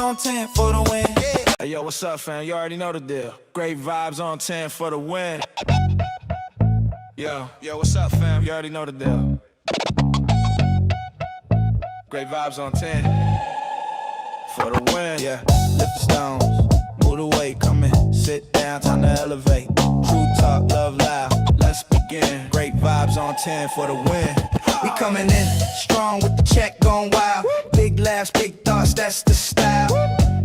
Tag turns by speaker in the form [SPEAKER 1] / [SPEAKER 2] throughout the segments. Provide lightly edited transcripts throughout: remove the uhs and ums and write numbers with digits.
[SPEAKER 1] on 10 for the win.
[SPEAKER 2] Hey yo, what's up, fam? You already know the deal. Great vibes on 10 for the win. Yo, what's up, fam? You already know the deal. Great vibes on 10 for the win. Yeah, lift the stones, move the weight, come in, sit down, time to elevate. True talk, love loud, let's begin. Great vibes on 10 for the win.
[SPEAKER 1] We coming in strong with the check going wild. Big laughs, big thoughts, that's the style.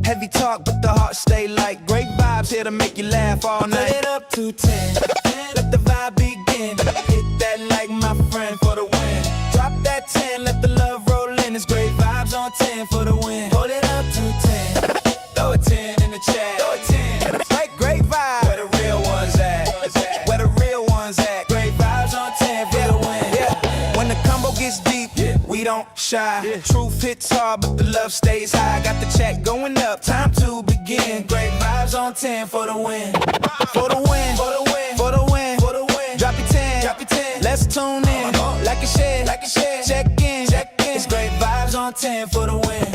[SPEAKER 1] Heavy talk, but the heart stay light. Great vibes here to make you laugh all night. Put it up to 10, let the vibe begin. Hit that like my friend for the win. Drop that 10, let the love roll in. It's great vibes on 10 for the win. Hold it up to 10, throw a 10 in the chat. Throw a 10, like great vibes. Where the real ones at? Where the real ones at? Great vibes on 10 for the win. Yeah. When the combo gets deep, we don't shy. Truth hits hard, but the love stays high. Got the check going up, time to begin. Great vibes on 10 for the win. For the win, for the win, for the win, for the win. Drop your 10, drop your 10. Let's tune in, like a share, like a share. Check in, check in. It's great vibes on 10 for the win.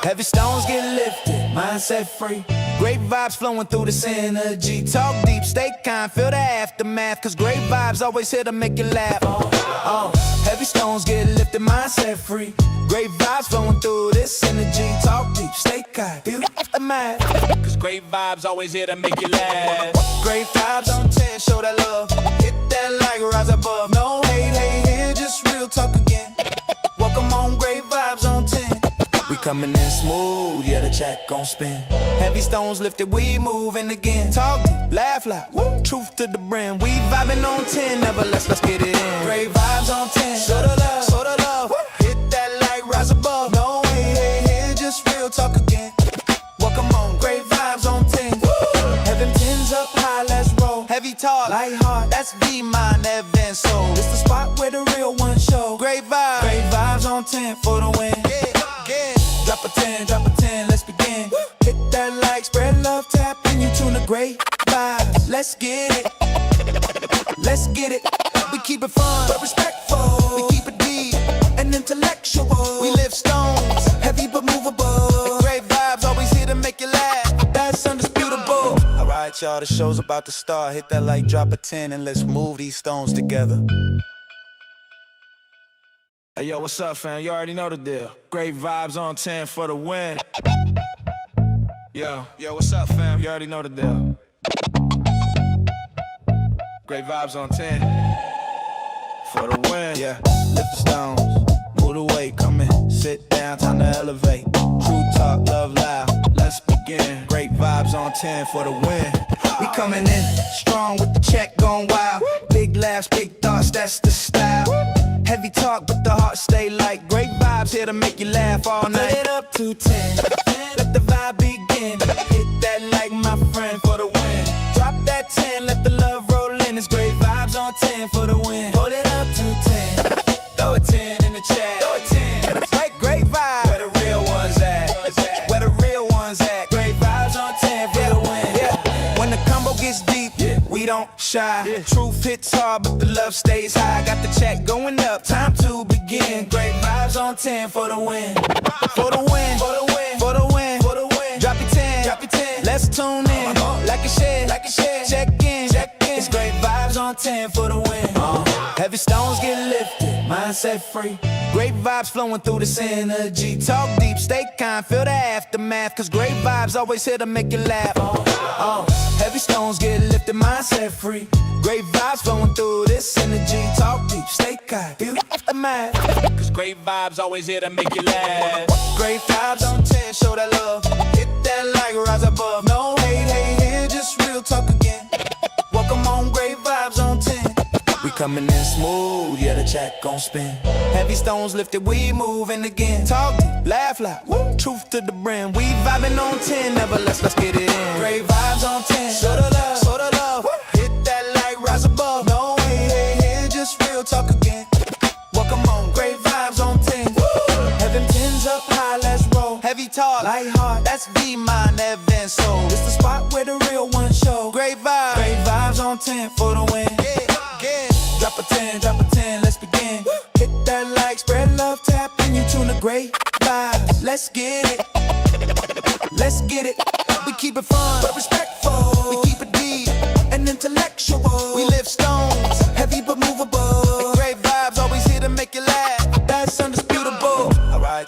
[SPEAKER 1] Heavy stones get lifted, mindset free. Great vibes flowing through this energy. Talk deep, stay kind, feel the aftermath. Cause great vibes always here to make you laugh. Heavy stones get lifted, mindset free. Great vibes flowing through this energy. Talk deep, stay kind, feel the aftermath.
[SPEAKER 2] Cause great vibes always here to make you laugh.
[SPEAKER 1] Great vibes on 10, show that love. Hit that like, rise above. No hate, hate here, just real talk again. Welcome on, great vibes on 10. We coming in smooth, yeah, the check gon' spin. Heavy stones lifted, we moving again. Talk deep, laugh loud, woo. Truth to the brim. We vibing on 10, never let's get it in. Great vibes on 10, show the love, show the love. Woo. Hit that like, rise above. No hate, hate here, just real talk again. Welcome on, great vibes on 10. Woo. Heaven 10's up high, let's roll. Heavy talk, light heart, that's be mine, Evan soul. It's the spot where the real ones show. Great vibes on 10 for the win. Drop a 10, drop a 10, let's begin. Hit that like, spread love, tap in, you tune a great vibes. Let's get it, let's get it. We keep it fun, but respectful. We keep it deep and intellectual. We lift stones, heavy but movable. Great vibes, always here to make you laugh. That's undisputable. Alright y'all, the show's about to start. Hit that like, drop a 10, and let's move these stones together.
[SPEAKER 2] Hey yo, what's up, fam? You already know the deal. Great vibes on 10 for the win. Yo, what's up, fam? You already know the deal. Great vibes on 10 for the win.
[SPEAKER 1] Yeah, lift the stones, move the weight, come in, sit down, time to elevate. True talk, love loud, let's begin. Great vibes on 10 for the win. We coming in strong with the check going wild. Big laughs, big thoughts, that's the style. Heavy talk, but the heart stay light. Great vibes here to make you laugh all night. Put it up to 10, let the vibe begin. Hit that like my friend for the win. Drop that 10, let the love roll in. It's great vibes on 10 for the win. Hold it up to 10, throw a 10 in the chat. Throw a 10, like great vibes. Where the real ones at? Where the real ones at? Great vibes on 10 for the win. Yeah. When the combo gets deep, we don't shy. Truth hits hard, but the love stays high. Got the check going up, time to begin. Great vibes on 10 for the win. For the win, for the win, for the win, for the win. Drop your 10, drop your 10. Let's tune in, like a share, like a share. Check in, check in. It's great vibes on 10 for the win. Heavy stones get lifted, mindset free. Great vibes flowing through this energy. Talk deep, stay kind, feel the aftermath. Cause great vibes always here to make you laugh. Heavy stones get lifted, mindset free. Great vibes flowing through this energy. Talk deep, stay kind, feel the aftermath.
[SPEAKER 2] Cause great vibes always here to make you laugh.
[SPEAKER 1] Great vibes on 10, show that love. Hit that like, rise above. No hate, hate here, just real talk again. Welcome on, great vibes on 10. We coming in smooth, yeah, the check gon' spin. Heavy stones lifted, we moving again. Talk deep, laugh loud, woo. Truth to the brim. We vibing on 10, never let's get it in. Great vibes on 10, show the love, show the love. Woo. Hit that like, rise above. No hate, hate here, just real talk again. Welcome on, great vibes on 10. Woo. Heaven 10's up high, let's roll. Heavy talk, light heart, that's be mine, Evan soul. It's the spot where the real ones show. Great vibes on 10 for the win. Drop a 10, drop a 10, let's begin. Hit that like, spread love, tap in, you tune a great vibe. Let's get it.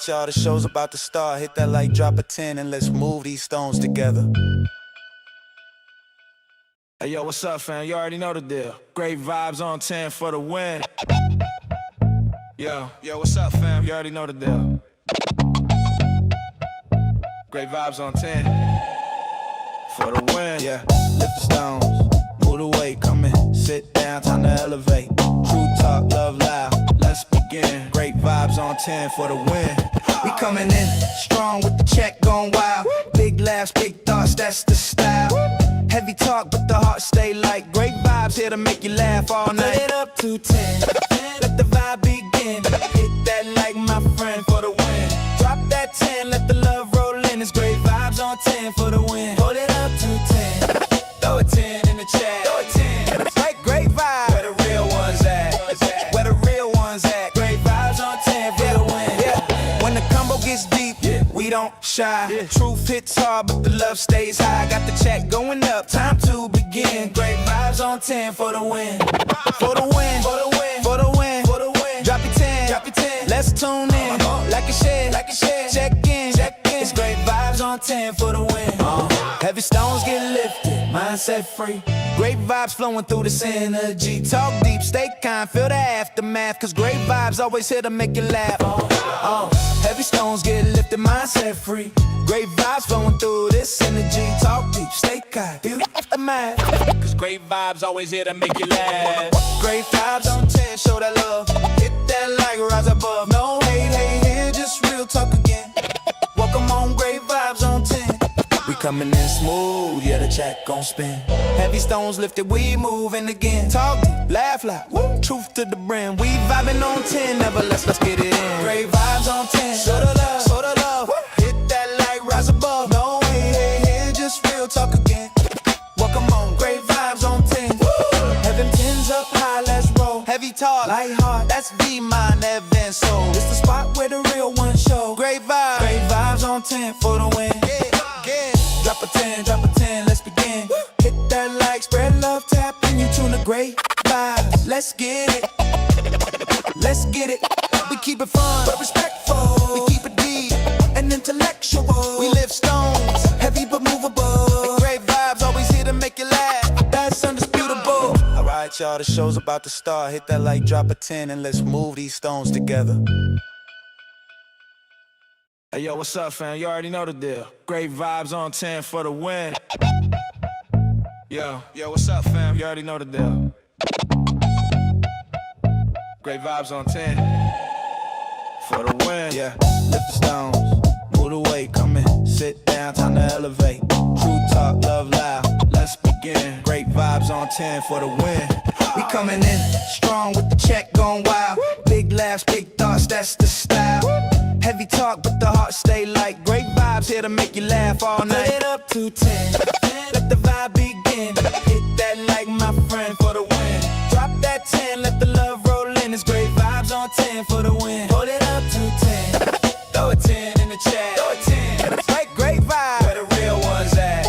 [SPEAKER 1] Alright, y'all, the show's about to start. Hit that like, drop a 10, and let's move these stones together.
[SPEAKER 2] Hey, yo, what's up, fam? You already know the deal. Great vibes on 10 for the win. Yo, what's up, fam? You already know the deal. Great vibes on 10 for the win.
[SPEAKER 1] Yeah, lift the stones, move the weight, come in, sit down, time to elevate. True talk, love loud, let's begin. Great vibes on 10 for the win. We coming in strong with the check going wild. Big laughs, big thoughts, that's the style. Heavy talk, but the heart stay light. Great vibes here to make you laugh all night. Put it up to 10, let the vibe begin. Hit that like my friend for the win. Drop that 10, let the love roll in. It's great vibes on 10 for the win. Hold it up to 10, throw a 10 in the chat. Throw a 10, like great vibes. Where the real ones at? Where the real ones at? Great vibes on 10 for the win. Yeah. When the combo gets deep, we don't shy. Truth hits hard, but the love stays high. Got the check going up, time to begin. Great vibes on 10 for the win. For the win, for the win, for the win, for the win. Drop your 10, drop your 10. Let's tune in, like a share, like a share. Check in, check in. It's great vibes on 10 for the win. Heavy stones get lifted, mindset free. Great vibes flowing through this energy. Talk deep, stay kind, feel the aftermath. Cause great vibes always here to make you laugh. Heavy stones get lifted, mindset free. Great vibes flowing through this energy. Talk deep, stay kind, feel the aftermath.
[SPEAKER 2] Cause great vibes always here to make you laugh.
[SPEAKER 1] Great vibes on 10, show that love. Hit that like, rise above. No hate, hate here, just real talk again. Welcome on, great vibes on 10. We coming in smooth, yeah, the check gon' spin. Heavy stones lifted, we moving again. Talk deep, laugh loud, woo, truth to the brim. We vibing on 10, never let's get it in. Great vibes on 10, show the love, show the love. Hit that like, rise above. No hate, hate here, just real talk again. Welcome on, great vibes on 10. Heaven 10's up high, let's roll. Heavy talk, light heart, that's V, mind, Evan, soul. It's the spot where the real ones show. Great vibes on 10 for the win. Drop a 10, drop a 10, let's begin. Hit that like, spread love, tap in, you tune the great vibes. Let's get it, let's get it. We keep it fun, but respectful. We keep it deep and intellectual. We lift stones, heavy but movable. Great vibes always here to make you laugh, that's undisputable. Alright, y'all, the show's about to start. Hit that like, drop a 10, and let's move these stones together.
[SPEAKER 2] Hey, yo, what's up, fam? You already know the deal. Great vibes on 10 for the win. Yo, what's up, fam? You already know the deal. Great vibes on 10 for the win.
[SPEAKER 1] Yeah, lift the stones, move the weight, come in, sit down, time to elevate. True talk, love loud, let's begin. Great vibes on 10 for the win. We coming in strong with the check going wild. Big laughs, big thoughts, that's the style. Heavy talk, but the heart stay light. Great vibes here to make you laugh all night. Put it up to 10, let the vibe begin. Hit that like my friend for the win. Drop that 10, let the love roll in. It's great vibes on 10 for the win. Hold it up to 10, throw a 10 in the chat. Throw a 10, like great vibes. Where the real ones at?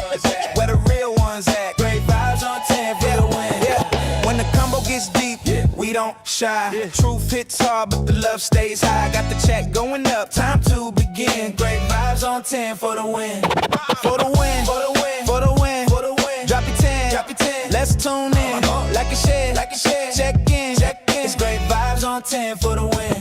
[SPEAKER 1] Where the real ones at? Great vibes on 10 for the win. Yeah. When the combo gets deep, we don't shy. Truth hits hard, but the love stays high. Got the check going up, time to begin. Great vibes on 10 for the win. For the win, for the win, for the win, for the win. Drop your 10, drop your 10. Let's tune in, like a share, like a share. Check in, check in. It's great vibes on 10 for the win.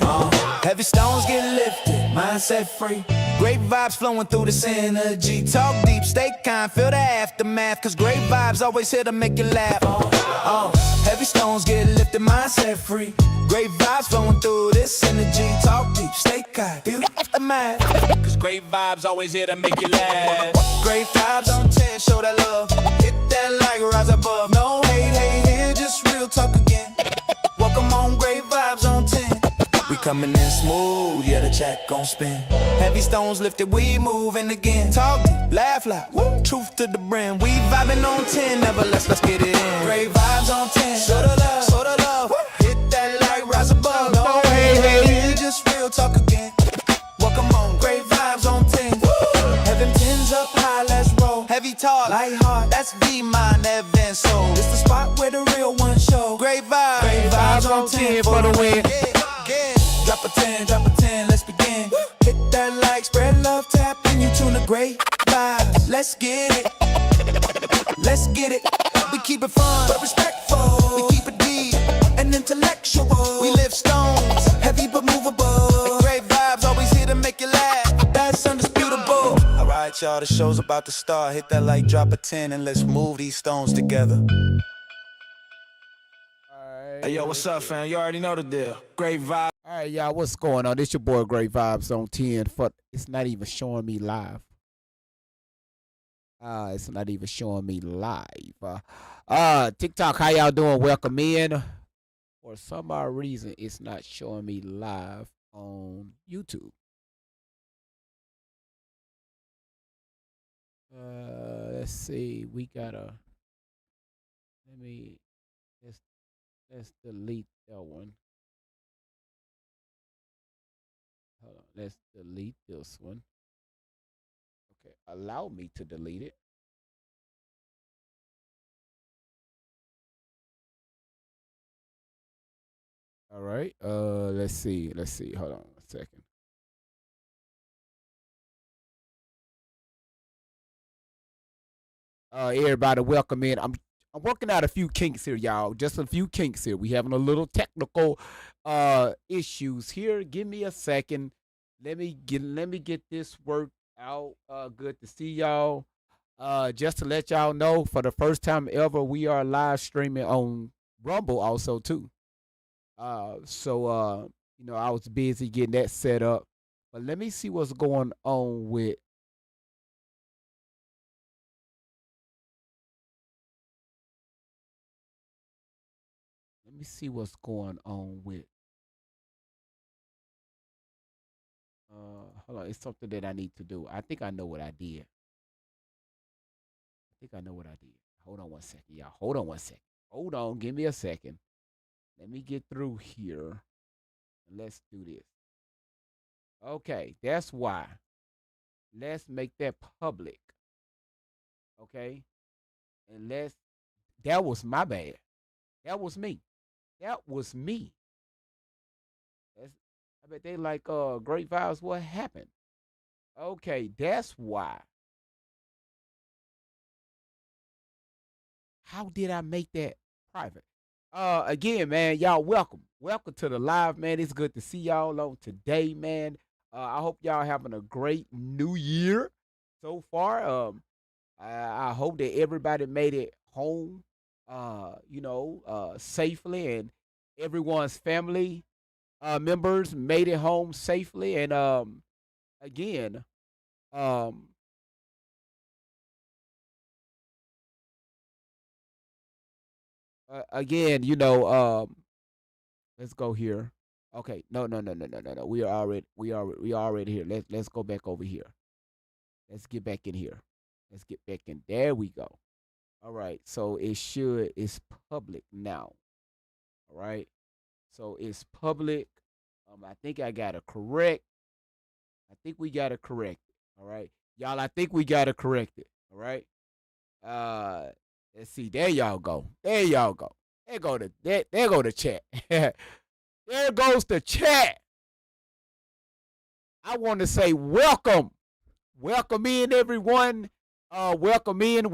[SPEAKER 1] Heavy stones get lifted, mindset free. Great vibes flowing through this energy. Talk deep, stay kind, feel the aftermath. Cause great vibes always here to make you laugh. Heavy stones get lifted, mindset free. Great vibes flowing through this energy. Talk deep, stay kind, feel the aftermath.
[SPEAKER 2] Cause great vibes always here to make you laugh.
[SPEAKER 1] Great vibes on 10, show that love. Hit that like, rise above. No hate, hate here, just real talk again. Welcome on, great vibes on 10. We coming in smooth, yeah, the check gon' spin. Heavy stones lifted, we moving again. Talk deep, laugh loud, woo, truth to the brim. We vibing on 10, never let's get it in. Great vibes on 10, show the love, show the love. Hit that like, rise above. No hate, hate here, just real talk again. Welcome on, great vibes on 10. Heaven 10's up high, let's roll. Heavy talk, light heart, that's V, mind, Evan, soul. It's the spot where the real ones show. Great vibes on 10 for the win. Drop a 10, let's begin. Hit that Great vibes, let's get it. Let's get it. We keep it fun, but respectful. We keep it deep and intellectual. We live stones, heavy but movable. Great vibes, always here to make you laugh. That's undisputable. Alright, y'all, the show's about to start. Hit that like, drop a 10, and let's move these stones together.
[SPEAKER 2] Hey, yo, what's up, fam? You already know the deal. Great vibe.
[SPEAKER 3] All right, y'all, what's going on? This your boy Great Vibes on 10. It's not even showing me live. It's not even showing me live. TikTok, how y'all doing? Welcome in. For some odd reason, it's not showing me live on YouTube. Let's see. We gotta. Let's delete that one. Hold on. Let's delete this one. Okay. Allow me to delete it. All right. Let's see. Hold on a second. Everybody, welcome in. I'm working out a few kinks here, y'all. Just a few kinks here. We having a little technical issues here. Give me a second. Let me get this worked out. Good to see y'all. Just to let y'all know, for the first time ever, we are live streaming on Rumble also too. So I was busy getting that set up. But let me see what's going on with. Let me see what's going on with. Hold on, it's something that I need to do. I think I know what I did. Hold on one second, y'all. Hold on one second. Hold on, give me a second. Let me get through here. And let's do this. Okay, that's why. Let's make that public. Okay? And that was my bad. That was me. I bet they like Great Vibes. What happened? Okay, that's why. How did I make that private? Again, man, y'all welcome. Welcome to the live, man. It's good to see y'all on today, man. I hope y'all having a great new year so far. I hope that everybody made it home, safely, and everyone's family members made it home safely. And again, um, again, let's go here. Okay, no. We already here. Let's go back over here. Let's get back in here. Let's get back in. There we go. All right. So it's public now. All right. So it's public. I think I got to correct. I think we got to correct it. All right. Y'all, I think we got to correct it. All right. Uh let's see. There y'all go. There y'all go. There go the chat. There goes the chat. I want to say welcome. Welcome in, everyone. Welcome in.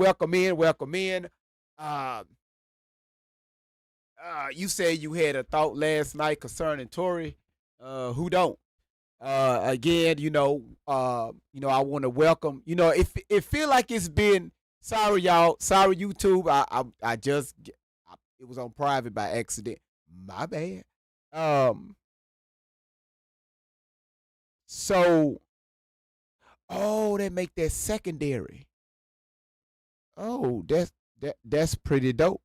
[SPEAKER 3] Uh, you said you had a thought last night concerning Tory. Who don't? Again, I want to welcome. If it feel like it's been. Sorry, y'all. Sorry, YouTube. It was on private by accident. My bad. So, they make that secondary. Oh, that's pretty dope.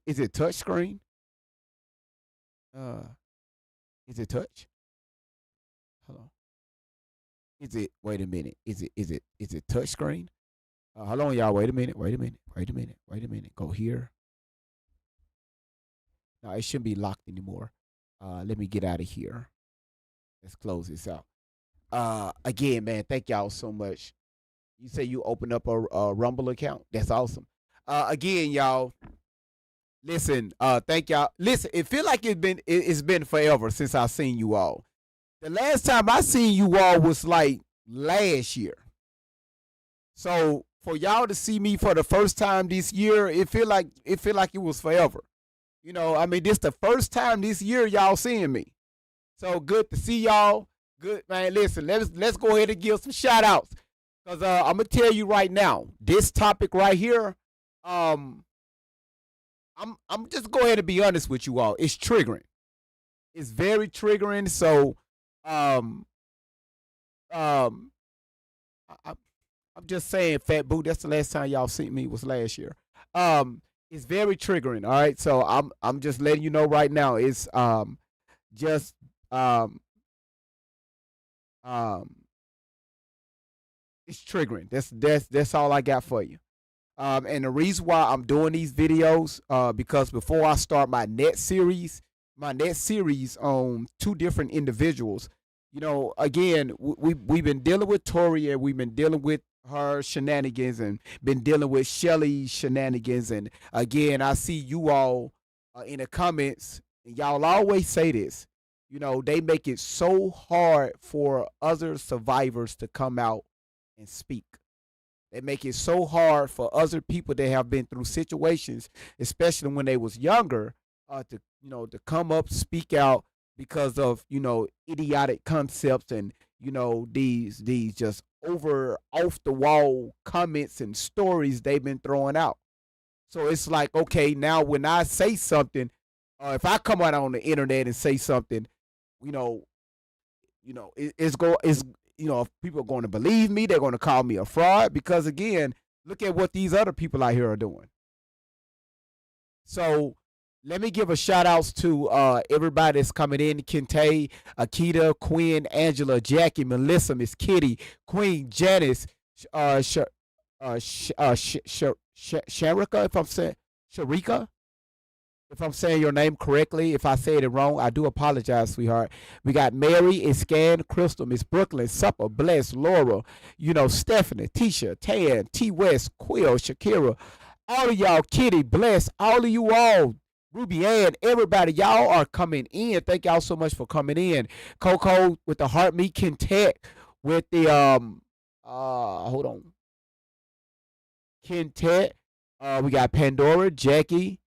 [SPEAKER 3] Is it touch screen? Uh, is it touch? Hold on. Is it? Wait a minute. Is it touch screen? Hold on, y'all. Wait a minute. Go here. No, it shouldn't be locked anymore. Let me get out of here. Let's close this out. Again, man, thank y'all so much. You say you open up a Rumble account. That's awesome. Again, y'all. Listen. Thank y'all. Listen. It feel like it's been forever since I've seen you all. The last time I seen you all was like last year. So for y'all to see me for the first time this year, it feel like it was forever. I mean, this the first time this year y'all seeing me. So good to see y'all. Good man. Listen, let's go ahead and give some shout outs. Cause I'm gonna tell you right now, this topic right here, um, I'm just go ahead and be honest with you all. It's triggering. It's very triggering. So um um I, I'm just saying, Fat Boo. That's the last time y'all seen me was last year. Um, it's very triggering. All right, so I'm just letting you know right now. It's just um um it's triggering. That's all I got for you. And the reason why I'm doing these videos, because before I start my net series on two different individuals, again, we've been dealing with Tori and we've been dealing with her shenanigans and been dealing with Shelly's shenanigans. And again, I see you all in the comments, and y'all always say this. They make it so hard for other survivors to come out and speak. They make it so hard for other people that have been through situations, especially when they was younger, to come up, speak out because of idiotic concepts and these just over off the wall comments and stories they've been throwing out. So it's like, okay, now when I say something, if I come out on the internet and say something, you know, it's if people are going to believe me, they're going to call me a fraud because again, look at what these other people out here are doing. So let me give a shout outs to everybody that's coming in: Kente, Akita, Quinn, Angela, Jackie, Melissa, Miss Kitty, Queen, Janice, Sharika, Sharika, if I'm saying your name correctly. If I said it wrong, I do apologize, sweetheart. We got Mary, Iscan, Crystal, Miss Brooklyn, Supper, Bless, Laura, Stephanie, Tisha, Tan, T West, Quill, Shakira, all of y'all, Kitty, Bless, all of you all, Ruby Ann, everybody, y'all are coming in. Thank y'all so much for coming in. Coco with the heart meat, Kentet with the hold on. Kentet. We got Pandora, Jackie,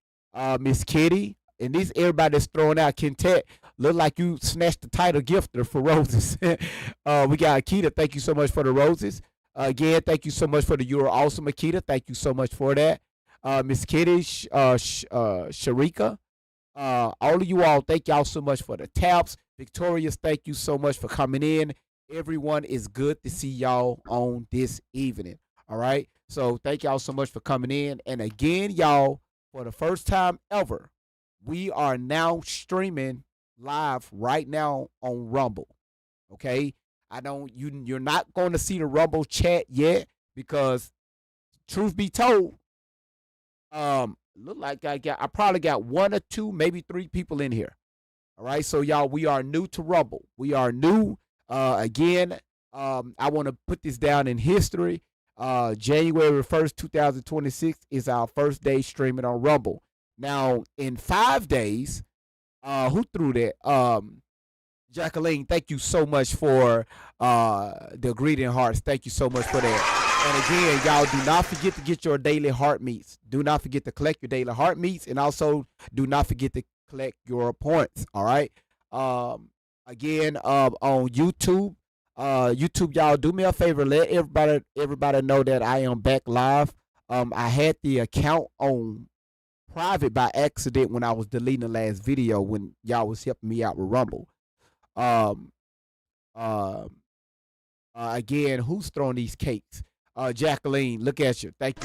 [SPEAKER 3] Miss Kitty, and these everybody that's throwing out Kentet. Look like you snatched the title gifter for roses. We got Akita. Thank you so much for the roses. Again, thank you so much for the You're Awesome, Akita. Thank you so much for that. Miss Kitty, Sharika, all of you all, thank y'all so much for the taps. Victorious, thank you so much for coming in. Everyone, is good to see y'all on this evening. All right. So thank y'all so much for coming in. And again, y'all, for the first time ever, we are now streaming live right now on Rumble. Okay. You're not going to see the Rumble chat yet because truth be told, look like I probably got one or two, maybe three people in here. All right. So y'all, we are new to Rumble. We are new. Again, I want to put this down in history. January 1st, 2026 is our first day streaming on Rumble. Now, in 5 days, who threw that? Jacqueline, thank you so much for the greeting hearts. Thank you so much for that. And again, y'all, do not forget to get your daily heart meets. Do not forget to collect your daily heart meets, and also do not forget to collect your points. All right. Again, on YouTube. YouTube, y'all, do me a favor. Let everybody know that I am back live. I had the account on private by accident when I was deleting the last video when y'all was helping me out with Rumble. Um, again, who's throwing these cakes? Jacqueline, look at you. Thank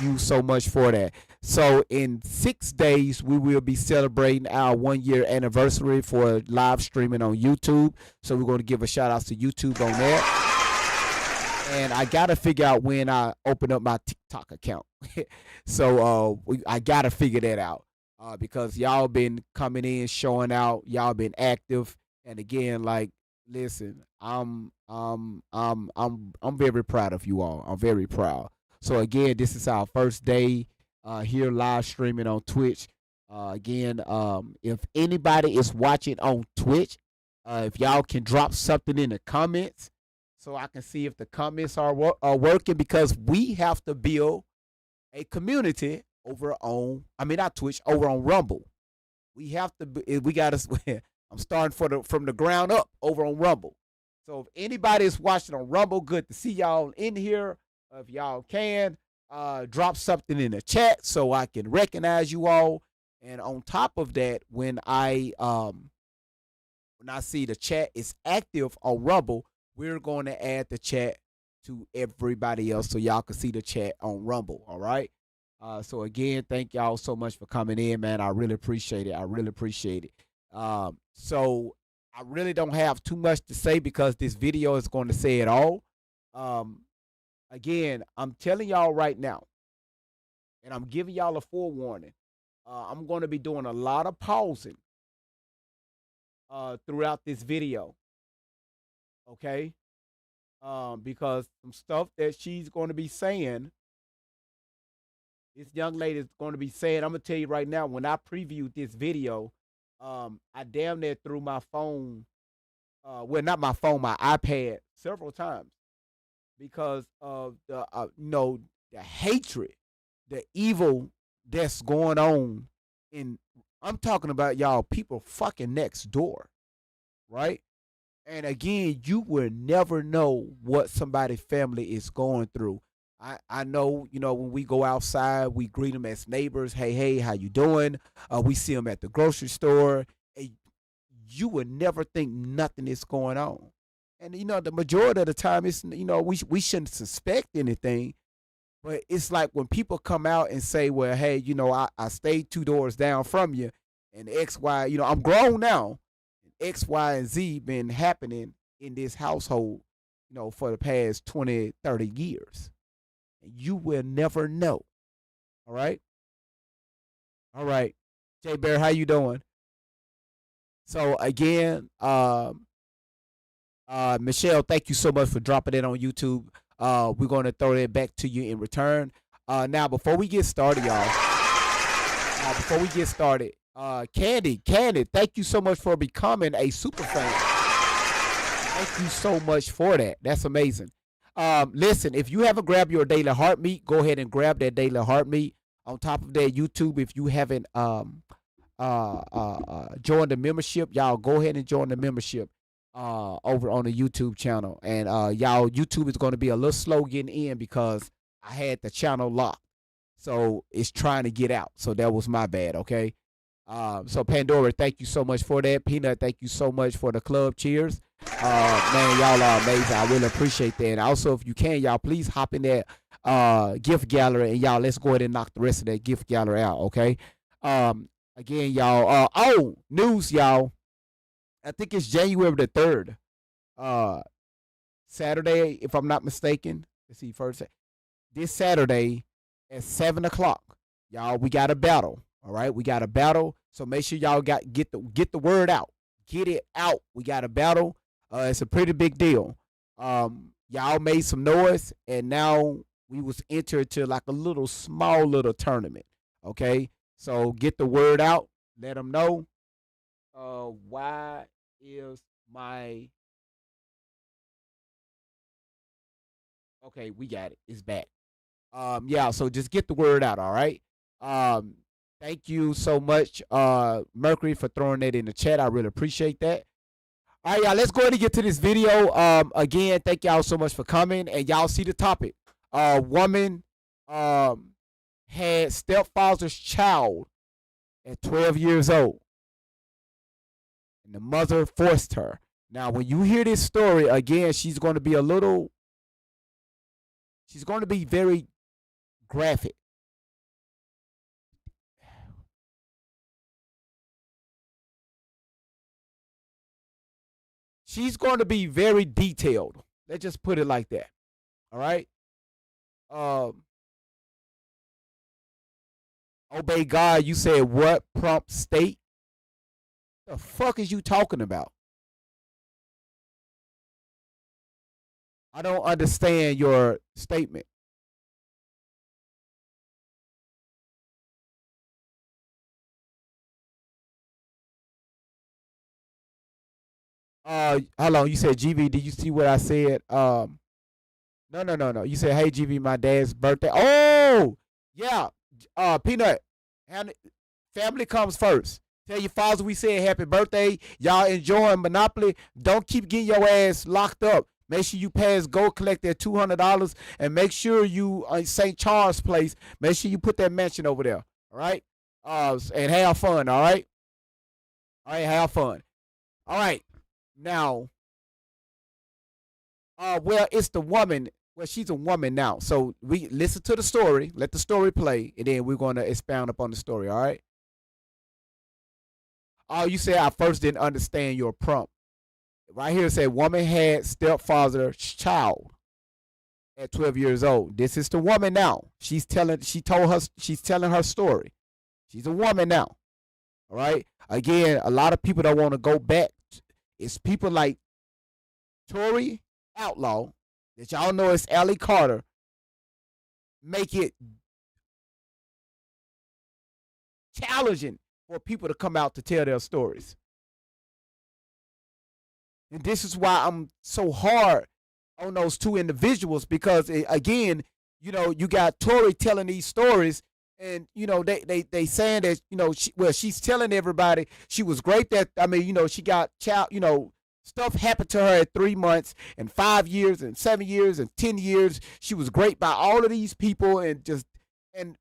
[SPEAKER 3] you so much for that. So in 6 days, we will be celebrating our 1-year anniversary for live streaming on YouTube. So we're going to give a shout out to YouTube on that. And I got to figure out when I open up my TikTok account. So I got to figure that out because y'all been coming in, showing out. Y'all been active. And again, like, listen, I'm very proud of you all. I'm very proud. So again, this is our first day here live streaming on Twitch. Again, if anybody is watching on Twitch, if y'all can drop something in the comments so I can see if the comments are working, because we have to build a community over on, I mean, not Twitch, over on Rumble. We have to, we got to, I'm starting from the ground up over on Rumble. So if anybody is watching on Rumble, good to see y'all in here. If y'all can, drop something in the chat so I can recognize you all. And on top of that, when I see the chat is active on Rumble, we're going to add the chat to everybody else so y'all can see the chat on Rumble. All right. So again, thank y'all so much for coming in, man. I really appreciate it. I really appreciate it. So I really don't have too much to say because this video is going to say it all. Again, I'm telling y'all right now, and I'm giving y'all a forewarning. I'm going to be doing a lot of pausing throughout this video. Okay? Because some stuff that she's going to be saying, this young lady is going to be saying, I'm going to tell you right now, when I previewed this video, I damn near threw my phone, well, not my phone, my iPad several times because of the, the hatred, the evil that's going on in, I'm talking about y'all people fucking next door, right? And again, you will never know what somebody's family is going through. I know, when we go outside, we greet them as neighbors. Hey, how you doing? We see them at the grocery store. And you would never think nothing is going on. And, the majority of the time, it's, we shouldn't suspect anything. But it's like when people come out and say, well, hey, I stayed 2 doors down from you. And X, Y, I'm grown now. X, Y, and Z been happening in this household, for the past 20, 30 years. And you will never know. All right? All right. Jay Bear, how you doing? So again, Michelle, thank you so much for dropping it on YouTube. We're going to throw it back to you in return. Now, before we get started, y'all, Candy, thank you so much for becoming a super fan. Thank you so much for that. That's amazing. Listen, if you haven't grabbed your daily heart meat, go ahead and grab that daily heart meat. On top of that, YouTube, if you haven't joined the membership, y'all go ahead and join the membership over on the YouTube channel. And y'all, YouTube is going to be a little slow getting in because I had the channel locked. So it's trying to get out. So that was my bad, okay? So Pandora, thank you so much for that. Peanut, thank you so much for the club cheers. Man, y'all are amazing. I really appreciate that. And also, if you can, y'all, please hop in that gift gallery and y'all, let's go ahead and knock the rest of that gift gallery out, okay? Again, y'all, news, y'all. I think it's January the 3rd. Saturday, if I'm not mistaken. Let's see, first, this Saturday at 7 o'clock, y'all, we got a battle. All right, we got a battle. So make sure y'all get the word out. Get it out. We got a battle. It's a pretty big deal. Y'all made some noise, and now we was entered to like a small little tournament. Okay, so get the word out. Let them know. Why is my okay? We got it. It's back. Yeah. So just get the word out. All right. Thank you so much, Mercury, for throwing that in the chat. I really appreciate that. All right, y'all, let's go ahead and get to this video. Again, thank y'all so much for coming. And y'all see the topic. Woman had stepfather's child at 12 years old. And the mother forced her. Now, when you hear this story, again, she's going to be very graphic. She's going to be very detailed. Let's just put it like that. All right? Obey God, you said what? Prompt state? The fuck is you talking about? I don't understand your statement. Hold on. You said GV. Did you see what I said? No. You said, hey GV, my dad's birthday. Oh, yeah. Peanut. Family comes first. Tell your father we said happy birthday. Y'all enjoying Monopoly. Don't keep getting your ass locked up. Make sure you pass go collect that $200 and make sure you St. Charles Place. Make sure you put that mansion over there. All right. And have fun. All right. All right. Have fun. All right. Now, well, it's the woman. Well, she's a woman now. So we listen to the story. Let the story play, and then we're gonna expound upon the story. All right. Oh, you said I first didn't understand your prompt. Right here it said woman had stepfather's child at 12 years old. This is the woman now. She's telling her story. She's a woman now. All right. Again, a lot of people don't want to go back. It's people like Tori Outlaw, that y'all know is Allie Carter, make it challenging for people to come out to tell their stories. And this is why I'm so hard on those two individuals, because again, you know, you got Tori telling these stories, and you know they saying that, you know, she's telling everybody she was great, that I mean, you know, she got child, you know, stuff happened to her at 3 months and 5 years and 7 years and 10 years. She was great by all of these people, and just and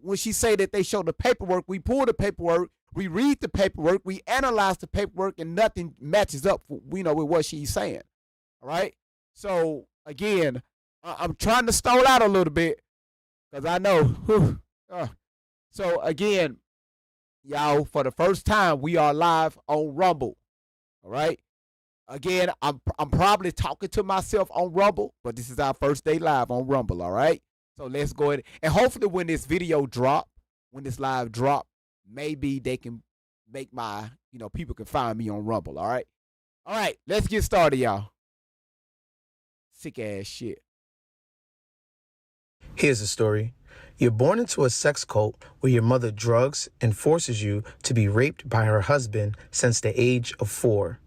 [SPEAKER 3] when she say that they show the paperwork, we pull the paperwork, we read the paperwork, we analyze the paperwork, and nothing matches up, you know, with what she's saying. All right. So again, I'm trying to stall out a little bit because I know. Whew, so again, y'all, for the first time, we are live on Rumble. All right. Again, I'm probably talking to myself on Rumble, but this is our first day live on Rumble. All right. So let's go ahead, and hopefully when this video drop, when this live drop, maybe they can make my, you know, people can find me on Rumble. All right. All right. Let's get started, y'all. Sick ass shit.
[SPEAKER 4] Here's the story. You're born into a sex cult where your mother drugs and forces you to be raped by her husband since the age of 4.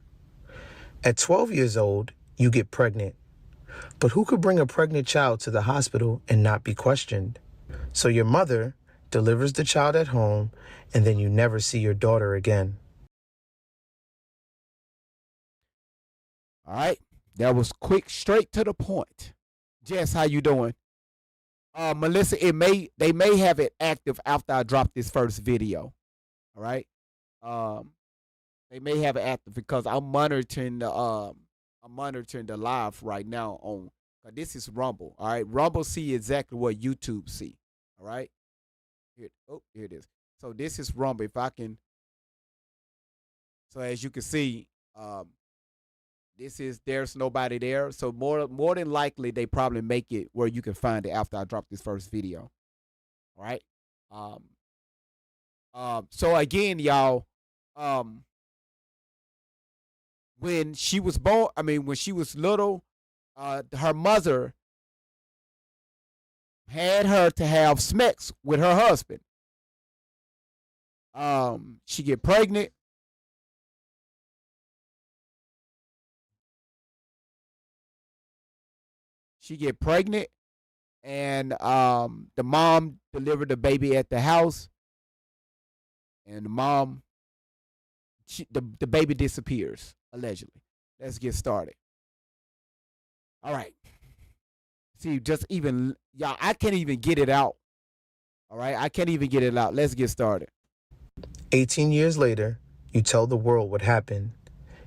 [SPEAKER 4] At 12 years old, you get pregnant. But who could bring a pregnant child to the hospital and not be questioned? So your mother delivers the child at home, and then you never see your daughter again.
[SPEAKER 3] All right. That was quick, straight to the point. Jess, how you doing? Melissa, they may have it active after I drop this first video. All right. They may have it active because I'm monitoring the live right now on. This is Rumble. All right. Rumble see exactly what YouTube see. All right. Here it is. So this is Rumble. If I can. So as you can see, there's nobody there. So more than likely they probably make it where you can find it after I drop this first video. All right. So again, y'all, when she was born, I mean, when she was little, her mother had her to have sex with her husband. She get pregnant. And the mom delivered the baby at the house, and the baby disappears, allegedly. Let's get started. All right. See, y'all, I can't even get it out. All right, I can't even get it out. Let's get started.
[SPEAKER 4] 18 years later, you tell the world what happened.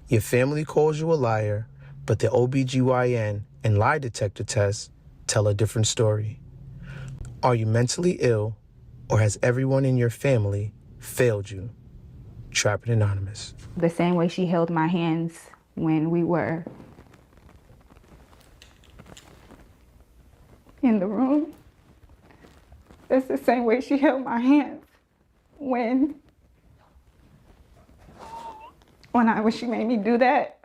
[SPEAKER 4] Your family calls you a liar, but the OBGYN and lie detector tests tell a different story. Are you mentally ill, or has everyone in your family failed you? Trap It Anonymous.
[SPEAKER 5] The same way she held my hands when we were in the room, that's the same way she held my hands when she made me do that.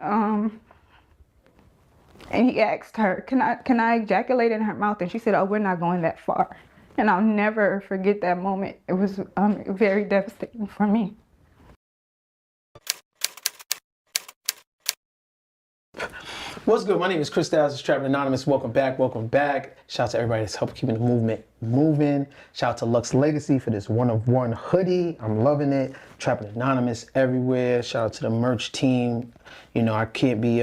[SPEAKER 5] And he asked her, can I ejaculate in her mouth? And she said, oh, we're not going that far. And I'll never forget that moment. It was very devastating for me.
[SPEAKER 4] What's good? My name is Chris Styles, Trapping Anonymous. Welcome back. Welcome back. Shout out to everybody that's helping keeping the movement moving. Shout out to Lux Legacy for this one of one hoodie. I'm loving it. Trapping Anonymous everywhere. Shout out to the merch team. You know, I can't be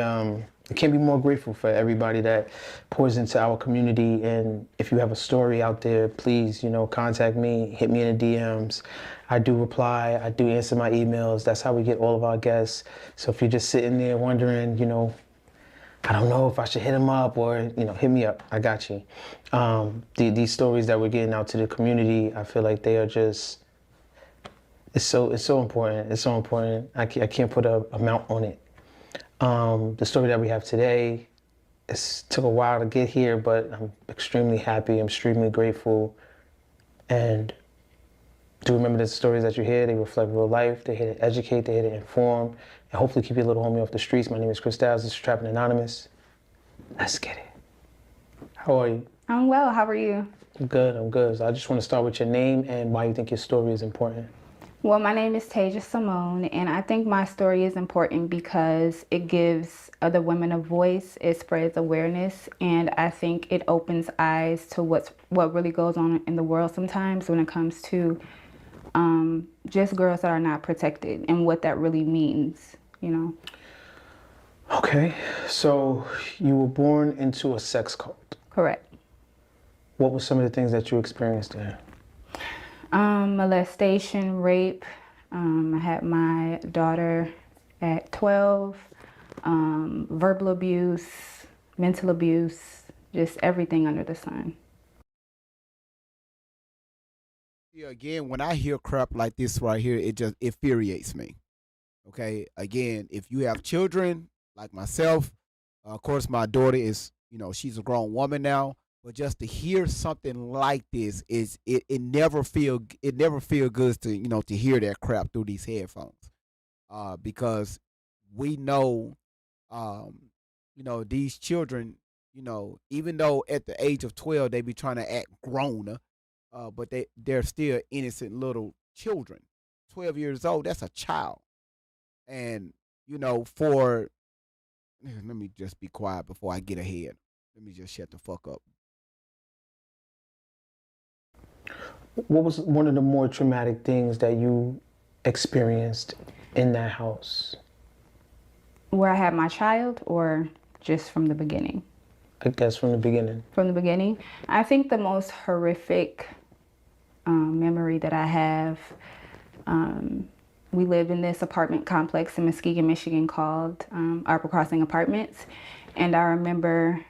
[SPEAKER 4] more grateful for everybody that pours into our community. And if you have a story out there, please, you know, contact me, hit me in the DMs. I do reply, I do answer my emails. That's how we get all of our guests. So if you're just sitting there wondering, you know, I don't know if I should hit him up or, you know, hit me up. I got you. These stories that we're getting out to the community, I feel like they are just, it's so important. It's so important. I can't put a amount on it. The story that we have today, it took a while to get here, but I'm extremely happy. I'm extremely grateful. And do remember the stories that you hear, they reflect real life. They're here to educate, they're here to inform, and hopefully keep your little homie off the streets. My name is Chris Styles, this is Trapping Anonymous. Let's get it. How are you?
[SPEAKER 5] I'm well. How are you?
[SPEAKER 4] I'm good, I'm good. So I just want to start with your name and why you think your story is important.
[SPEAKER 5] Well, my name is Tasia Simone, and I think my story is important because it gives other women a voice, it spreads awareness, and I think it opens eyes to what really goes on in the world sometimes when it comes to just girls that are not protected and what that really means, you know.
[SPEAKER 4] Okay, so you were born into a sex cult.
[SPEAKER 5] Correct.
[SPEAKER 4] What were some of the things that you experienced there?
[SPEAKER 5] Molestation, rape. I had my daughter at 12. Verbal abuse, mental abuse, just everything under the sun.
[SPEAKER 3] Yeah, again, when I hear crap like this right here, it just infuriates me. Okay, again, if you have children like myself, of course, my daughter is, you know, she's a grown woman now. But just to hear something like this is it never feel good to, you know, to hear that crap through these headphones, because we know, um, you know, these children, you know, even though at the age of 12 they be trying to act grown, but they're still innocent little children. 12 years old, that's a child, and you know, for let me just be quiet before I get ahead. Let me just shut the fuck up.
[SPEAKER 4] What was one of the more traumatic things that you experienced in that house?
[SPEAKER 5] Where I had my child, or just from the beginning?
[SPEAKER 4] I guess from the beginning.
[SPEAKER 5] From the beginning. I think the most horrific memory that I have, we lived in this apartment complex in Muskegon, Michigan called Arbor Crossing Apartments. And I remember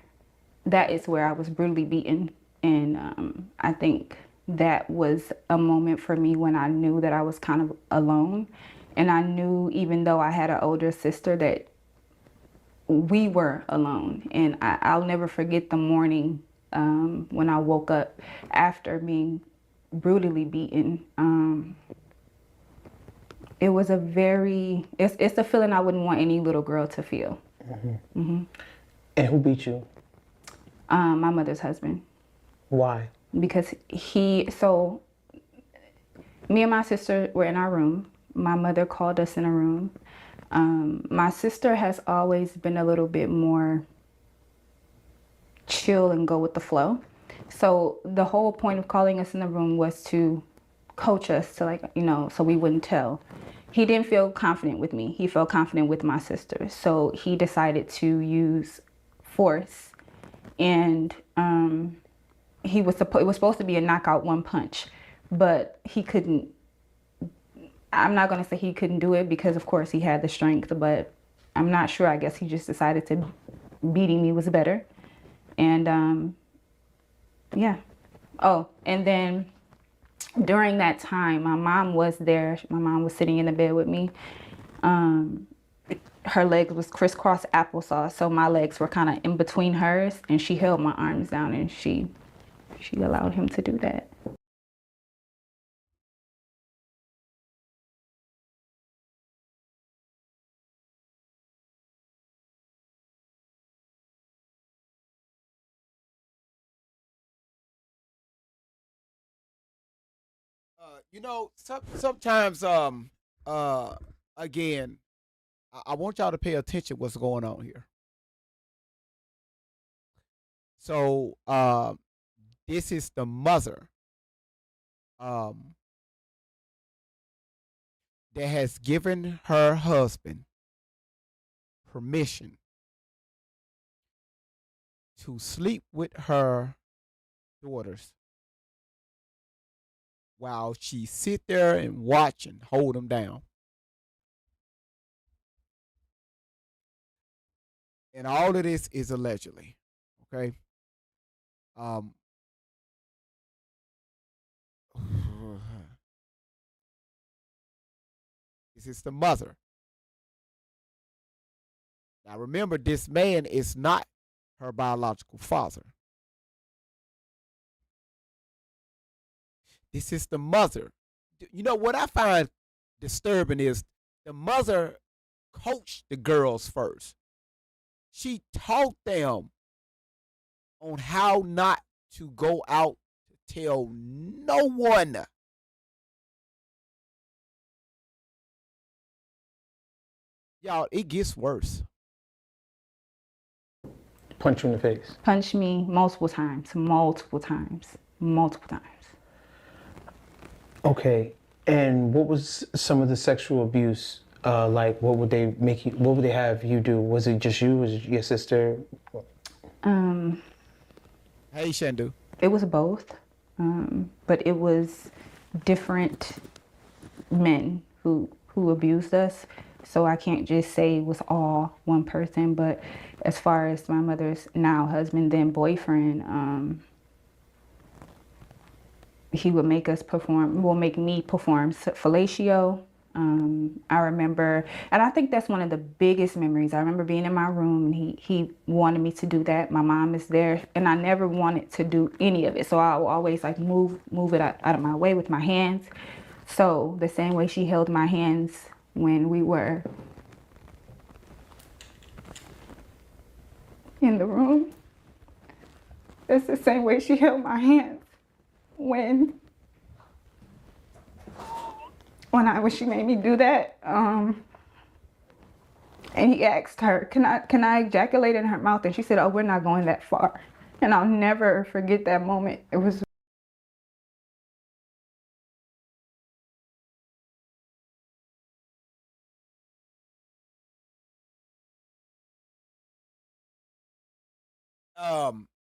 [SPEAKER 5] that is where I was brutally beaten. And I think that was a moment for me when I knew that I was kind of alone. And I knew, even though I had an older sister, that we were alone. And I'll never forget the morning when I woke up after being brutally beaten. It was a very, it's a feeling I wouldn't want any little girl to feel.
[SPEAKER 4] Mm-hmm. Mm-hmm. And who beat you?
[SPEAKER 5] My mother's husband.
[SPEAKER 4] Why?
[SPEAKER 5] Because so me and my sister were in our room. My mother called us in a room. My sister has always been a little bit more chill and go with the flow. So the whole point of calling us in the room was to coach us to, like, you know, so we wouldn't tell. He didn't feel confident with me. He felt confident with my sister. So he decided to use force. And it was supposed to be a knockout one punch, but he couldn't. I'm not going to say he couldn't do it, because of course he had the strength, but I'm not sure. I guess he just decided to beating me was better. And yeah. Oh, and then during that time, my mom was there. My mom was sitting in the bed with me. Her legs was crisscross applesauce, so my legs were kind of in between hers, and she held my arms down, and she allowed him to do that.
[SPEAKER 3] You know, sometimes, again, I want y'all to pay attention what's going on here. So this is the mother um, that has given her husband permission to sleep with her daughters while she sit there and watch and hold them down. And all of this is allegedly. Okay. Um, this is the mother. Now remember, this man is not her biological father. This is the mother. You know what I find disturbing is the mother coached the girls first. She taught them on how not to go out to tell no one. Y'all, it gets worse.
[SPEAKER 4] Punch you in the face.
[SPEAKER 5] Punched me multiple times, multiple times, multiple times.
[SPEAKER 4] Okay. And what was some of the sexual abuse like? What would they make you? What would they have you do? Was it just you? Was it your sister?
[SPEAKER 3] Hey, Shandu.
[SPEAKER 5] It was both, but it was different men who abused us. So I can't just say it was all one person. But as far as my mother's now husband, then boyfriend, he would make us perform, will make me perform fellatio. I remember, and I think that's one of the biggest memories. I remember being in my room and he wanted me to do that. My mom is there and I never wanted to do any of it. So I will always like move it out of my way with my hands. So the same way she held my hands when we were in the room, that's the same way she held my hands when she made me do that. And he asked her, can I ejaculate in her mouth? And she said, oh, we're not going that far. And I'll never forget that moment. It was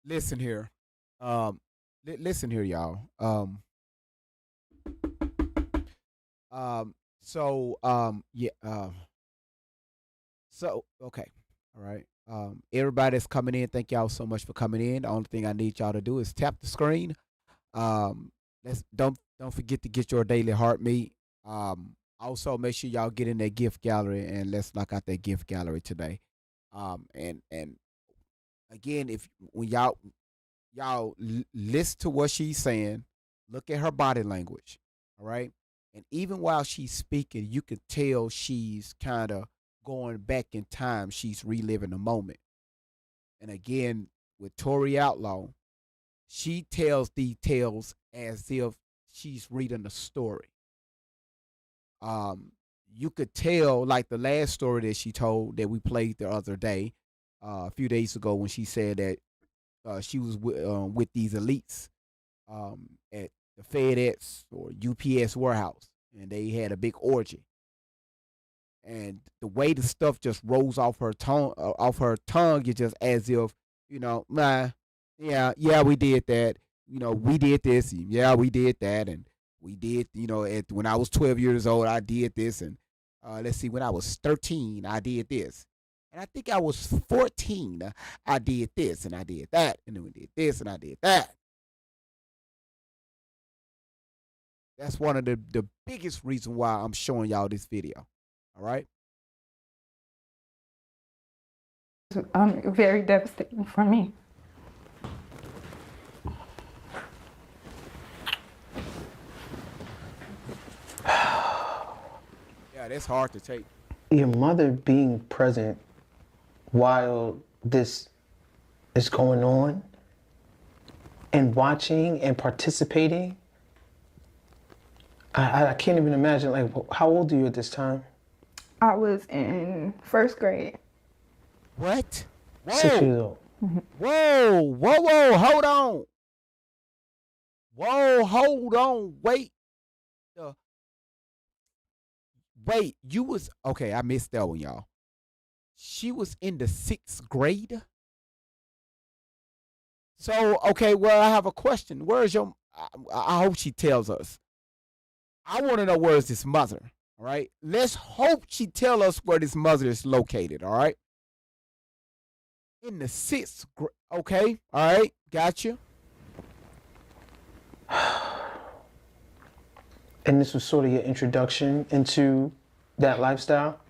[SPEAKER 3] Listen here. Listen here, y'all. Yeah. So okay. All right. Everybody that's coming in, thank y'all so much for coming in. The only thing I need y'all to do is tap the screen. Let's don't forget to get your daily heart meet. Also make sure y'all get in that gift gallery and let's knock out that gift gallery today. And again, if when y'all listen to what she's saying, look at her body language. All right. And even while she's speaking, you can tell she's kind of going back in time. She's reliving the moment. And again, with Tori Outlaw, she tells details as if she's reading a story. You could tell, like the last story that she told that we played the other day, a few days ago, when she said that she was with these elites at the FedEx or UPS warehouse, and they had a big orgy. And the way the stuff just rolls off her tongue, is just as if nah, yeah, we did that. We did this. Yeah, we did that, and we did. When I was 12 years old, I did this, and let's see, when I was 13, I did this. And I think I was 14. I did this and I did that. And then we did this and I did that. That's one of the biggest reasons why I'm showing y'all this video. All right?
[SPEAKER 5] very devastating for me.
[SPEAKER 3] Yeah, that's hard to take.
[SPEAKER 4] Your mother being present while this is going on and watching and participating, I can't even imagine. Like, how old are you at this time?
[SPEAKER 5] I was in first grade.
[SPEAKER 3] What? Whoa.
[SPEAKER 4] 6 years old.
[SPEAKER 3] Whoa, hold on. Whoa, hold on. Uh, wait, you was okay, I missed that one, y'all. She was in the 6th grade? So, okay, well, I have a question. Where's your I hope she tells us. I want to know where is this mother. All right. Let's hope she tell us where this mother is located. All right. In the 6th grade. Okay. All right. Gotcha.
[SPEAKER 4] And this was sort of your introduction into that lifestyle?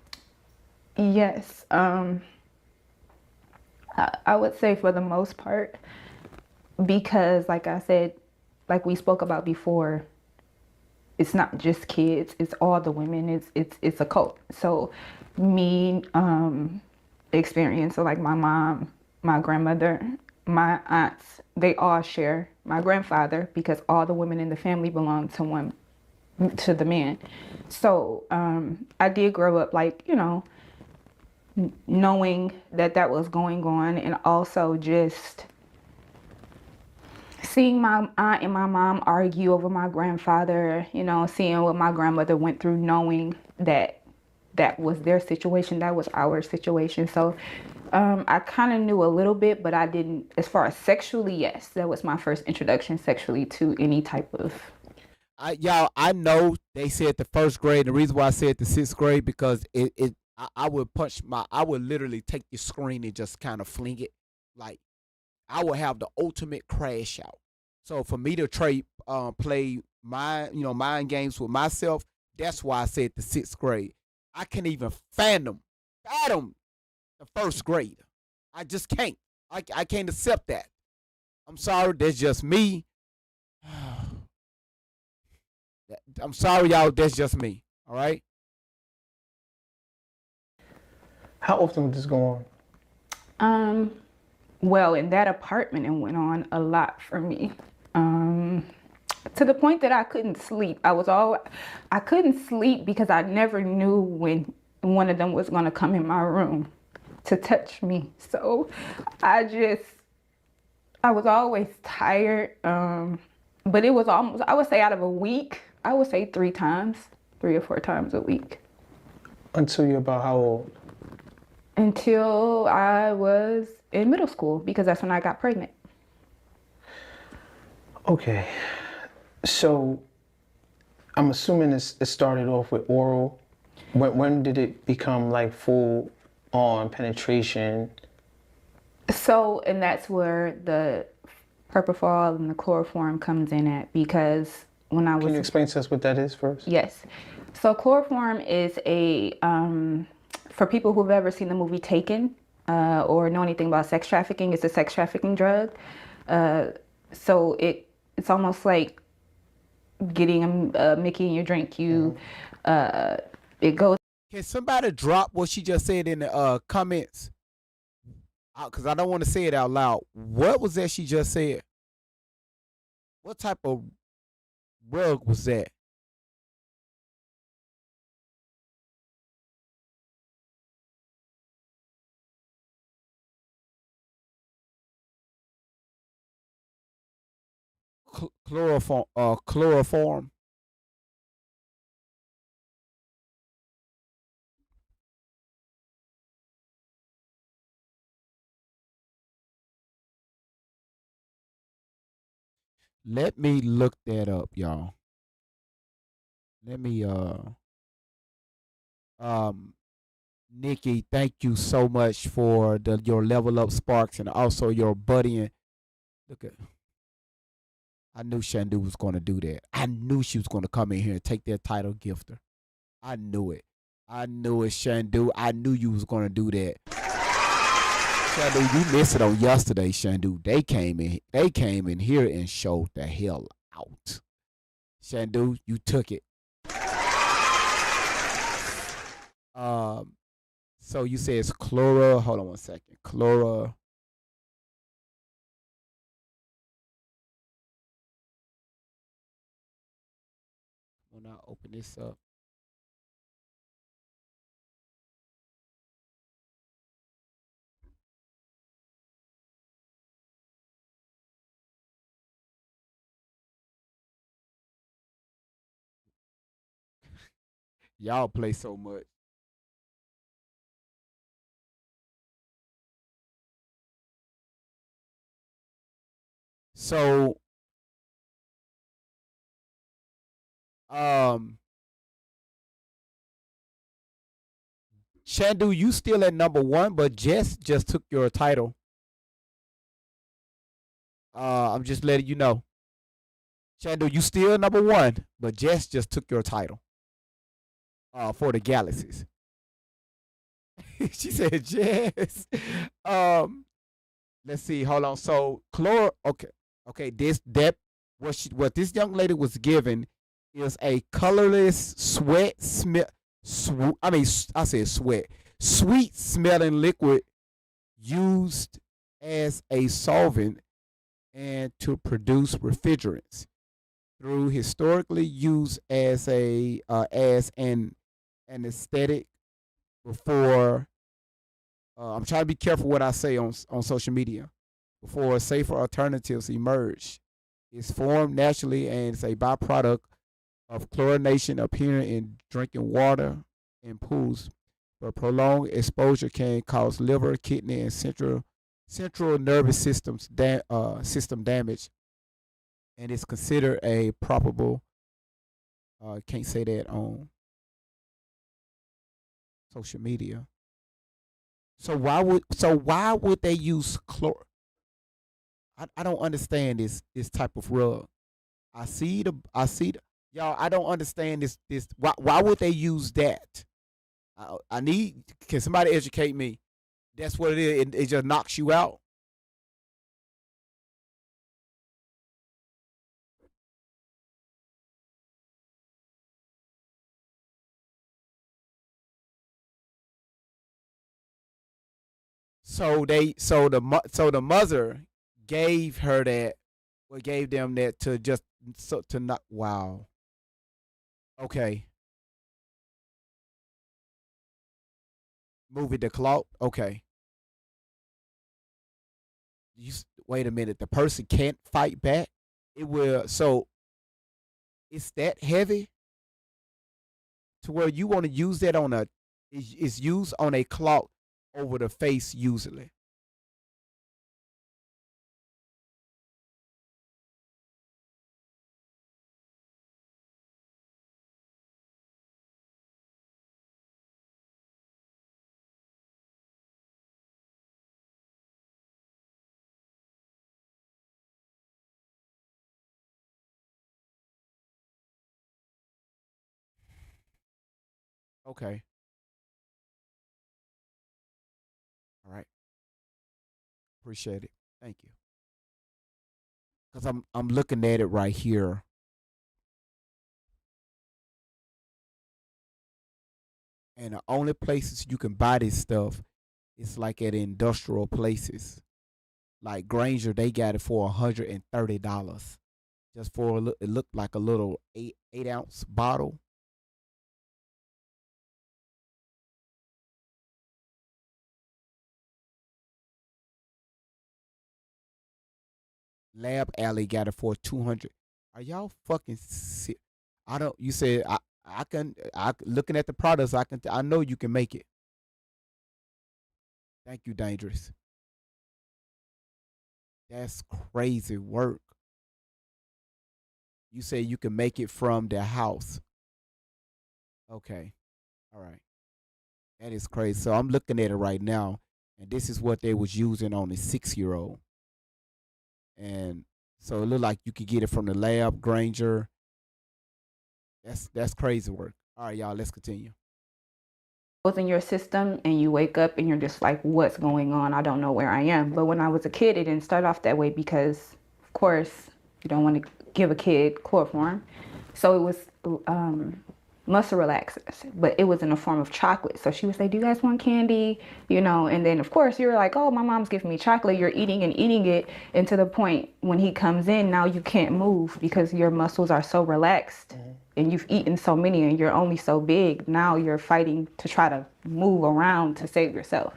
[SPEAKER 5] Yes. I would say for the most part, because like I said, like we spoke about before, it's not just kids, it's all the women. It's a cult. So me experience, so like my mom, my grandmother, my aunts, they all share my grandfather because all the women in the family belong to one, to the man. So I did grow up like, knowing that that was going on, and also just seeing my aunt and my mom argue over my grandfather, seeing what my grandmother went through, knowing that that was their situation, that was our situation. So I kind of knew a little bit, but I didn't, as far as sexually, yes, that was my first introduction sexually to any type of.
[SPEAKER 3] I know they said the 1st grade. The reason why I said the 6th grade because I would I would literally take the screen and just kind of fling it. Like I would have the ultimate crash out. So for me to play mind games with myself, that's why I said the 6th grade. I can't even fathom the 1st grade. I just can't. I can't accept that. I'm sorry, that's just me. I'm sorry, y'all. That's just me. All right.
[SPEAKER 4] How often would this go on?
[SPEAKER 5] Um, well, in that apartment, it went on a lot for me. Um, to the point that I couldn't sleep. I couldn't sleep because I never knew when one of them was gonna come in my room to touch me. So I just, I was always tired. But it was almost, I would say out of a week, I would say 3 times, 3 or 4 times a week.
[SPEAKER 4] Until you're about how old?
[SPEAKER 5] Until I was in middle school, because that's when I got pregnant.
[SPEAKER 4] Okay. So I'm assuming it started off with oral. When did it become like full on penetration?
[SPEAKER 5] So, and that's where the propofol and the chloroform comes in at, because when I
[SPEAKER 4] Can
[SPEAKER 5] was,
[SPEAKER 4] you explain to us what that is first?
[SPEAKER 5] yes. So chloroform is for people who've ever seen the movie Taken, or know anything about sex trafficking, it's a sex trafficking drug. So it's almost like getting a Mickey in your drink. It goes.
[SPEAKER 3] Can somebody drop what she just said in the comments? Because I don't want to say it out loud. What was that she just said? What type of rug was that? Chloroform. Chloroform. Let me look that up, y'all. Let me um Nikki, thank you so much for your level up sparks and also your buddying. Look at I knew Shandu was gonna do that. I knew she was gonna come in here and take that title gifter. I knew it. I knew it, Shandu. I knew you was gonna do that. Shandu, you missed it on yesterday, Shandu. They came in here and showed the hell out. Shandu, you took it. Um, so you say it's Chlora. Hold on one second. Chlora. When I open this up. Y'all play so much. So, um, Chandu, you still at number one, but Jess just took your title. I'm just letting you know. Chandu, you still number one, but Jess just took your title. For the Galaxies. She said Jess. Um, let's see. Hold on. So chlor. Okay. Okay. What this young lady was given is a colorless sweat smell. I said sweat. Sweet smelling liquid used as a solvent and to produce refrigerants. Through historically used as an aesthetic before. I'm trying to be careful what I say on social media. Before safer alternatives emerge, it's formed naturally and it's a byproduct of chlorination appearing in drinking water and pools. But prolonged exposure can cause liver, kidney, and central nervous system damage, and it's considered a probable. Can't say that on social media. So why would they use chlor? I don't understand this type of rug. I see the y'all. I don't understand this. Why would they use that? I need. Can somebody educate me? That's what it is. It just knocks you out. So the mother gave her that, or gave them that to just to not. Wow. Okay. Move it to clout. Okay. Wait a minute. The person can't fight back. It will. So it's that heavy to where you want to use that on a. It's used on a clout over the face usually. Okay. All right. Appreciate it. Thank you. Because I'm looking at it right here, and the only places you can buy this stuff is like at industrial places. Like Granger, they got it for $130 just for it looked like a little 8 ounce bottle. Lab Alley got it for 200. Are y'all fucking I don't. You said I can. I looking at the products. I know you can make it. Thank you, Dangerous. That's crazy work. You say you can make it from the house. Okay. All right. That is crazy. So I'm looking at it right now, and this is what they was using on a 6-year old. And so it looked like you could get it from the lab, Granger. That's crazy work. All right, y'all. Let's continue.
[SPEAKER 5] Goes in your system and you wake up and you're just like, what's going on? I don't know where I am. But when I was a kid, it didn't start off that way because, of course, you don't want to give a kid chloroform. So it was muscle relaxers, but it was in the form of chocolate. So she would say, do you guys want candy? And then of course you're like, oh, my mom's giving me chocolate. You're eating and eating it. And to the point when he comes in, now you can't move because your muscles are so relaxed. And you've eaten so many and you're only so big. Now you're fighting to try to move around to save yourself.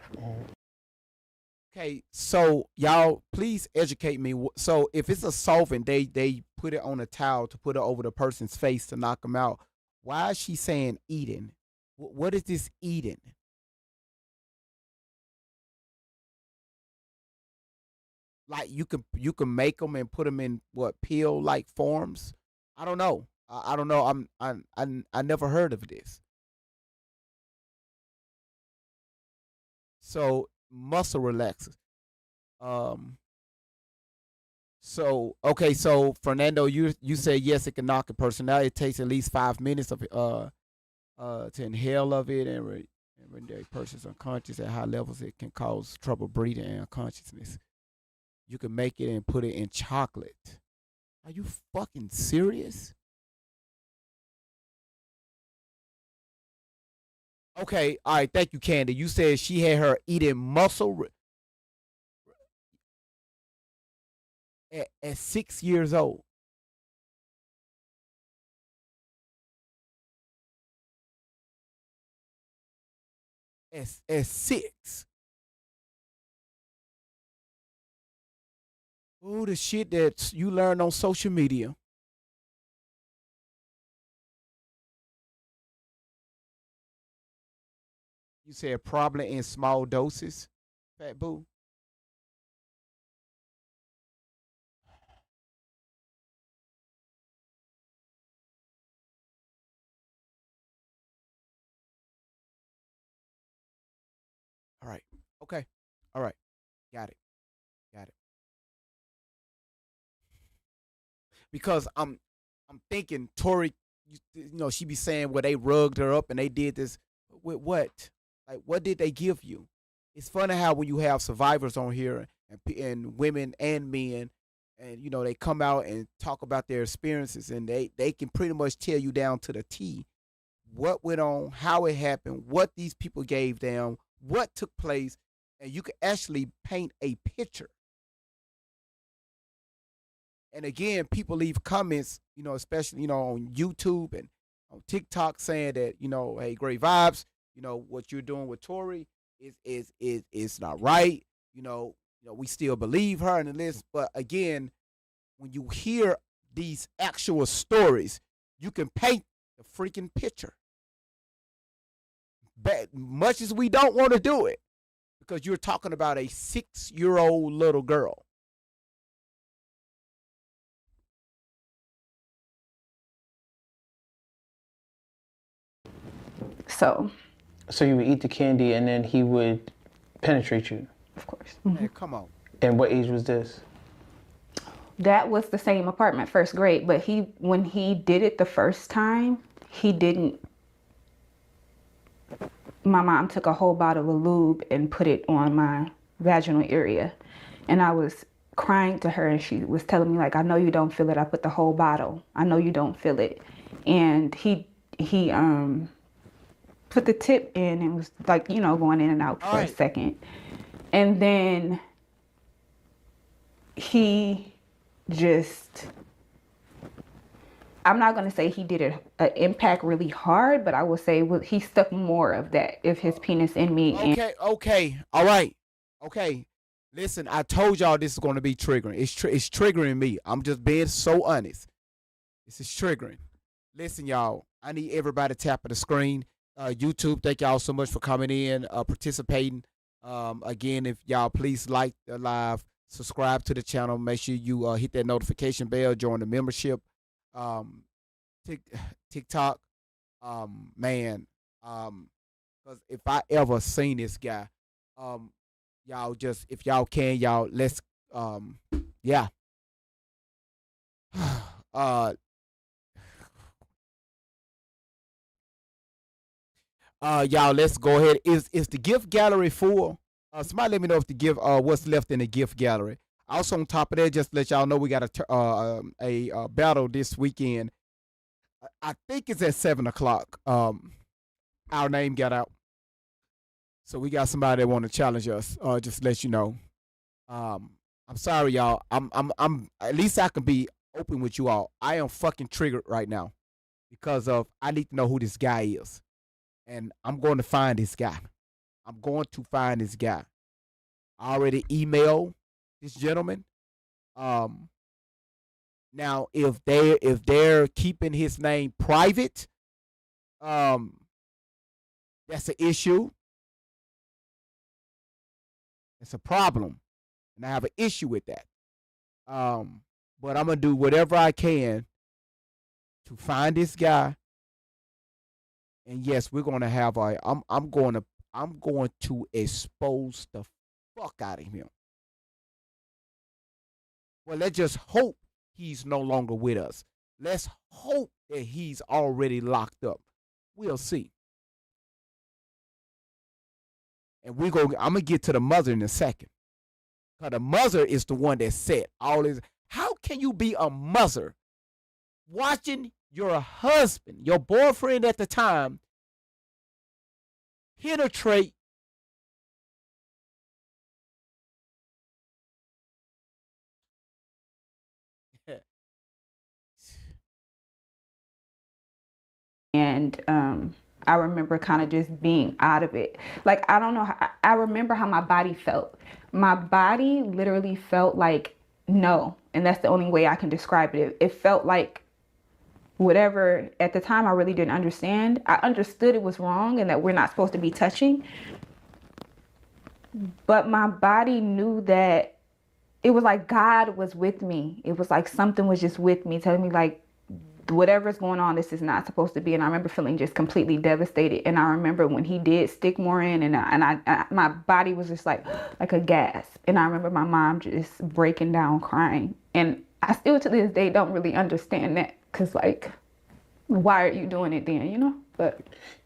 [SPEAKER 3] Okay, so y'all, please educate me. So if it's a solvent, they put it on a towel to put it over the person's face to knock them out, Why is she saying eating? What is this eating? Like you can make them and put them in what pill like forms? I don't know. I don't know. I never heard of this. So muscle relaxers. Um. So okay. So Fernando, you said yes, it can knock a person out. It takes at least 5 minutes of to inhale of it, and render a person's unconscious at high levels. It can cause trouble breathing and unconsciousness. You can make it and put it in chocolate. Are you fucking serious? Okay, all right. Thank you, Candy. You said she had her eating at 6 years old. At six. Oh, the shit that you learn on social media. You said probably in small doses, Fat Boo. All right. Okay. All right. Got it. Got it. Because I'm thinking Tori, she be saying where they rugged her up and they did this with what? Like, what did they give you? It's funny how when you have survivors on here and women and men, and they come out and talk about their experiences, and they can pretty much tell you down to the T what went on, how it happened, what these people gave them, what took place, and you can actually paint a picture. And again, people leave comments, especially on YouTube and on TikTok, saying that hey, great vibes. What you're doing with Tori is not right. We still believe her in the list, but again, when you hear these actual stories, you can paint the freaking picture. But much as we don't want to do it, because you're talking about a 6-year-old little girl.
[SPEAKER 5] So,
[SPEAKER 4] So you would eat the candy and then he would penetrate you.
[SPEAKER 5] of course.
[SPEAKER 3] Man, come on.
[SPEAKER 4] And what age was this?
[SPEAKER 5] That was the same apartment, first grade, but when he did it the first time, he didn't. My mom took a whole bottle of lube and put it on my vaginal area. And I was crying to her and she was telling me, like, I know you don't feel it. I put the whole bottle. I know you don't feel it. And he put the tip in and was like, going in and out for a second. And then he just, I'm not going to say he did an impact really hard, but I will say he stuck more of that of his penis in me.
[SPEAKER 3] Okay. All right. Okay. Listen, I told y'all this is going to be triggering. It's triggering me. I'm just being so honest. This is triggering. Listen, y'all, I need everybody to tap on the screen. YouTube, thank y'all so much for coming in, participating. Again, if y'all please like the live, subscribe to the channel, make sure you hit that notification bell, join the membership. TikTok, man, because if I ever seen this guy, y'all just, if y'all can, y'all let's, yeah, y'all let's go ahead. Is the gift gallery full? Somebody let me know if the gift, what's left in the gift gallery. Also on top of that, just to let y'all know, we got a battle this weekend. I think it's at 7 o'clock. Our name got out, so we got somebody that want to challenge us. Just to let you know. I'm sorry, y'all. I'm. At least I can be open with you all. I am fucking triggered right now because of I need to know who this guy is, and I'm going to find this guy. I'm going to find this guy. I already emailed this gentleman. Now if they're keeping his name private, Um, that's an issue. It's a problem, and I have an issue with that. But I'm gonna do whatever I can to find this guy. And yes, we're gonna have a. I'm going to expose the fuck out of him. Well, let's just hope he's no longer with us. Let's hope that he's already locked up. We'll see. And I'm gonna get to the mother in a second. Because the mother is the one that said all this. How can you be a mother watching your husband, your boyfriend at the time, penetrate
[SPEAKER 5] And I remember kind of just being out of it. Like, I don't know. I remember how my body felt. My body literally felt like no. And that's the only way I can describe it. It felt like whatever. At the time, I really didn't understand. I understood it was wrong and that we're not supposed to be touching. But my body knew that it was like God was with me. It was like something was just with me, telling me like, whatever's going on, this is not supposed to be. And I remember feeling just completely devastated. And I remember when he did stick more in, and I my body was just like a gas. And I remember my mom just breaking down crying. And I still to this day don't really understand that, because like, why are you doing it then, you know? But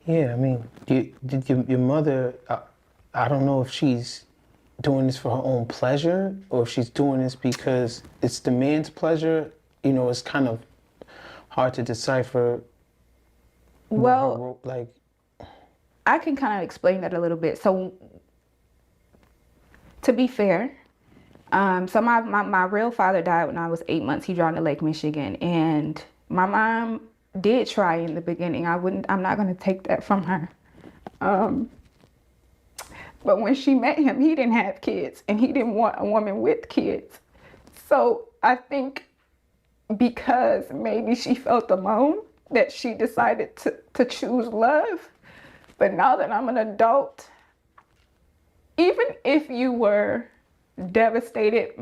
[SPEAKER 4] Yeah, I mean, your mother, I don't know if she's doing this for her own pleasure or if she's doing this because it's the man's pleasure. You know, it's kind of hard to decipher.
[SPEAKER 5] well,
[SPEAKER 4] Like,
[SPEAKER 5] I can kind of explain that a little bit. So to be fair, so my real father died when I was 8 months. He drowned in Lake Michigan, and my mom did try in the beginning. I'm not going to take that from her. But when she met him, he didn't have kids, and he didn't want a woman with kids. So I think because maybe she felt alone, that she decided to choose love. But now that I'm an adult, even if you were devastated,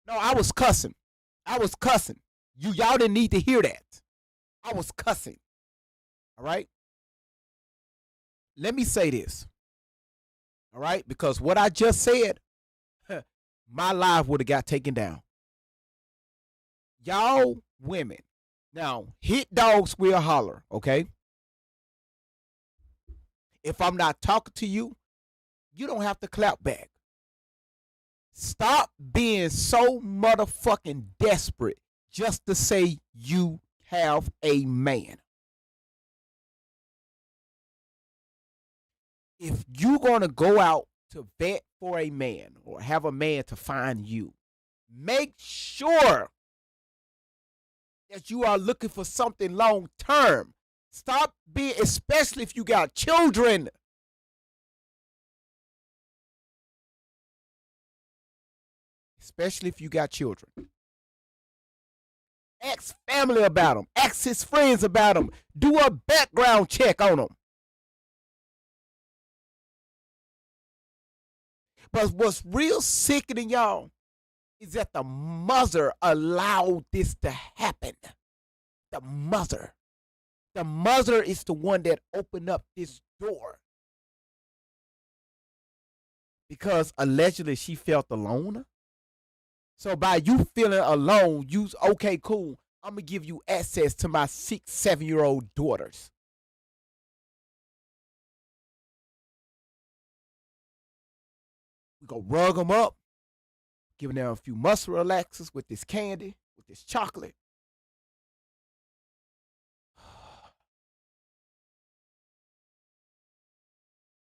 [SPEAKER 3] No, I was cussing. I was cussing. Y'all didn't need to hear that. I was cussing. All right? Let me say this. All right? Because what I just said, my life would have got taken down. Y'all women. Now, hit dogs will holler, okay? If I'm not talking to you, you don't have to clap back. Stop being so motherfucking desperate just to say you have a man. If you're going to go out to vet for a man or have a man to find you, make sure that you are looking for something long term. Stop being, especially if you got children. Especially if you got children. Ask family about them. Ask his friends about them. Do a background check on them. But what's real sickening, y'all, is that the mother allowed this to happen. The mother. The mother is the one that opened up this door. Because allegedly she felt alone. So by you feeling alone, okay, cool. I'm going to give you access to my 6, 7-year-old daughters. We go rug them up, giving them a few muscle relaxers with this candy, with this chocolate.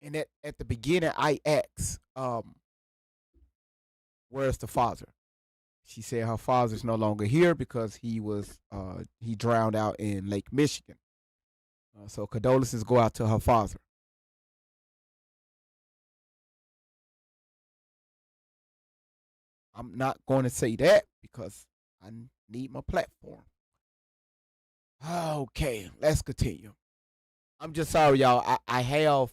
[SPEAKER 3] And at the beginning, I asked, where's the father? She said her father's no longer here because he drowned out in Lake Michigan. So condolences go out to her father. I'm not going to say that because I need my platform. Okay, let's continue. I'm just sorry, y'all. I have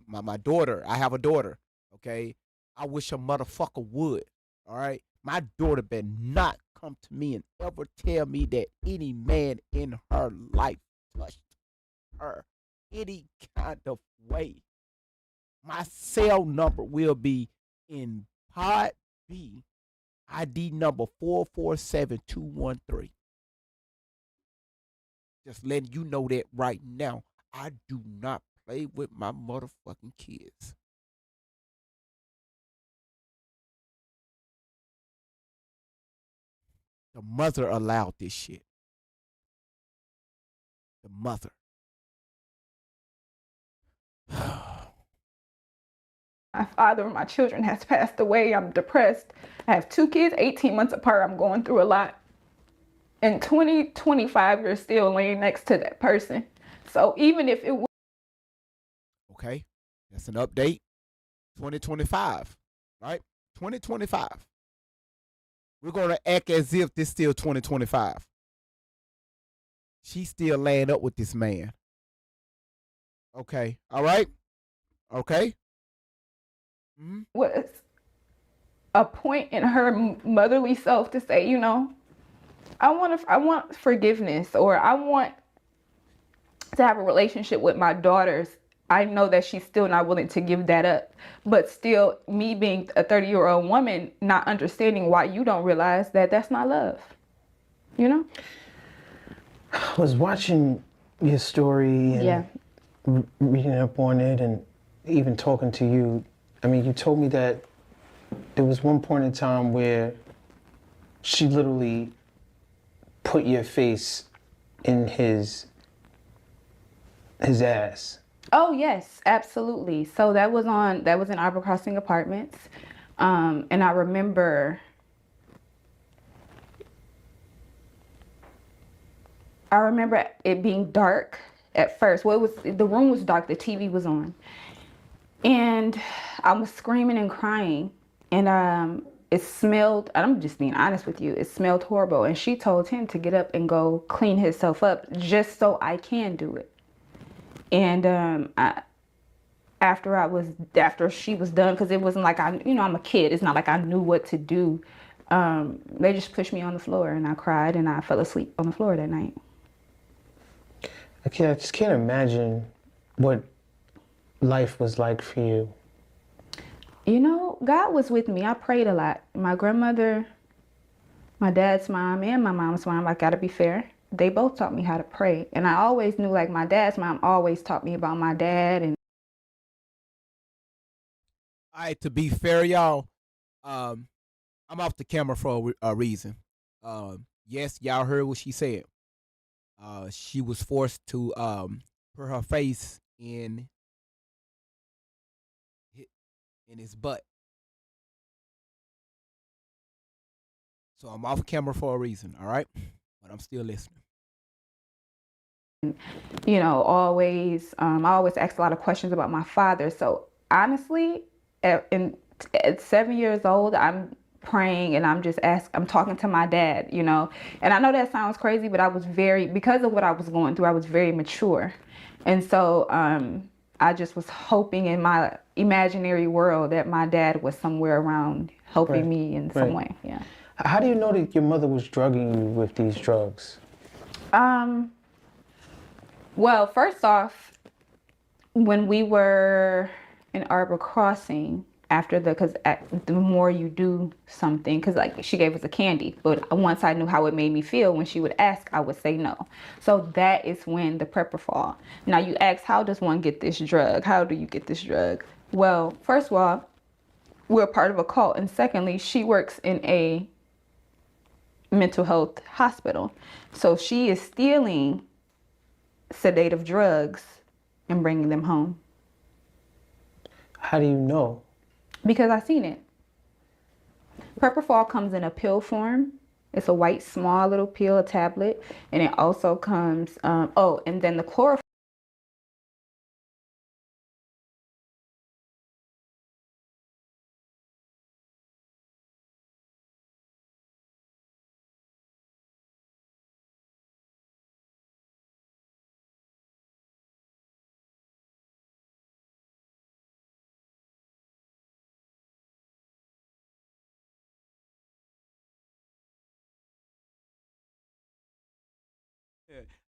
[SPEAKER 3] my daughter. I have a daughter. Okay, I wish a motherfucker would. All right, my daughter better not come to me and ever tell me that any man in her life touched her any kind of way. My cell number will be in Pod B, ID number 447213. Just letting you know that right now. I do not play with my motherfucking kids. The mother allowed this shit. The mother.
[SPEAKER 5] My father and my children has passed away. I'm depressed. I have 2 kids, 18 months apart. I'm going through a lot. In 2025, you're still laying next to that person. So even if it was...
[SPEAKER 3] Okay, that's an update. 2025, right? 2025. We're going to act as if this still 2025. She's still laying up with this man. Okay, all right? Okay? Mm-hmm.
[SPEAKER 5] Was a point in her motherly self to say, you know, I want forgiveness, or I want to have a relationship with my daughters. I know that she's still not willing to give that up, but still, me being a 30-year-old woman, not understanding why you don't realize that that's not love, you know?
[SPEAKER 4] I was watching your story and reading up on it and even talking to you. I mean, you told me that there was one point in time where she literally put your face in his ass.
[SPEAKER 5] Oh yes, absolutely. So that was in Arbor Crossing Apartments, and I remember it being dark at first. Well, the room was dark, the TV was on, and I was screaming and crying, and it smelled. I'm just being honest with you. It smelled horrible, and she told him to get up and go clean himself up just so I can do it. And after she was done, because it wasn't like I'm a kid. It's not like I knew what to do. They just pushed me on the floor, and I cried, and I fell asleep on the floor that night.
[SPEAKER 4] I just can't imagine what life was like for you.
[SPEAKER 5] You know, God was with me. I prayed a lot. My grandmother, my dad's mom, and my mom's mom, I gotta be fair, they both taught me how to pray. And I always knew, like, my dad's mom always taught me about my dad. And
[SPEAKER 3] all right, to be fair, y'all, I'm off the camera for a reason. Yes, y'all heard what she said. She was forced to put her face in his butt. So I'm off camera for a reason, all right? But I'm still listening.
[SPEAKER 5] You know, I always ask a lot of questions about my father. So honestly, at 7 years old, I'm praying and I'm talking to my dad, you know. And I know that sounds crazy, but because of what I was going through, I was very mature. And so I just was hoping in my imaginary world that my dad was somewhere around helping me in some way. Yeah.
[SPEAKER 4] How do you know that your mother was drugging you with these drugs?
[SPEAKER 5] Well, first off, when we were in Arbor Crossing, because the more you do something, because like she gave us a candy, but once I knew how it made me feel, when she would ask, I would say no. So that is when the prepper fall. Now you ask, how does one get this drug? How do you get this drug? Well, first of all, we're part of a cult. And secondly, she works in a mental health hospital. So she is stealing sedative drugs and bringing them home.
[SPEAKER 4] How do you know?
[SPEAKER 5] Because I've seen it. Propofol comes in a pill form. It's a white, small little pill, a tablet. And it also comes, and then the chloroform.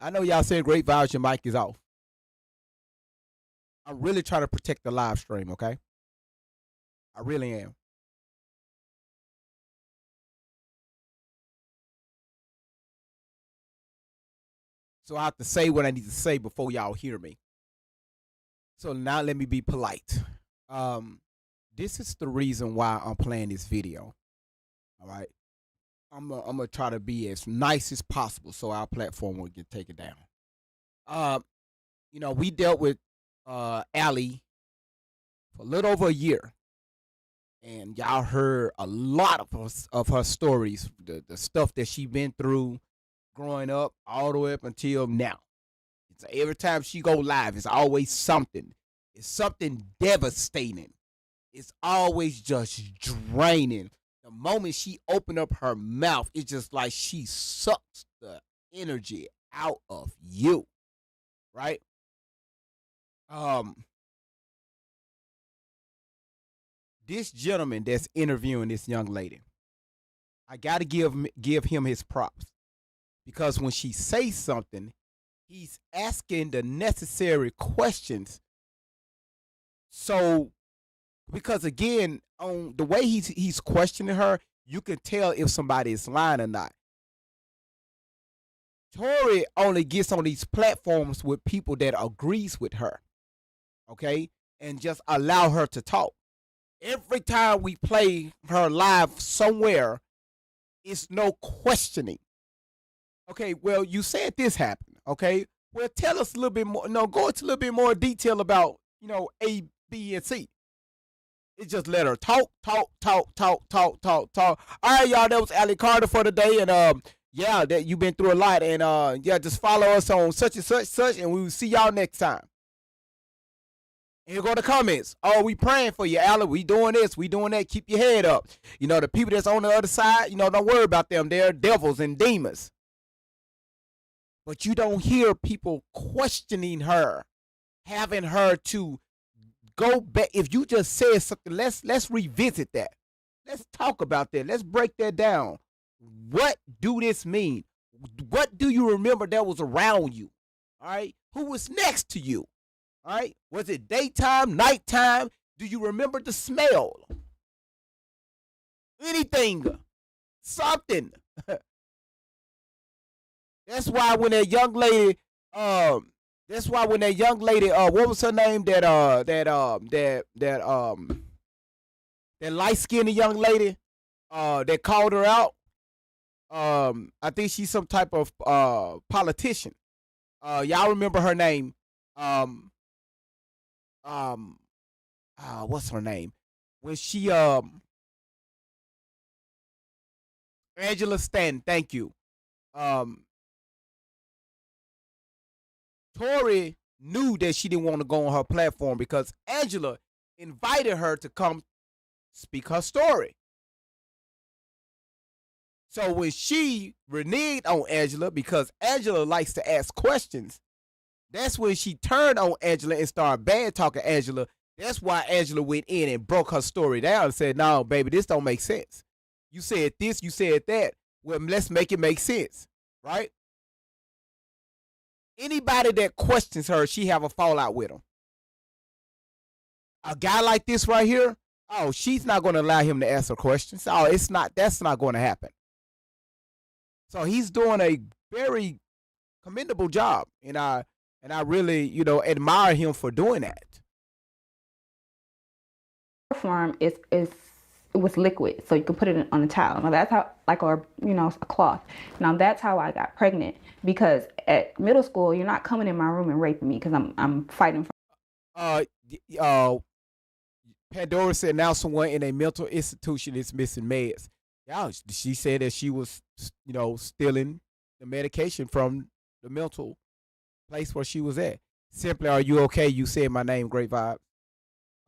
[SPEAKER 3] I know y'all saying great vibes, your mic is off. I'm really trying to protect the live stream, okay? I really am. So I have to say what I need to say before y'all hear me. So now let me be polite. This is the reason why I'm playing this video. All right. I'm gonna try to be as nice as possible so our platform will get taken down. We dealt with Allie for a little over a year, and y'all heard a lot of her stories, the stuff that she been through growing up all the way up until now. It's every time she go live, it's always something. It's something devastating. It's always just draining. The moment she opened up her mouth, it's just like she sucks the energy out of you, right? This gentleman that's interviewing this young lady, I gotta give him his props, because when she says something, he's asking the necessary questions. So, because again, on the way he's questioning her, you can tell if somebody is lying or not. Tori only gets on these platforms with people that agrees with her, okay, and just allow her to talk. Every time we play her live somewhere, it's no questioning. Okay, well, you said this happened. Okay, well, tell us a little bit more. No, go into a little bit more detail about, A, B, and C. It just let her talk. All right, y'all, that was Allie Carter for today. And yeah, that you've been through a lot. And yeah, just follow us on such and such, and we will see y'all next time. And here go the comments. Oh, we praying for you, Allie. We doing this, we doing that. Keep your head up. The people that's on the other side, don't worry about them. They're devils and demons. But you don't hear people questioning her, having her to go back. If you just said something, let's revisit that. Let's talk about that. Let's break that down. What do this mean? What do you remember that was around you? All right. Who was next to you? All right. Was it daytime, nighttime? Do you remember the smell? Anything? Something. That's why when that young lady, what was her name? That light-skinned young lady, that called her out. I think she's some type of politician. Y'all remember her name? What's her name? When she Angela Stanton. Thank you. Tori knew that she didn't want to go on her platform because Angela invited her to come speak her story. So when she reneged on Angela, because Angela likes to ask questions, that's when she turned on Angela and started bad talking Angela. That's why Angela went in and broke her story down and said, no, baby, this don't make sense. You said this, you said that. Well, let's make it make sense, right? Anybody that questions her, she have a fallout with him. A guy like this right here, oh, she's not going to allow him to answer questions. Oh, that's not going to happen. So he's doing a very commendable job, and I really, admire him for doing that.
[SPEAKER 5] Form is it was liquid, so you could put it on a towel. Now that's how, like, or a cloth. Now that's how I got pregnant, because at middle school you're not coming in my room and raping me because I'm fighting for.
[SPEAKER 3] Uh, uh, Pandora said now someone in a mental institution is missing meds. Yeah, she said that she was, stealing the medication from the mental place where she was at. Simply, are you okay? You said my name, great vibe.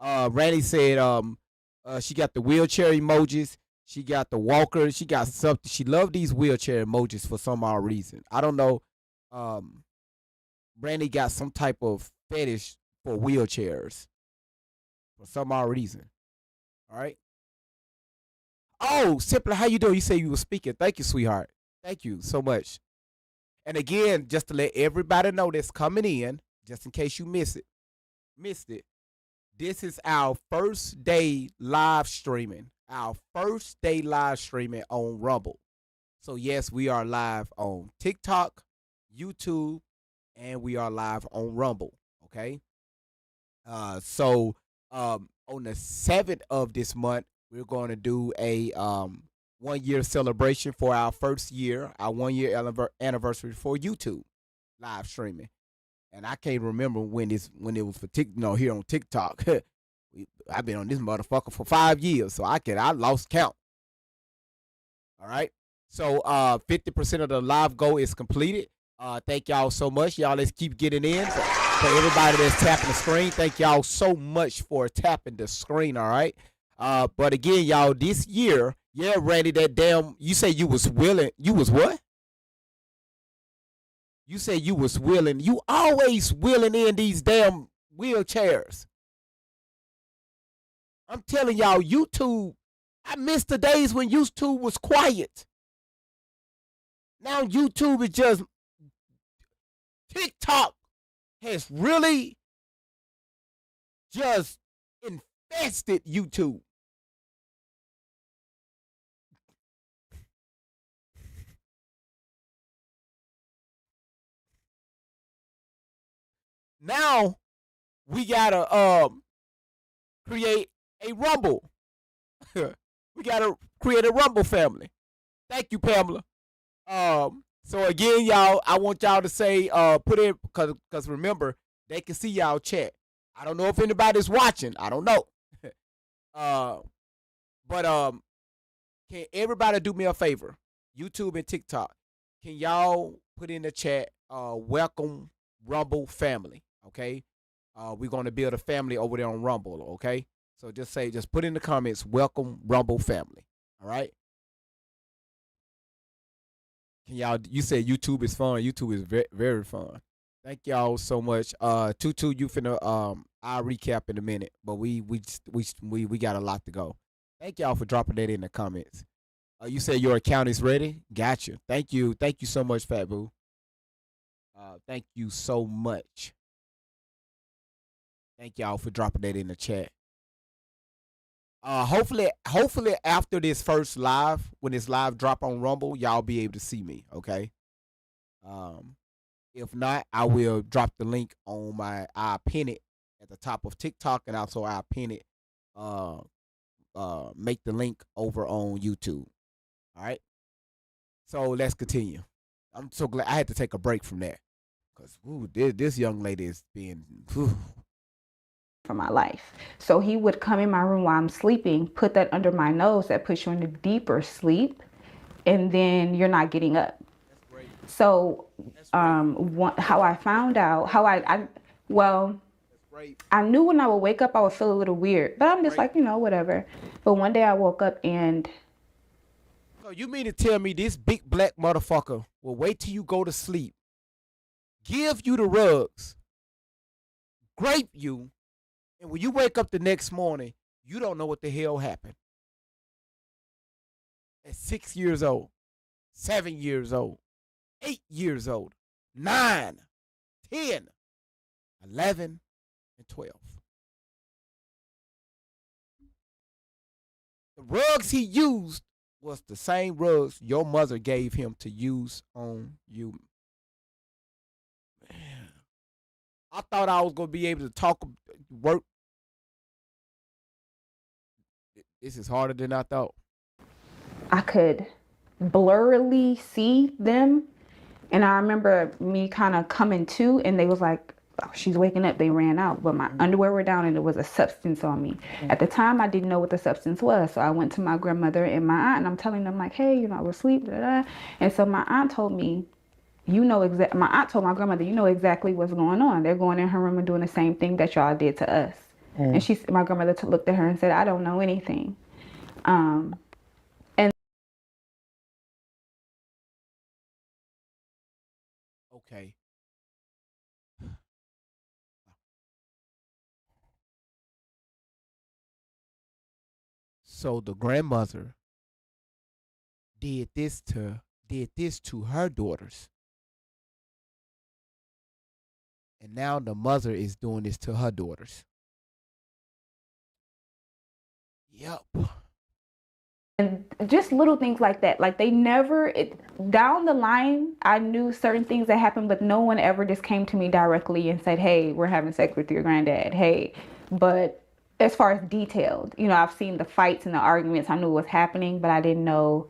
[SPEAKER 3] Randy said, she got the wheelchair emojis. She got the walker. She got something. She loved these wheelchair emojis for some odd reason. I don't know. Randy got some type of fetish for wheelchairs for some odd reason. All right. Oh, Simply, how you doing? You say you were speaking. Thank you, sweetheart. Thank you so much. And again, just to let everybody know that's coming in, just in case you missed it. This is our first day live streaming. Our first day live streaming on Rumble. So yes, we are live on TikTok, YouTube, and we are live on Rumble. Okay. So on the 7th of this month, we're going to do a 1-year celebration for our first year, our 1-year anniversary for YouTube live streaming. And I can't remember when it was for here on TikTok. I've been on this motherfucker for 5 years, so I lost count. All right. So 50% of the live goal is completed. Thank y'all so much. Y'all, let's keep getting in. For everybody that's tapping the screen, thank y'all so much for tapping the screen. All right. But again, y'all, this year, Randy, that damn, you say you was willing. You was what? You say you was willing. You always willing in these damn wheelchairs. I'm telling y'all, YouTube, I miss the days when YouTube was quiet. Now YouTube is just, TikTok has really just infested YouTube. Now we gotta create a Rumble. We gotta create a Rumble family. Thank you, Pamela. So again, y'all, I want y'all to say, put in, cause remember, they can see y'all chat. I don't know if anybody's watching. I don't know. But can everybody do me a favor? YouTube and TikTok. Can y'all put in the chat, welcome Rumble family, okay? We're gonna build a family over there on Rumble, okay? So just put in the comments, welcome Rumble family. All right. Can y'all? You said YouTube is fun. YouTube is very, very fun. Thank y'all so much. Tutu, you finna I'll recap in a minute, but we got a lot to go. Thank y'all for dropping that in the comments. You said your account is ready. Gotcha. Thank you so much, Fat Boo. Thank you so much. Thank y'all for dropping that in the chat. Hopefully after this first live, when this live drop on Rumble, y'all be able to see me. Okay. If not, I will drop the link on I'll pin it at the top of TikTok, and also I'll pin it. Make the link over on YouTube. All right. So let's continue. I'm so glad I had to take a break from that, because this young lady is being.
[SPEAKER 5] For my life. So he would come in my room while I'm sleeping, put that under my nose, that puts you into deeper sleep, and then you're not getting up.
[SPEAKER 3] That's great.
[SPEAKER 5] So
[SPEAKER 3] That's great.
[SPEAKER 5] how I found out, well, I knew when I would wake up I would feel a little weird, but I'm just like, whatever. But one day I woke up and.
[SPEAKER 3] So you mean to tell me this big black motherfucker will wait till you go to sleep, give you the rugs, grape you, and when you wake up the next morning, you don't know what the hell happened? At 6 years old, 7 years old, 8 years old, 9, 10, 11, and 12. The rugs he used was the same rugs your mother gave him to use on you. Man, I thought I was going to be able to work. This is harder than I thought.
[SPEAKER 5] I could blurrily see them. And I remember me kind of coming to, and they was like, oh, she's waking up. They ran out, but my underwear were down and there was a substance on me. At the time, I didn't know what the substance was. So I went to my grandmother and my aunt, and I'm telling them like, hey, I was asleep. Da, da. And so my aunt told me, my aunt told my grandmother, you know exactly what's going on. They're going in her room and doing the same thing that y'all did to us. And my grandmother looked at her and said, I don't know anything. And
[SPEAKER 3] Okay. So the grandmother did this to her daughters. And now the mother is doing this to her daughters. Yep.
[SPEAKER 5] and just little things like that. Like they never down the line, I knew certain things that happened, but no one ever just came to me directly and said, hey, we're having sex with your granddad. Hey, but as far as detailed, I've seen the fights and the arguments. I knew what was happening, but I didn't know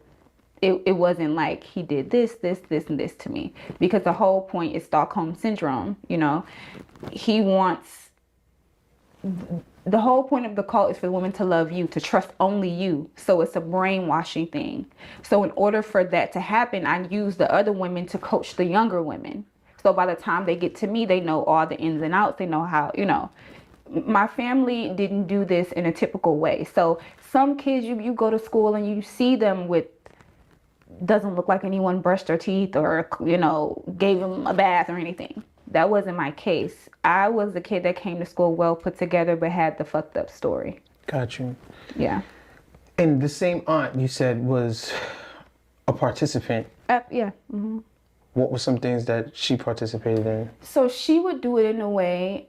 [SPEAKER 5] it wasn't like he did this, and this to me, because the whole point is Stockholm syndrome. He wants the whole point of the cult is for the woman to love you, to trust only you. So it's a brainwashing thing. So in order for that to happen, I use the other women to coach the younger women. So by the time they get to me, they know all the ins and outs. They know how, my family didn't do this in a typical way. So some kids, you go to school and you see them with, doesn't look like anyone brushed their teeth or, gave them a bath or anything. That wasn't my case. I was the kid that came to school well put together, but had the fucked up story.
[SPEAKER 4] Got you.
[SPEAKER 5] Yeah.
[SPEAKER 4] And the same aunt you said was a participant.
[SPEAKER 5] Yeah. Mm-hmm.
[SPEAKER 4] What were some things that she participated in?
[SPEAKER 5] So she would do it in a way,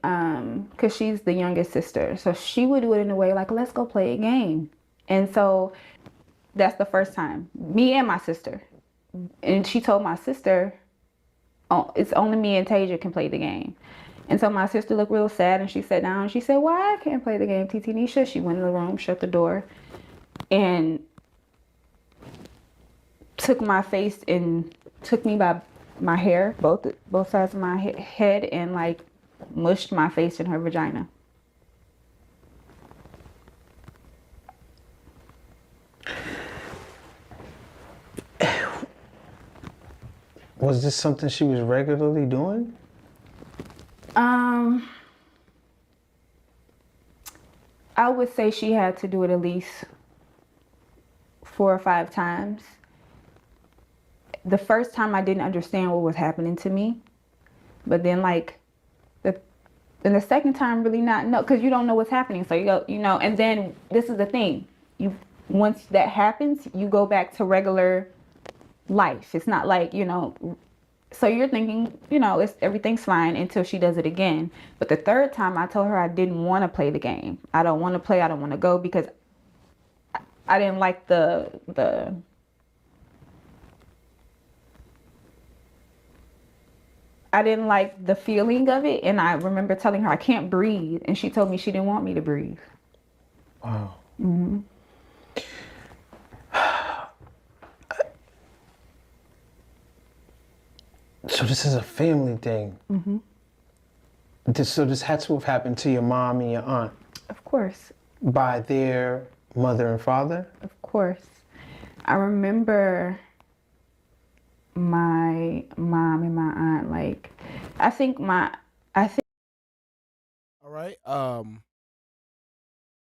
[SPEAKER 5] because she's the youngest sister. So she would do it in a way like, let's go play a game. And so that's the first time. Me and my sister. And she told my sister, oh, it's only me and Tasia can play the game. And so my sister looked real sad and she sat down and she said, why I can't play the game, TT Nisha? She went in the room, shut the door, and took my face and took me by my hair, both sides of my head, and like mushed my face in her vagina.
[SPEAKER 4] Was this something she was regularly doing?
[SPEAKER 5] I would say she had to do it at least 4 or 5 times. The first time I didn't understand what was happening to me, but then the second time really not know, because you don't know what's happening. So you go, and then this is the thing. Once that happens, you go back to regular life. It's not like, so you're thinking, everything's fine until she does it again. But the third time I told her I didn't want to play the game. I don't want to play. I don't want to go, because I didn't like I didn't like the feeling of it. And I remember telling her I can't breathe. And she told me she didn't want me to breathe.
[SPEAKER 4] Wow.
[SPEAKER 5] Mm-hmm.
[SPEAKER 4] So this is a family thing.
[SPEAKER 5] Mm-hmm.
[SPEAKER 4] So this had to have happened to your mom and your aunt.
[SPEAKER 5] Of course.
[SPEAKER 4] By their mother and father?
[SPEAKER 5] Of course. I remember my mom and my aunt, like, I think
[SPEAKER 3] All right.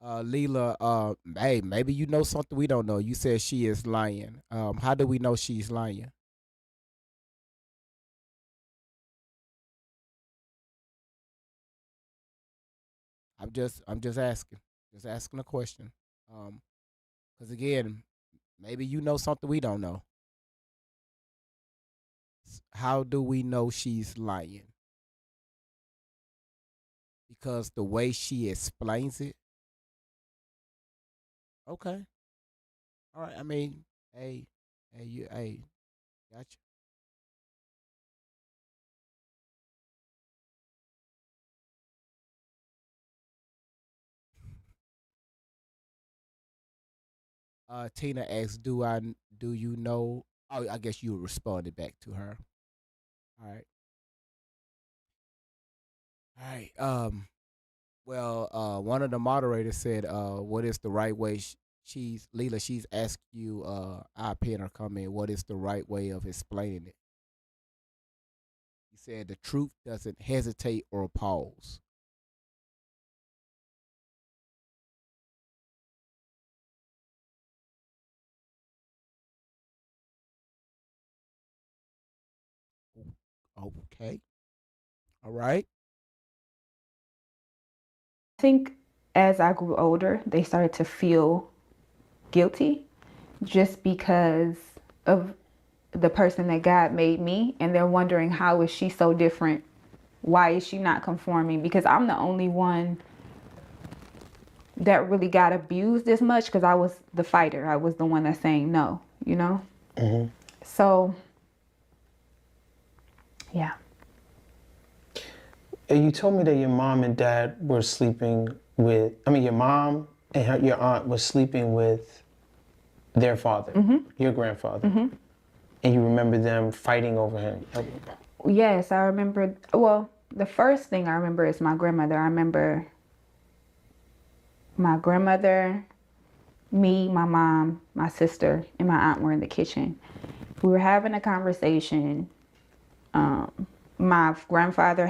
[SPEAKER 3] Leela, hey, maybe you know something we don't know. You said she is lying. How do we know she's lying? I'm just asking a question. Because again, maybe you know something we don't know. How do we know she's lying? Because the way she explains it. Okay. All right. I mean, hey, gotcha. Tina asks, do you know? Oh, I guess you responded back to her. All right, all right. Well, one of the moderators said, "What is the right way?" She's Leela. She's asked you. I pin her comment. What is the right way of explaining it? He said the truth doesn't hesitate or pause. Okay. All right.
[SPEAKER 5] I think as I grew older, they started to feel guilty just because of the person that God made me, and they're wondering, how is she so different? Why is she not conforming? Because I'm the only one that really got abused as much, because I was the fighter. I was the one that's saying no, you know?
[SPEAKER 4] Mm-hmm.
[SPEAKER 5] So, yeah.
[SPEAKER 4] And you told me that your mom and dad were sleeping with, I mean, your mom and your aunt was sleeping with their father, your grandfather. And you remember them fighting over him.
[SPEAKER 5] Yes, I remember. Well, the first thing I remember is my grandmother. I remember my grandmother, me, my mom, my sister, and my aunt were in the kitchen. We were having a conversation. My grandfather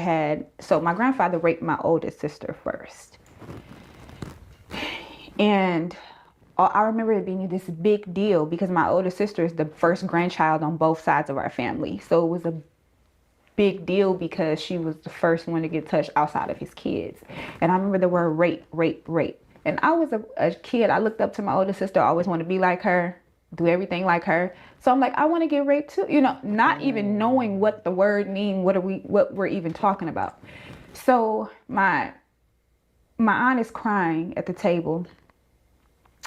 [SPEAKER 5] my grandfather raped my oldest sister first. And I remember it being this big deal because my oldest sister is the first grandchild on both sides of our family. So it was a big deal because she was the first one to get touched outside of his kids. And I remember the word rape, rape, rape. And I was a kid. I looked up to my older sister. I always wanted to be like her, do everything like her. So I'm like, I want to get raped too. You know, not even knowing what the word mean, what we're even talking about. So my aunt is crying at the table,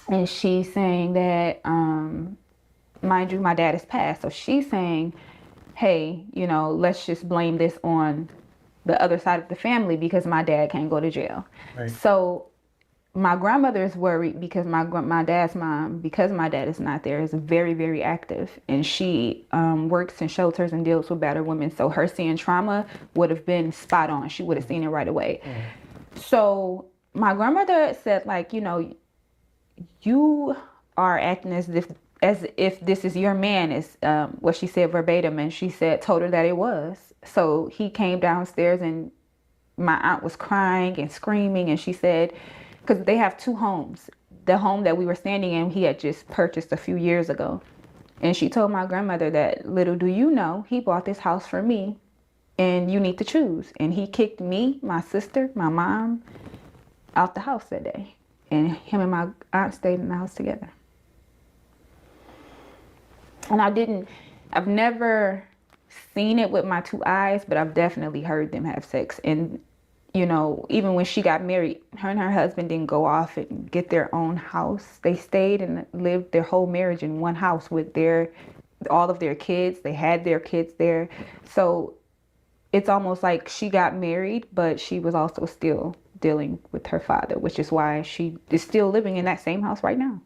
[SPEAKER 5] and she's saying that, mind you, my dad has passed. So she's saying, hey, you know, let's just blame this on the other side of the family because my dad can't go to jail.
[SPEAKER 4] Right.
[SPEAKER 5] So my grandmother is worried because my dad's mom, because my dad is not there, is very, very active, and she works in shelters and deals with battered women. So her seeing trauma would have been spot on. She would have seen it right away. So my grandmother said, like, you know, you are acting as if this is your man, is what she said verbatim, and she told her that it was. So he came downstairs, and my aunt was crying and screaming, and she said, because they have two homes. The home that we were standing in, he had just purchased a few years ago. And she told my grandmother that, little do you know, he bought this house for me, and you need to choose. And he kicked me, my sister, my mom out the house that day. And him and my aunt stayed in the house together. And I've never seen it with my two eyes, but I've definitely heard them have sex. And, you know, even when she got married, her and her husband didn't go off and get their own house. They stayed and lived their whole marriage in one house with all of their kids. They had their kids there. So it's almost like she got married, but she was also still dealing with her father, which is why she is still living in that same house right now.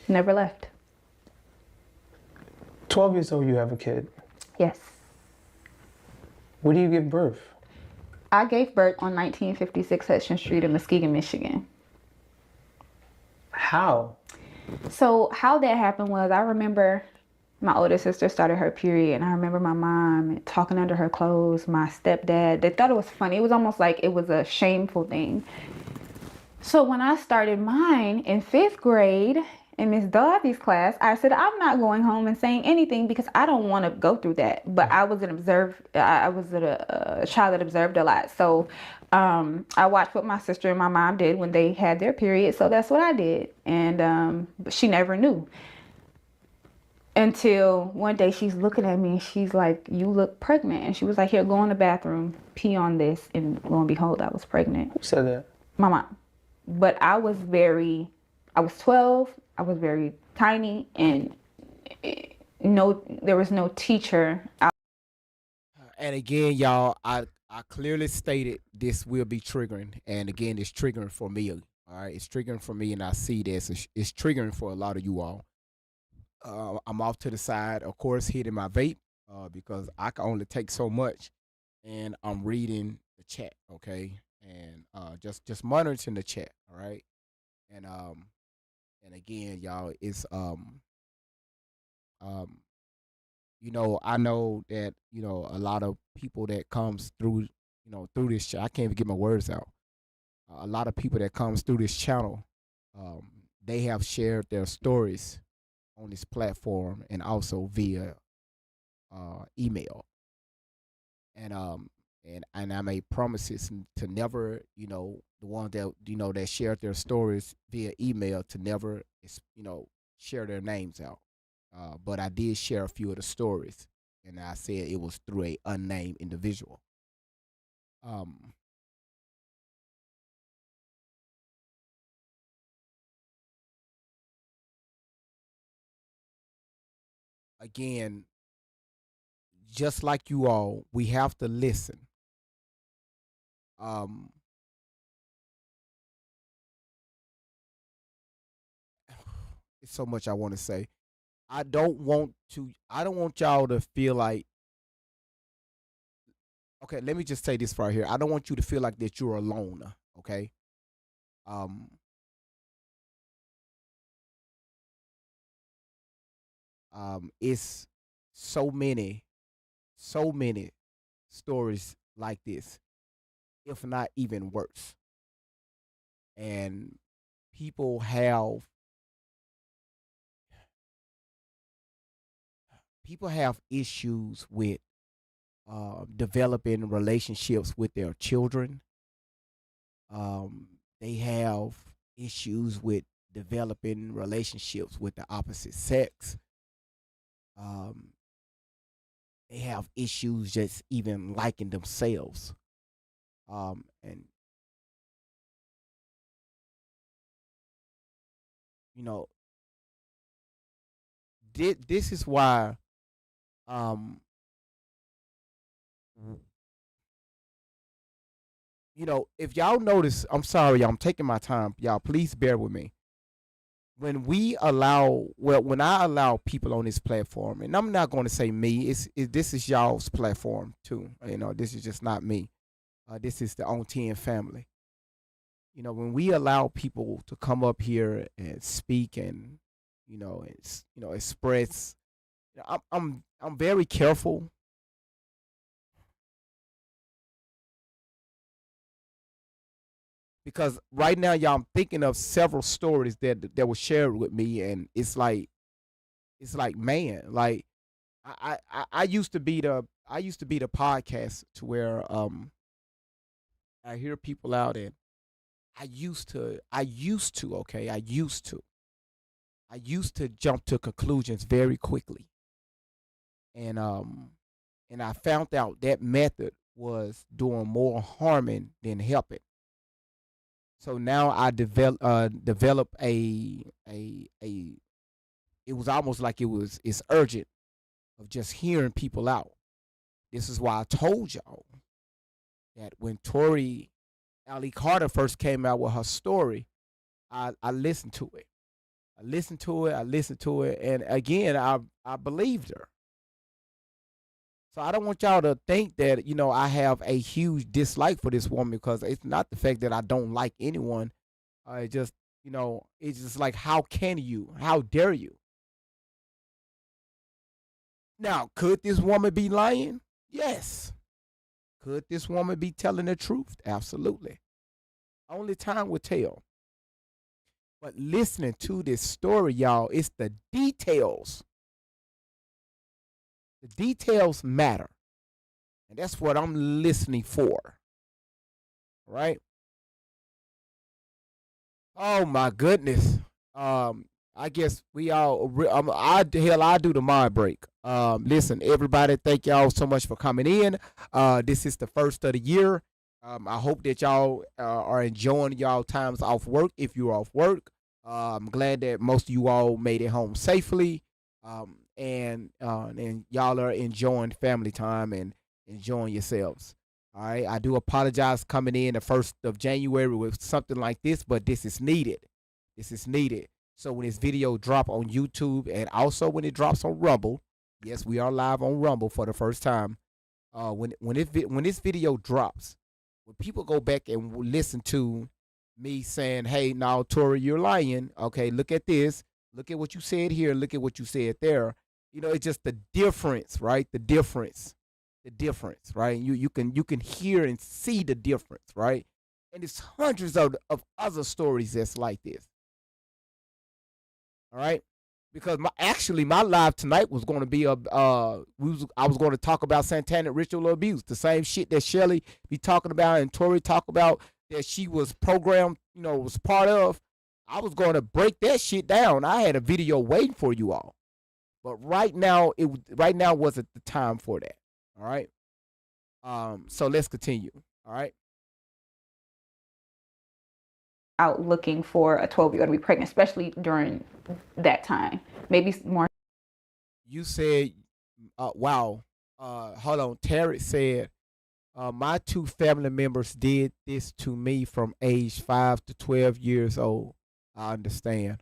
[SPEAKER 5] Never left.
[SPEAKER 4] 12 years old, you have a kid.
[SPEAKER 5] Yes.
[SPEAKER 4] Where do you give birth?
[SPEAKER 5] I gave birth on 1956 Hudson Street in Muskegon, Michigan.
[SPEAKER 4] How?
[SPEAKER 5] So how that happened was, I remember my older sister started her period, and I remember my mom talking under her clothes, my stepdad. They thought it was funny. It was almost like it was a shameful thing. So when I started mine in 5th grade in Miss Dorothy's class, I said, I'm not going home and saying anything because I don't want to go through that. But I was a child that observed a lot. So I watched what my sister and my mom did when they had their period. So that's what I did. And but she never knew. Until one day she's looking at me and she's like, you look pregnant. And she was like, here, go in the bathroom, pee on this. And lo and behold, I was pregnant.
[SPEAKER 4] Who said that?
[SPEAKER 5] My mom. But I was 12, I was very tiny, and there was no teacher.
[SPEAKER 3] And again, y'all, I clearly stated this will be triggering, and again, it's triggering for me. All right, it's triggering for me, and I see this. It's triggering for a lot of you all. I'm off to the side, of course, hitting my vape because I can only take so much, and I'm reading the chat, okay, and just monitoring the chat, all right, and and again, y'all, it's um I know that a lot of people that comes through through this. I can't even get my words out. A lot of people that comes through this channel, um, they have shared their stories on this platform and also via email. And I made promises to never, the ones that that shared their stories via email to never, share their names out. But I did share a few of the stories, and I said it was through a unnamed individual. Um, Again, just like you all, we have to listen. Um, it's so much I want to say. I don't want y'all to feel like, okay, let me just say this right here. I don't want you to feel like that you're alone, okay? Um it's so many so many stories like this, if not even worse. And people have people have issues with developing relationships with their children. They have issues with developing relationships with the opposite sex. Um, they have issues just even liking themselves. And you know, this is why, um, if y'all notice, I'm sorry, I'm taking my time. Y'all, please bear with me. When I allow people on this platform, and I'm not going to say me, this is y'all's platform too. This is just not me. This is the On 10 family. When we allow people to come up here and speak and express, I'm very careful because right now, y'all, I'm thinking of several stories that were shared with me, and it's like, man, like I used to be the podcast to where I hear people out, and I used to jump to conclusions very quickly, and I found out that method was doing more harming than helping. So now I develop a it was almost like it's urgent of just hearing people out. This is why I told y'all that when Tori Ali Carter first came out with her story, I listened to it. I listened to it, and again, I believed her. So I don't want y'all to think that I have a huge dislike for this woman, because it's not the fact that I don't like anyone. It just it's just like, how can you? How dare you? Now, could this woman be lying? Yes. Could this woman be telling the truth? Absolutely. Only time will tell. But listening to this story, y'all, it's the details. The details matter. And that's what I'm listening for. Right? Oh my goodness. I guess we all. I do the mind break. Listen, everybody, thank y'all so much for coming in. This is the first of the year. I hope that y'all are enjoying y'all times off work. If you're off work, I'm glad that most of you all made it home safely. And y'all are enjoying family time and enjoying yourselves. All right. I do apologize coming in the 1st of January with something like this, but this is needed. This is needed. So when this video drop on YouTube and also when it drops on Rumble, yes, we are live on Rumble for the first time. When this video drops, when people go back and listen to me saying, "Hey, now Tori, you're lying. Okay, look at this. Look at what you said here. Look at what you said there." It's just the difference, right? The difference, right? You can hear and see the difference, right? And it's hundreds of other stories that's like this. All right, because my live tonight was going to be I was going to talk about satanic ritual abuse, the same shit that Shelly be talking about and Tori talk about that she was programmed, was part of. I was going to break that shit down. I had a video waiting for you all, but right now wasn't the time for that. All right. So let's continue. All right.
[SPEAKER 5] Out looking for a 12-year-old to be pregnant, especially during that time. Maybe more.
[SPEAKER 3] You said, wow. Hold on. Terry said, my 2 family members did this to me from age 5 to 12 years old. I understand.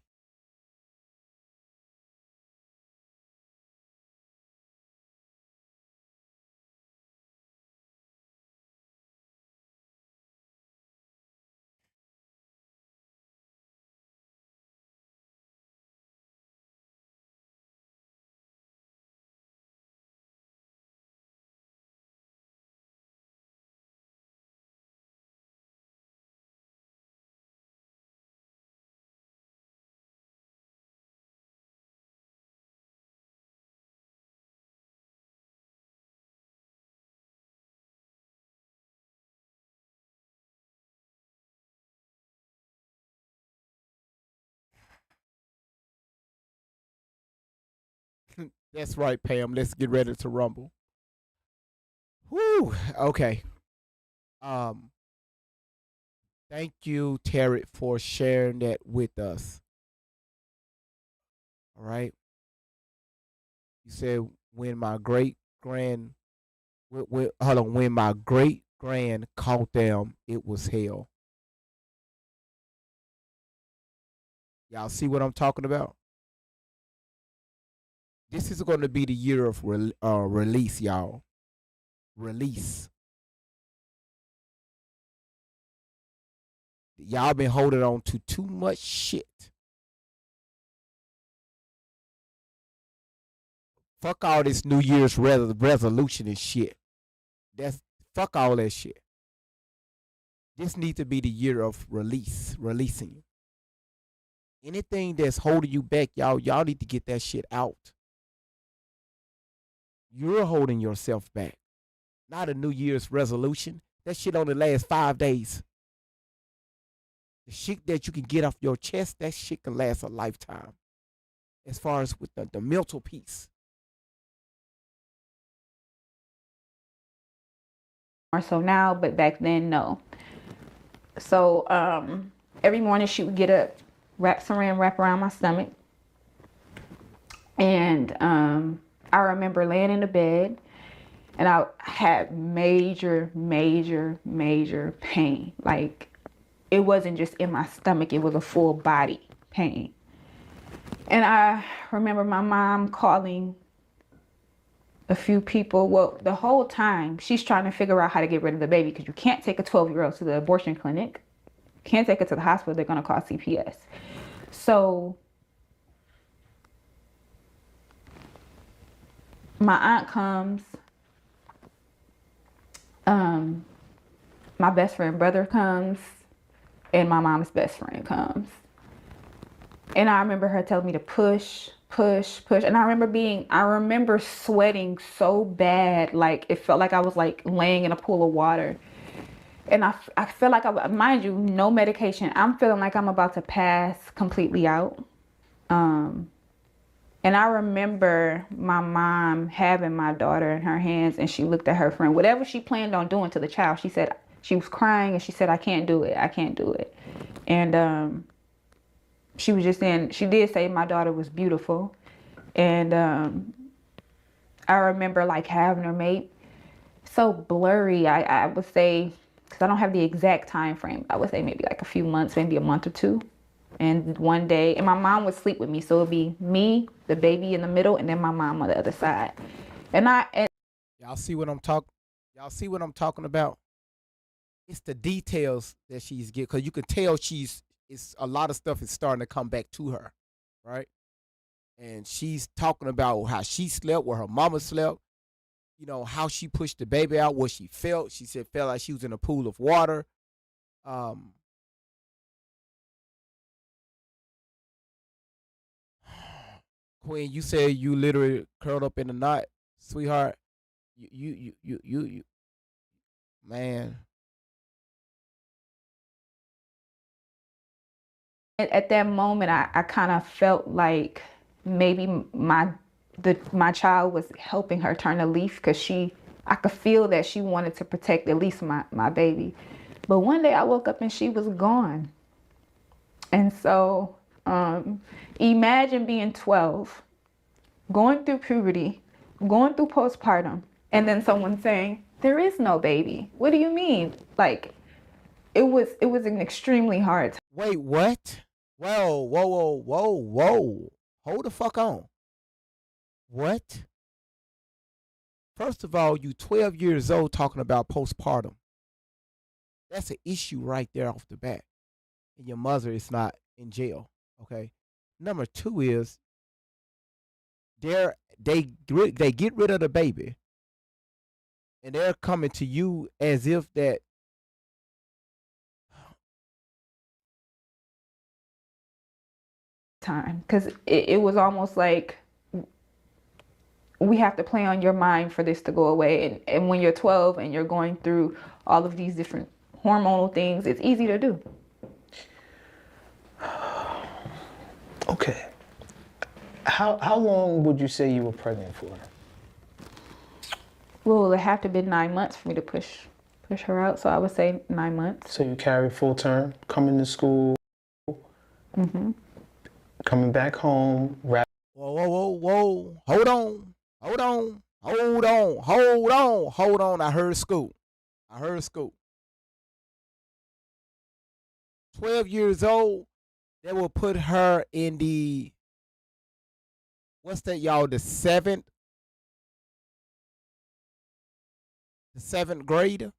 [SPEAKER 3] That's right, Pam. Let's get ready to rumble. Whoo. Okay. Um. Thank you, Terry, for sharing that with us. All right. You said when my great grand, hold on, when my great grand caught them, it was hell. Y'all see what I'm talking about? This is going to be the year of release, y'all. Release. Y'all been holding on to too much shit. Fuck all this New Year's resolution and shit. That's fuck all that shit. This needs to be the year of releasing. Anything that's holding you back, y'all need to get that shit out. You're holding yourself back. Not a New Year's resolution. That shit only lasts 5 days. The shit that you can get off your chest, that shit can last a lifetime. As far as with the mental piece.
[SPEAKER 5] Or so now, but back then, no. So every morning she would get up, wrap saran wrap around my stomach. And I remember laying in the bed and I had major pain. Like it wasn't just in my stomach, it was a full body pain. And I remember my mom calling a few people. Well, the whole time she's trying to figure out how to get rid of the baby because you can't take a 12-year-old to the abortion clinic. You can't take it to the hospital. They're going to call CPS. So my aunt comes. My best friend brother comes. And my mom's best friend comes. And I remember her telling me to push. And I remember sweating so bad. Like it felt like I was like laying in a pool of water. And I feel like, mind you, no medication. I'm feeling like I'm about to pass completely out. And I remember my mom having my daughter in her hands and she looked at her friend, whatever she planned on doing to the child. She said, she was crying and she said, I can't do it. And she was just saying, she did say my daughter was beautiful. And I remember like having her mate So blurry, I would say, because I don't have the exact time frame. I would say maybe like a few months, maybe a month or two. And one day, and my mom would sleep with me, so it'd be me, the baby in the middle, and then my mom on the other side. And
[SPEAKER 3] Y'all see what I'm talking? Y'all see what I'm talking about? It's the details that she's getting, because you can tell it's a lot of stuff is starting to come back to her, right? And she's talking about how she slept, where her mama slept, how she pushed the baby out, what she felt. She said felt like she was in a pool of water. Um, Queen, you said you literally curled up in a knot, sweetheart. You man.
[SPEAKER 5] at that moment, I kind of felt like maybe my child was helping her turn a leaf, because I could feel that she wanted to protect at least my baby. But one day I woke up and she was gone. And so imagine being 12, going through puberty, going through postpartum, and then someone saying, there is no baby. What do you mean? Like, it was an extremely hard time.
[SPEAKER 3] Wait, what? Whoa, whoa, whoa, whoa, whoa. Hold the fuck on. What? First of all, you 12 years old talking about postpartum. That's an issue right there off the bat. And your mother is not in jail. Okay. Number two is they get rid of the baby, and they're coming to you as if that
[SPEAKER 5] Time, because it was almost like we have to play on your mind for this to go away. And when you're 12 and you're going through all of these different hormonal things, it's easy to do.
[SPEAKER 4] Okay. How long would you say you were pregnant for?
[SPEAKER 5] Well, it had to have been 9 months for me to push her out. So I would say 9 months.
[SPEAKER 4] So you carried full term, coming to school, coming back home,
[SPEAKER 3] whoa, whoa, whoa, whoa. Hold on. Hold on. Hold on. Hold on. Hold on. I heard school. 12 years old, that will put her in the, what's that, y'all? The seventh grade?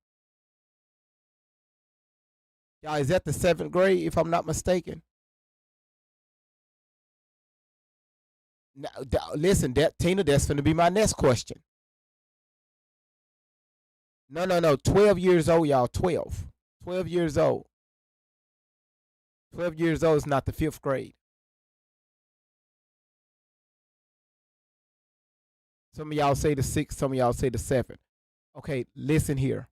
[SPEAKER 3] Y'all, is that the 7th grade, if I'm not mistaken? Now, listen, Tina, that's going to be my next question. No. 12 years old, y'all. 12 years old. 12 years old is not the 5th grade. Some of y'all say the 6th, some of y'all say the 7th. Okay, listen here.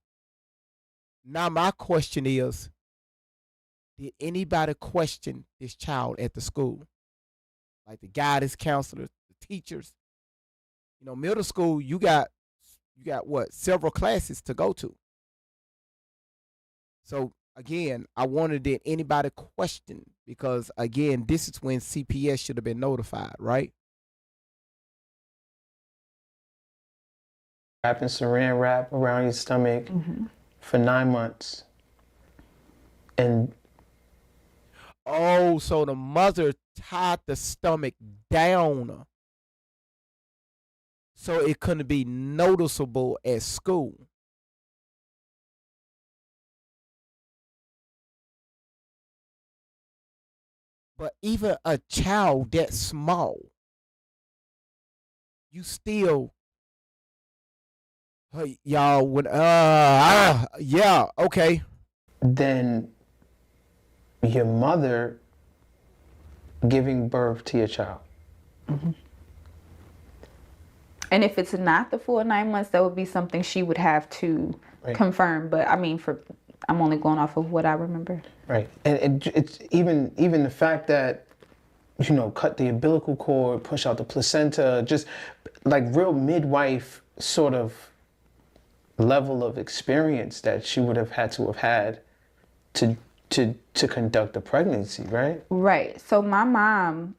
[SPEAKER 3] Now my question is, did anybody question this child at the school? Like the guidance counselors, the teachers? Middle school, you got what? Several classes to go to. So again, I wondered, did anybody question? Because again, this is when CPS should have been notified, right?
[SPEAKER 4] wrapping saran wrap around your stomach for 9 months. And
[SPEAKER 3] oh, so the mother tied the stomach down so it couldn't be noticeable at school. But even a child that small, you still, hey, y'all, when, yeah, okay.
[SPEAKER 4] then your mother giving birth to your child.
[SPEAKER 5] And if it's not the full 9 months, that would be something she would have to confirm. But I mean, I'm only going off of what I remember.
[SPEAKER 4] Right, and it's even the fact that, cut the umbilical cord, push out the placenta, just like real midwife sort of level of experience that she would have had to conduct a pregnancy, right?
[SPEAKER 5] Right. So my mom,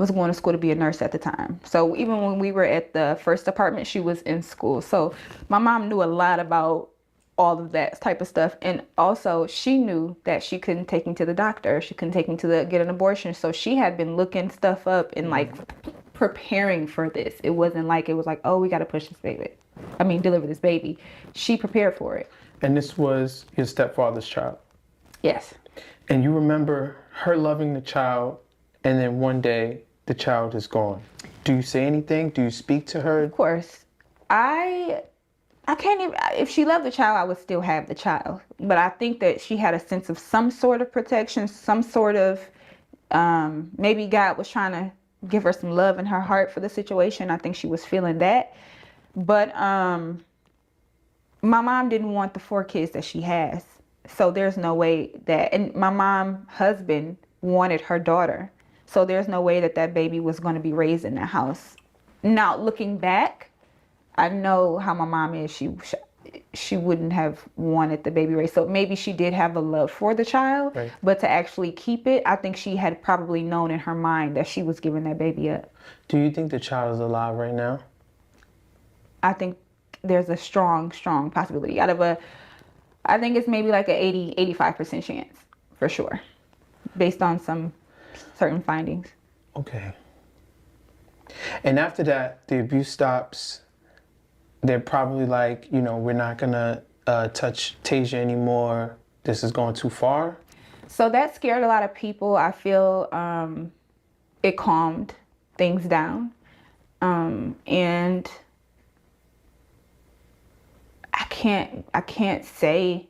[SPEAKER 5] was going to school to be a nurse at the time. So even when we were at the first apartment, she was in school. So my mom knew a lot about all of that type of stuff. And also she knew that she couldn't take me to the doctor. She couldn't take me to get an abortion. So she had been looking stuff up and like preparing for this. It wasn't like, it was like, oh, we got to push this baby. I mean, deliver this baby. She prepared for it.
[SPEAKER 4] And this was your stepfather's child?
[SPEAKER 5] Yes.
[SPEAKER 4] And you remember her loving the child, and then one day the child is gone. Do you say anything? Do you speak to her?
[SPEAKER 5] Of course. I can't even, if she loved the child, I would still have the child. But I think that she had a sense of some sort of protection, some sort of, maybe God was trying to give her some love in her heart for the situation. I think she was feeling that. But my mom didn't want the 4 kids that she has. So there's no way that, and my mom's husband wanted her daughter. So there's no way that that baby was going to be raised in that house. Now, looking back, I know how my mom is. She wouldn't have wanted the baby raised. So maybe she did have a love for the child, right. But to actually keep it, I think she had probably known in her mind that she was giving that baby up.
[SPEAKER 4] Do you think the child is alive right now?
[SPEAKER 5] I think there's a strong, strong possibility. I think it's maybe like a 85% chance for sure, based on some certain findings.
[SPEAKER 4] Okay. And after that, the abuse stops. They're probably like, we're not gonna touch Tasia anymore. This is going too far.
[SPEAKER 5] So that scared a lot of people. I feel it calmed things down. And I can't say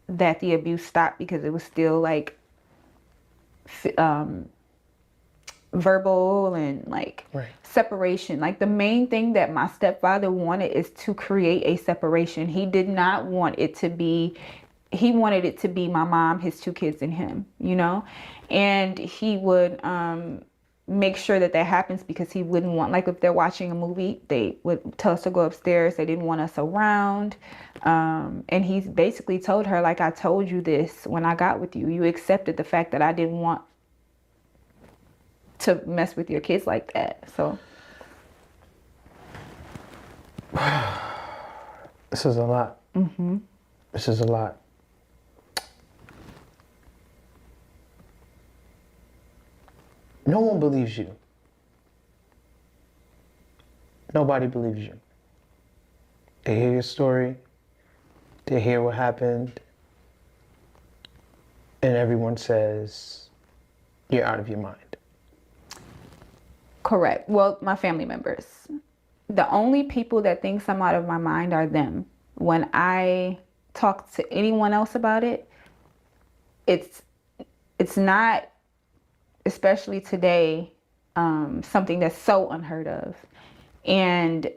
[SPEAKER 5] that the abuse stopped, because it was still like verbal and like right. Separation. Like the main thing that my stepfather wanted is to create a separation. He did not want it to be, he wanted it to be my mom, his 2 kids, and him, and he would make sure that happens, because he wouldn't want, like if they're watching a movie, they would tell us to go upstairs. They didn't want us around. And he's basically told her, like, I told you this when I got with you. You accepted the fact that I didn't want to mess with your kids like that. So
[SPEAKER 4] this is a lot. Mm-hmm. This is a lot. No one believes you. Nobody believes you. They hear your story. They hear what happened. And everyone says, you're out of your mind.
[SPEAKER 5] Correct. Well, my family members. The only people that thinks I'm out of my mind are them. When I talk to anyone else about it, it's not, especially today, something that's so unheard of. And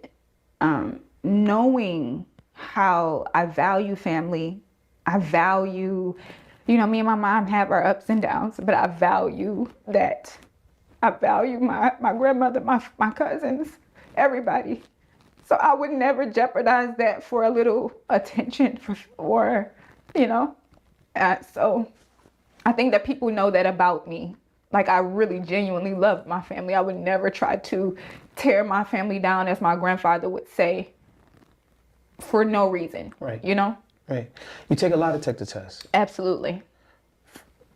[SPEAKER 5] knowing how I value family, I value, me and my mom have our ups and downs, but I value that. I value my grandmother, my cousins, everybody. So I would never jeopardize that for a little attention or. So I think that people know that about me. Like, I really genuinely love my family. I would never try to tear my family down, as my grandfather would say, for no reason.
[SPEAKER 4] Right. Right. You take a lie detector test.
[SPEAKER 5] Absolutely.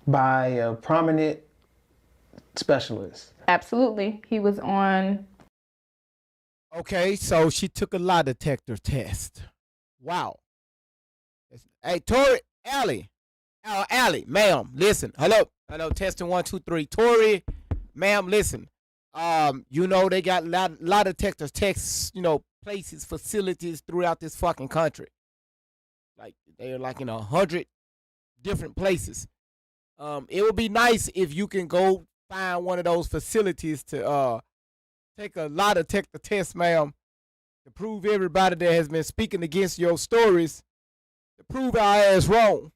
[SPEAKER 4] By a prominent specialist.
[SPEAKER 5] Absolutely. He was on.
[SPEAKER 3] Okay, so she took a lie detector test. Wow. Hey, Tori, Allie, ma'am, listen. Hello, testing 1, 2, 3. Tori, ma'am, listen. They got lie detector tests, places, facilities throughout this fucking country. Like, they're like in 100 different places. It would be nice if you can go find one of those facilities to take a lie detector test, ma'am, to prove everybody that has been speaking against your stories, to prove our ass wrong.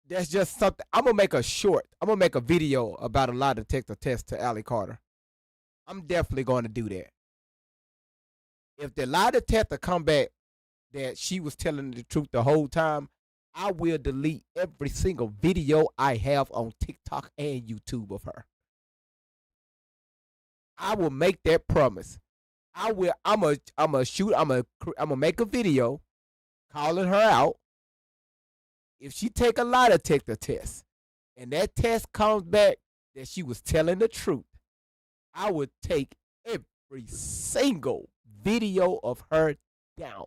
[SPEAKER 3] That's just something. I'm going to make a video about a lie detector test to Allie Carter. I'm definitely going to do that. If the lie detector come back that she was telling the truth the whole time, I will delete every single video I have on TikTok and YouTube of her. I will make that promise. I will. I'm a shoot. I'm a make a video calling her out. If she take a lie detector test and that test comes back that she was telling the truth, I would take every single video of her down.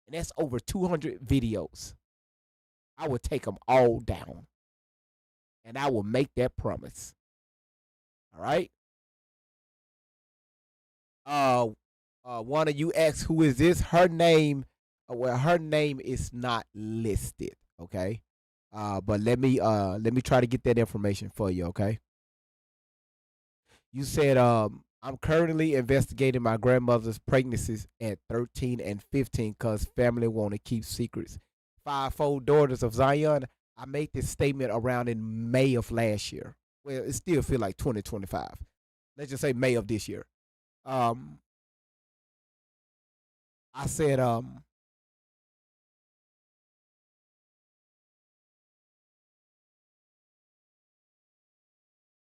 [SPEAKER 3] And that's over 200 videos. I would take them all down. And I will make that promise. All right? One of you asked who is this? Her name, well, her name is not listed, okay? But let me try to get that information for you, okay? You said I'm currently investigating my grandmother's pregnancies at 13 and 15 because family want to keep secrets. Fivefold daughters of Zion. I made this statement around in May of last year. Well, it still feel like 2025. Let's just say May of this year. Um, I said a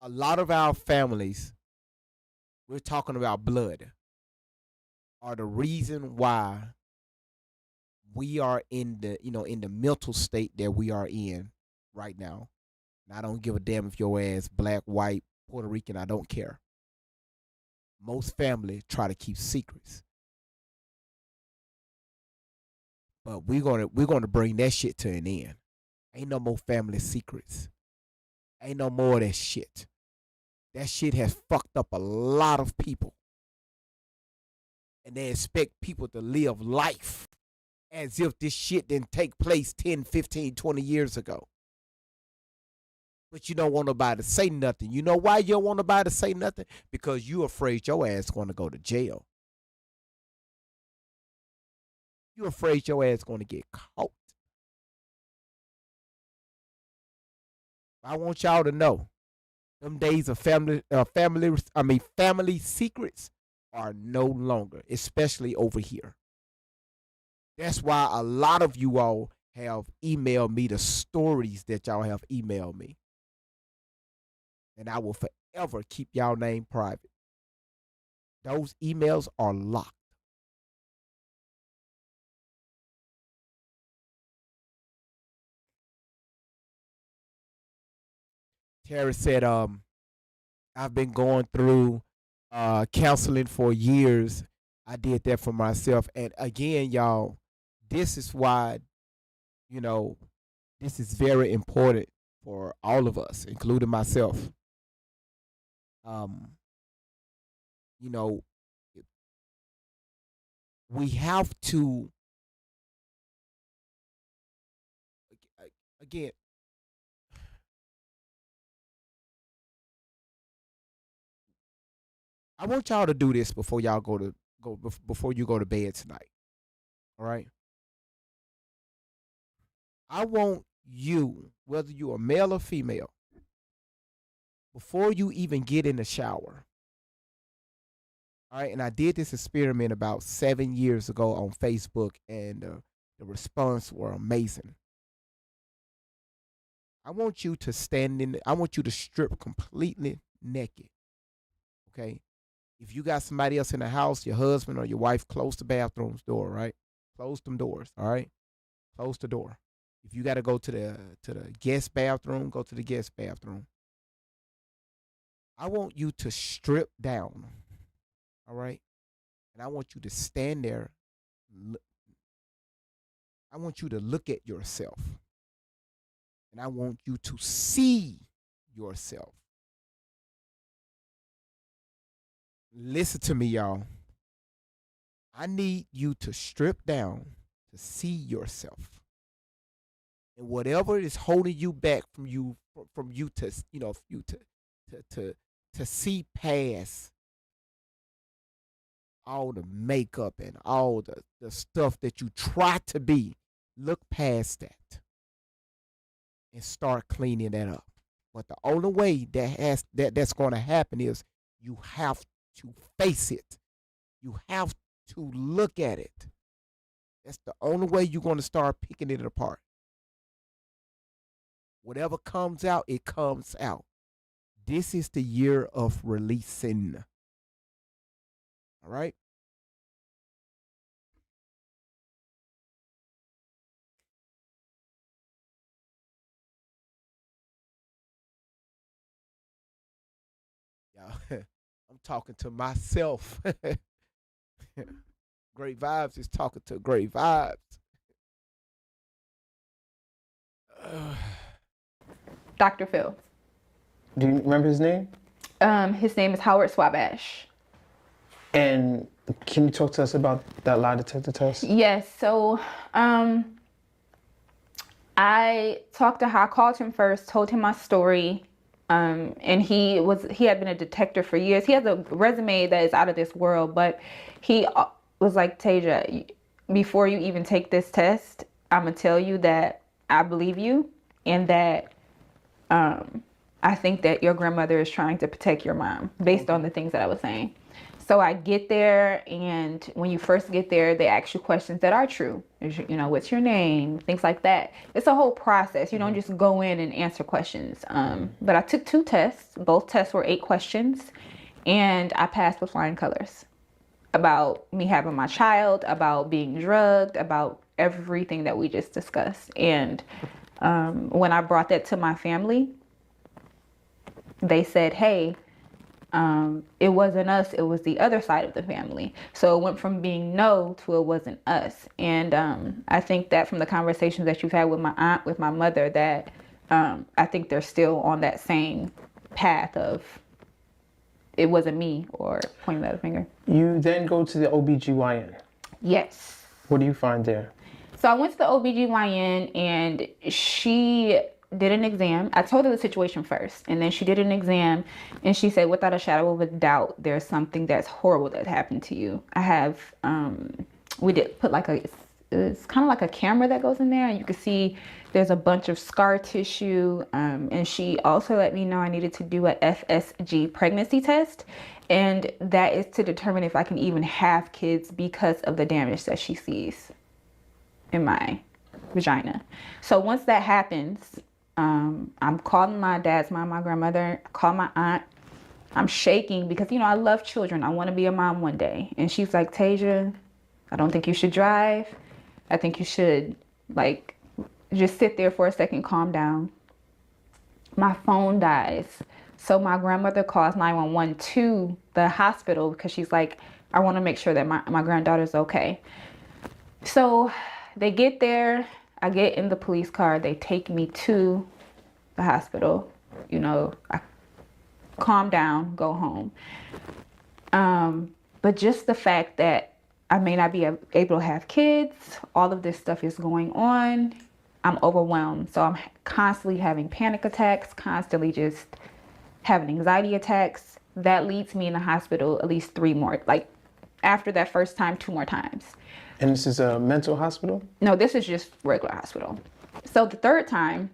[SPEAKER 3] lot of our families, we're talking about blood, are the reason why we are in the mental state that we are in right now. And I don't give a damn if your ass black, white, Puerto Rican, I don't care. Most family try to keep secrets. But we're gonna bring that shit to an end. Ain't no more family secrets. Ain't no more of that shit. That shit has fucked up a lot of people. And they expect people to live life as if this shit didn't take place 10, 15, 20 years ago. But you don't want nobody to say nothing. You know why you don't want nobody to say nothing? Because you afraid your ass going to go to jail. You afraid your ass going to get caught. I want y'all to know, them days of family secrets are no longer, especially over here. That's why a lot of you all have emailed me the stories that y'all have emailed me. And I will forever keep y'all name private. Those emails are locked. Terry said, I've been going through counseling for years. I did that for myself. And again, y'all, this is why, you know, this is very important for all of us, including myself. Um, you know, we have to, again, I want y'all to do this before y'all before you go to bed tonight. All right. I want you, whether you're a male or female, before you even get in the shower. All right. And I did this experiment about 7 years ago on Facebook, and the response were amazing. I want you to I want you to strip completely naked. Okay. If you got somebody else in the house, your husband or your wife, close the bathroom's door, right? Close them doors, all right? Close the door. If you got to go to the guest bathroom, go to the guest bathroom. I want you to strip down, all right? And I want you to stand there. I want you to look at yourself. And I want you to see yourself. Listen to me, y'all. I need you to strip down to see yourself. And whatever is holding you back from you to, you to see past all the makeup and all the stuff that you try to be, look past that and start cleaning that up. But the only way that's going to happen is you have to face it. You have to look at it. That's the only way you're going to start picking it apart. Whatever comes out, it comes out. This is the year of releasing. All right. Yeah. I'm talking to myself. Great vibes is talking to great vibes.
[SPEAKER 5] Dr. Phil.
[SPEAKER 4] Do you remember his name?
[SPEAKER 5] His name is Howard Swabash.
[SPEAKER 4] And can you talk to us about that lie detector test?
[SPEAKER 5] Yes. So, I called him first, told him my story. And he had been a detective for years. He has a resume that is out of this world, but he was like, Tasia, before you even take this test, I'm gonna tell you that I believe you, and that I think that your grandmother is trying to protect your mom based on the things that I was saying. So I get there, and when you first get there, they ask you questions that are true. You know, what's your name? Things like that. It's a whole process. You don't just go in and answer questions. But I took 2 tests. Both tests were 8 questions, and I passed with flying colors. About me having my child, about being drugged, about everything that we just discussed. And when I brought that to my family, they said, hey, it wasn't us, it was the other side of the family. So it went from being no to it wasn't us. And I think that from the conversations that you've had with my aunt, with my mother, that I think they're still on that same path of it wasn't me, or pointing the other finger.
[SPEAKER 4] You then go to the OBGYN.
[SPEAKER 5] Yes.
[SPEAKER 4] What do you find there?
[SPEAKER 5] So I went to the OBGYN, and she did an exam. I told her the situation first, and then she did an exam, and she said, without a shadow of a doubt, there's something that's horrible that happened to you. I have, we did put like it's kind of like a camera that goes in there, and you can see there's a bunch of scar tissue. And she also let me know I needed to do a FSG pregnancy test, and that is to determine if I can even have kids because of the damage that she sees in my vagina. So once that happens, I'm calling my dad's mom, my grandmother, call my aunt. I'm shaking because, you know, I love children. I want to be a mom one day. And she's like, Tasia, I don't think you should drive. I think you should, like, just sit there for a second, calm down. My phone dies. So my grandmother calls 911 to the hospital because she's like, I want to make sure that my granddaughter's okay. So they get there. I get in the police car. They take me to the hospital. You know, I calm down, go home. But just the fact that I may not be able to have kids, all of this stuff is going on. I'm overwhelmed. So I'm constantly having panic attacks, constantly just having anxiety attacks. That leads me in the hospital at least 3 more. Like after that first time, 2 more times.
[SPEAKER 4] And this is a mental hospital?
[SPEAKER 5] No, this is just regular hospital. So the 3rd time,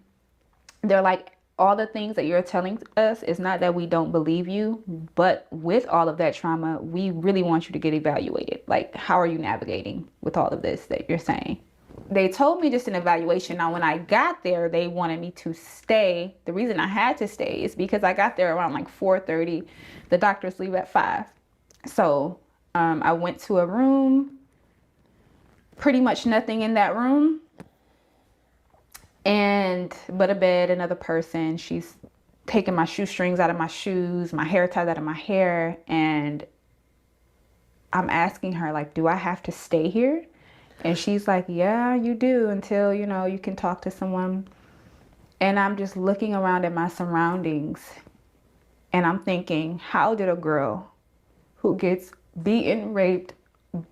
[SPEAKER 5] they're like, all the things that you're telling us is not that we don't believe you, but with all of that trauma, we really want you to get evaluated. Like, how are you navigating with all of this that you're saying? They told me just an evaluation. Now, when I got there, they wanted me to stay. The reason I had to stay is because I got there around like 4:30. The doctors leave at 5. So I went to a room, pretty much nothing in that room. But a bed, another person. She's taking my shoestrings out of my shoes, my hair ties out of my hair. And I'm asking her, like, do I have to stay here? And she's like, yeah, you do, until, you know, you can talk to someone. And I'm just looking around at my surroundings, and I'm thinking, how did a girl who gets beaten, raped,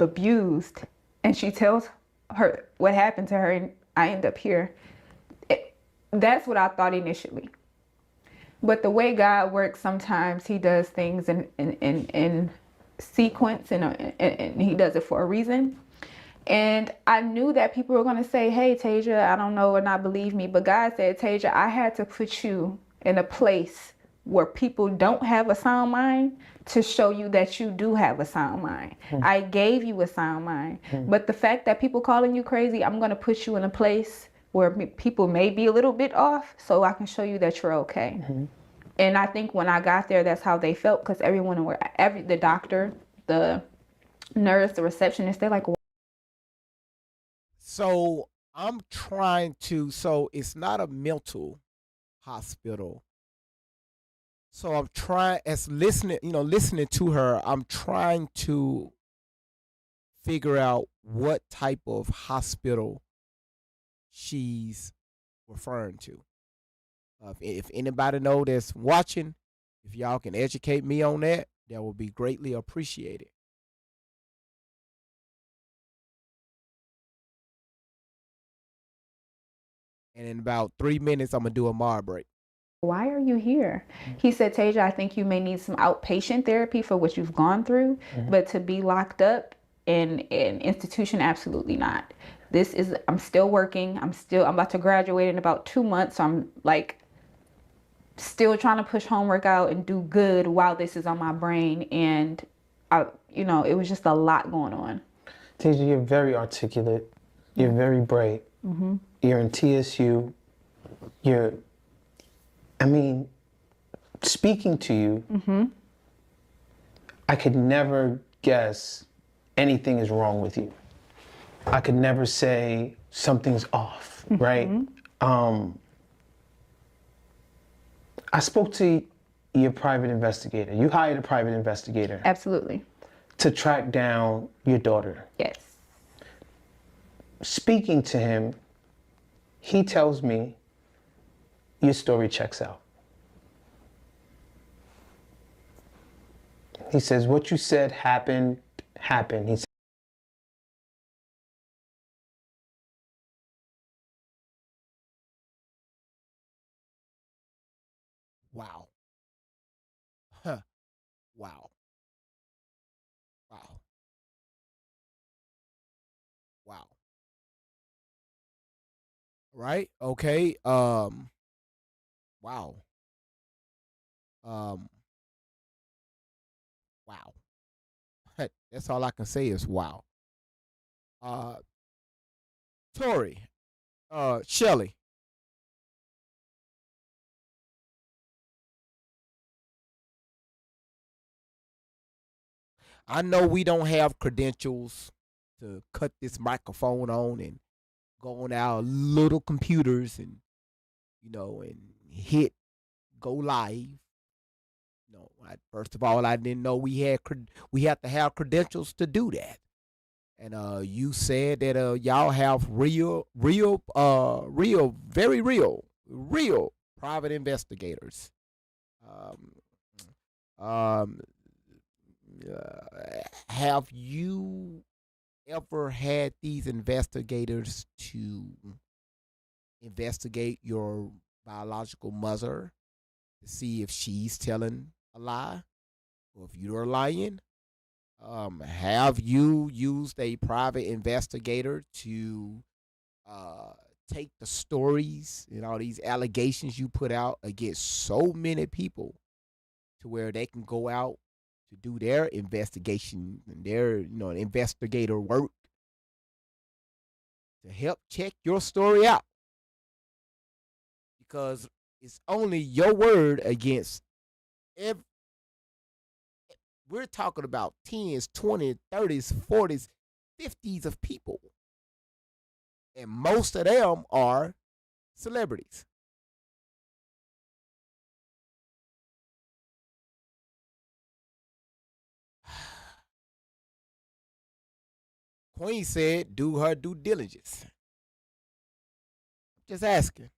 [SPEAKER 5] abused, and she tells her what happened to her, and I end up here? That's what I thought initially. But the way God works, sometimes he does things in sequence, and he does it for a reason. And I knew that people were going to say, hey, Tasia, I don't know, or not believe me. But God said, Tasia, I had to put you in a place where people don't have a sound mind to show you that you do have a sound mind. I gave you a sound mind. But the fact that people calling you crazy, I'm going to put you in a place where people may be a little bit off, so I can show you that you're okay. And I think when I got there, that's how they felt, because everyone, the doctor, the nurse, the receptionist, they're like,
[SPEAKER 3] So I'm trying to. So it's not a mental hospital. So I'm trying, as listening to her, I'm trying to figure out what type of hospital she's referring to. If anybody know that's watching, if y'all can educate me on that, that would be greatly appreciated. And in about 3 minutes, I'm gonna do a mar break.
[SPEAKER 5] why are you here? He said, Tasia, I think you may need some outpatient therapy for what you've gone through, but to be locked up in an institution, absolutely not. I'm still working. I'm about to graduate in about 2 months. So I'm like still trying to push homework out and do good while this is on my brain. And it was just a lot going on.
[SPEAKER 4] Tasia, you're very articulate. You're very bright. You're in TSU. Speaking to you, I could never guess anything is wrong with you. I could never say something's off, right? I spoke to your private investigator. You hired a private investigator
[SPEAKER 5] Absolutely.
[SPEAKER 4] to track down your daughter.
[SPEAKER 5] Yes.
[SPEAKER 4] Speaking to him, he tells me your story checks out. He says, what you said happened. He said,
[SPEAKER 3] Wow. Huh. Wow. Wow. Wow. Right? Okay. Wow. Um wow. That's all I can say is wow. Uh Tori, Shelly. I know we don't have credentials to cut this microphone on and go on our little computers and and hit go live. First of all, I didn't know we had to have credentials to do that. And you said that y'all have very real private investigators. Um, um, have you ever had these investigators to investigate your biological mother to see if she's telling a lie or if you're lying? Have you used a private investigator to uh, take the stories and all these allegations you put out against so many people to where they can go out to do their investigation and their investigator work to help check your story out? Because it's only your word against every. We're talking about 10s, 20s, 30s, 40s, 50s of people. And most of them are celebrities. Queen said, do her due diligence. Just asking.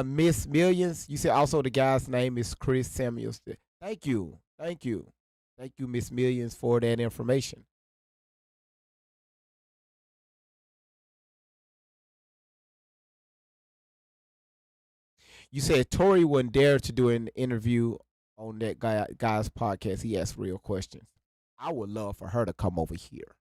[SPEAKER 3] Miss Millions, you said also the guy's name is Chris Samuels. Thank you. Thank you. Thank you, Miss Millions, for that information. You said Tori wouldn't dare to do an interview on that guy's podcast. He asked real questions. I would love for her to come over here.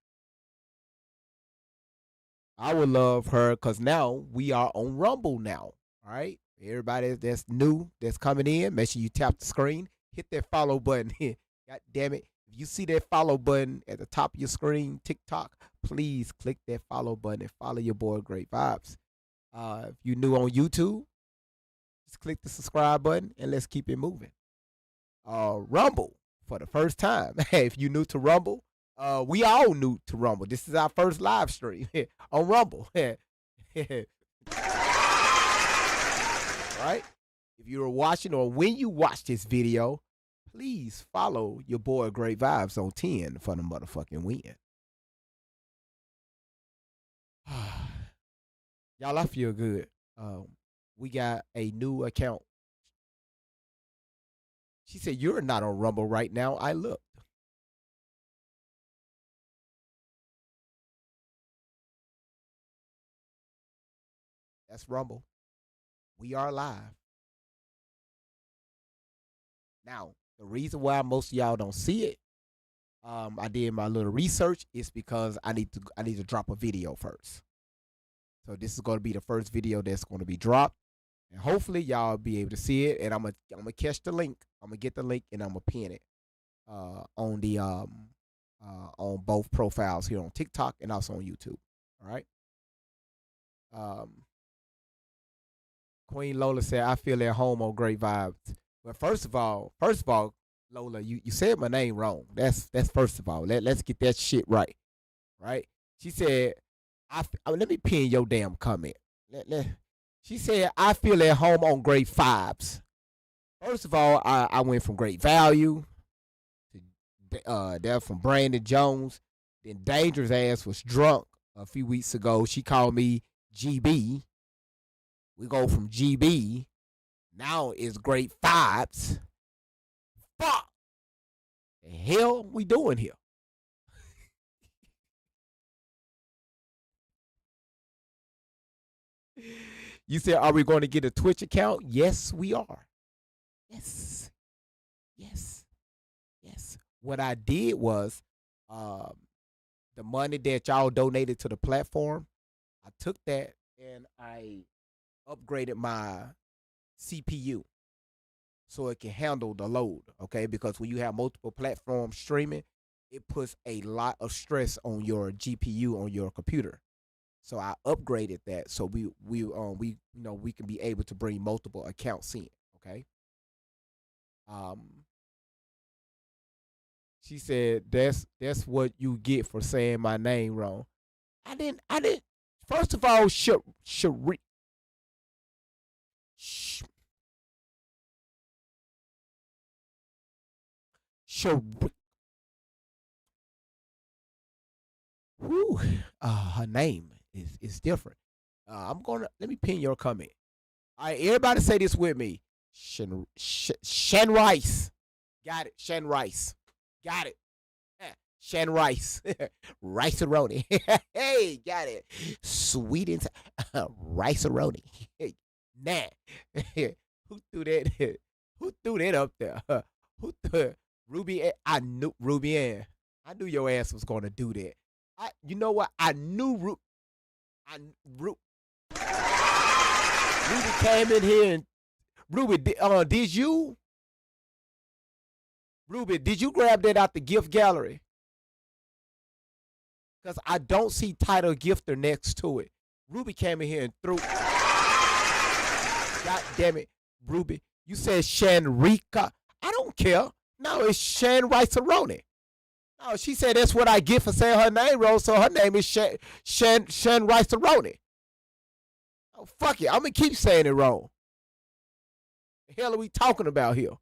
[SPEAKER 3] I would love her because now we are on Rumble now. All right. Everybody that's new, that's coming in, make sure you tap the screen, hit that follow button. God damn it. If you see that follow button at the top of your screen, TikTok, please click that follow button and follow your boy Great Vibes. If you're new on YouTube, just click the subscribe button and let's keep it moving. Rumble for the first time. If you're new to Rumble, we all new to Rumble. This is our first live stream on Rumble. Right? If you were watching or when you watch this video, please follow your boy Great Vibes on 10 for the motherfucking win. Y'all, I feel good. We got a new account. She said, "You're not on Rumble right now." I looked. That's Rumble. We are live. Now, the reason why most of y'all don't see it, I did my little research, is because I need to drop a video first. So this is going to be the first video that's going to be dropped, and hopefully y'all be able to see it. And I'm gonna catch the link. I'm gonna get the link and I'm gonna pin it on the on both profiles here on TikTok and also on YouTube. All right. Queen Lola said, "I feel at home on Great Vibes." Well, first of all, Lola, you said my name wrong. That's first of all. Let's get that shit right. Right? She said, let me pin your damn comment. She said, "I feel at home on Great Vibes." First of all, I went from Great Value to there from Brandon Jones. Then Dangerous Ass was drunk a few weeks ago. She called me GB. We go from GB. Now it's Great Vibes. Fuck. The hell we doing here? You said, "Are we going to get a Twitch account?" Yes, we are. Yes. What I did was, the money that y'all donated to the platform, I took that and I upgraded my CPU so it can handle the load, okay? Because when you have multiple platforms streaming, it puts a lot of stress on your GPU on your computer. So I upgraded that so we can be able to bring multiple accounts in, okay? She said, that's what you get for saying my name wrong. I didn't. First of all, Shari. Whew, her name is different. Let me pin your comment. All right, everybody say this with me. Shen Rice. Got it. Shen Rice. Got it. Shen Rice. Rice-a-roni. Hey, got it. Sweet and rice-a-roni. Nah. Who threw that? Who threw that up there? Who threw Ruby? I knew Ruby Ann. I knew your ass was gonna do that. You know what? I knew Ruby came in here and Ruby, did you grab that out the gift gallery? Because I don't see title gifter next to it. Ruby came in here and threw. God damn it, Ruby. You said Shanrika. I don't care. No, it's Shan Rice-a-roni. No, she said that's what I get for saying her name wrong, so her name is Shan Rice-a-roni. Oh, fuck it. I'm going to keep saying it wrong. The hell are we talking about here?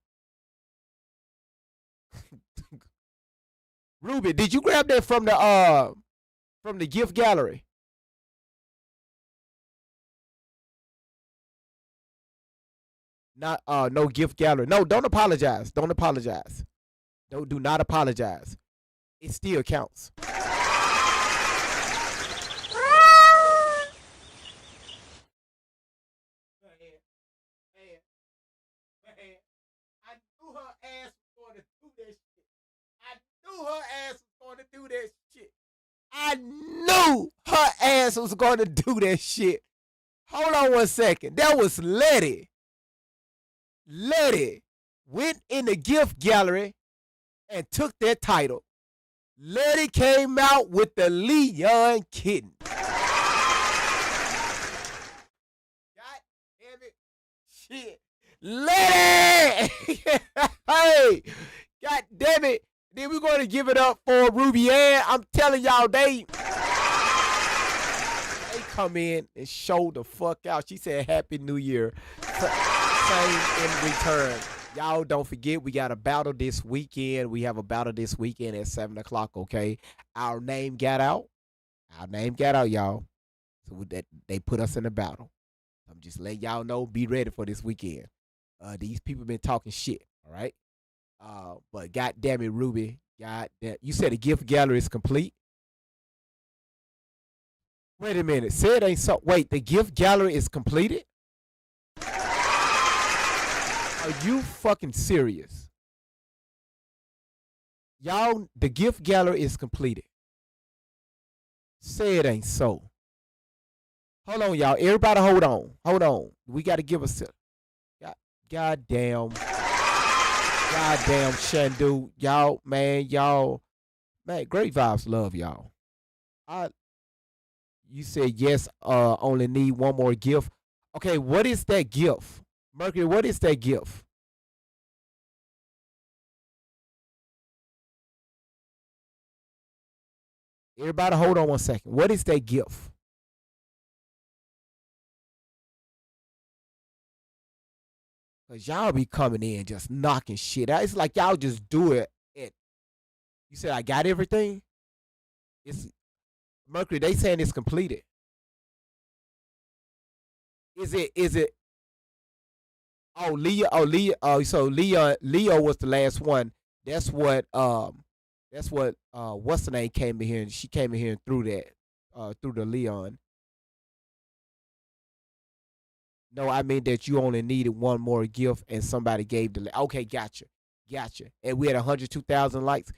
[SPEAKER 3] Ruby, did you grab that from the gift gallery? Not no gift gallery. No, don't apologize. Don't apologize. Do not apologize. It still counts. I knew her ass was going to do that shit. I knew her ass was going to do that shit. I knew her ass was going to do that shit. Hold on one second. That was Letty. Letty went in the gift gallery and took that title. Letty came out with the Leon kitten. God damn it. Shit. Letty! Hey! God damn it. Then we're going to give it up for Ruby Ann. I'm telling y'all, they come in and show the fuck out. She said, Happy New Year. Same in return. Y'all don't forget, we got a battle this weekend. We have a battle this weekend at 7 o'clock, okay? Our name got out. Our name got out, y'all. So that they put us in a battle. I'm just letting y'all know, be ready for this weekend. These people been talking shit, all right? But God damn it, Ruby. God damn, you said the gift gallery is complete? Wait a minute. Say it ain't so. Wait, the gift gallery is completed? Are you fucking serious? Y'all, the gift gallery is completed. Say it ain't so. Hold on, y'all. Everybody hold on. Hold on. We got to give us a... Goddamn. Goddamn Shandu. Y'all, man, Great Vibes love y'all. You said yes, only need one more gift. Okay, what is that gift? Mercury, what is that gift? Everybody hold on one second. What is that gift? Because y'all be coming in just knocking shit out. It's like y'all just do it. You said I got everything? It's Mercury, they saying it's completed. Is it so Leo was the last one. That's what what's the name came in here, and she came in here and threw that through the Leon. No, I mean that you only needed one more gift and somebody gave okay, gotcha. And we had 102,000 likes.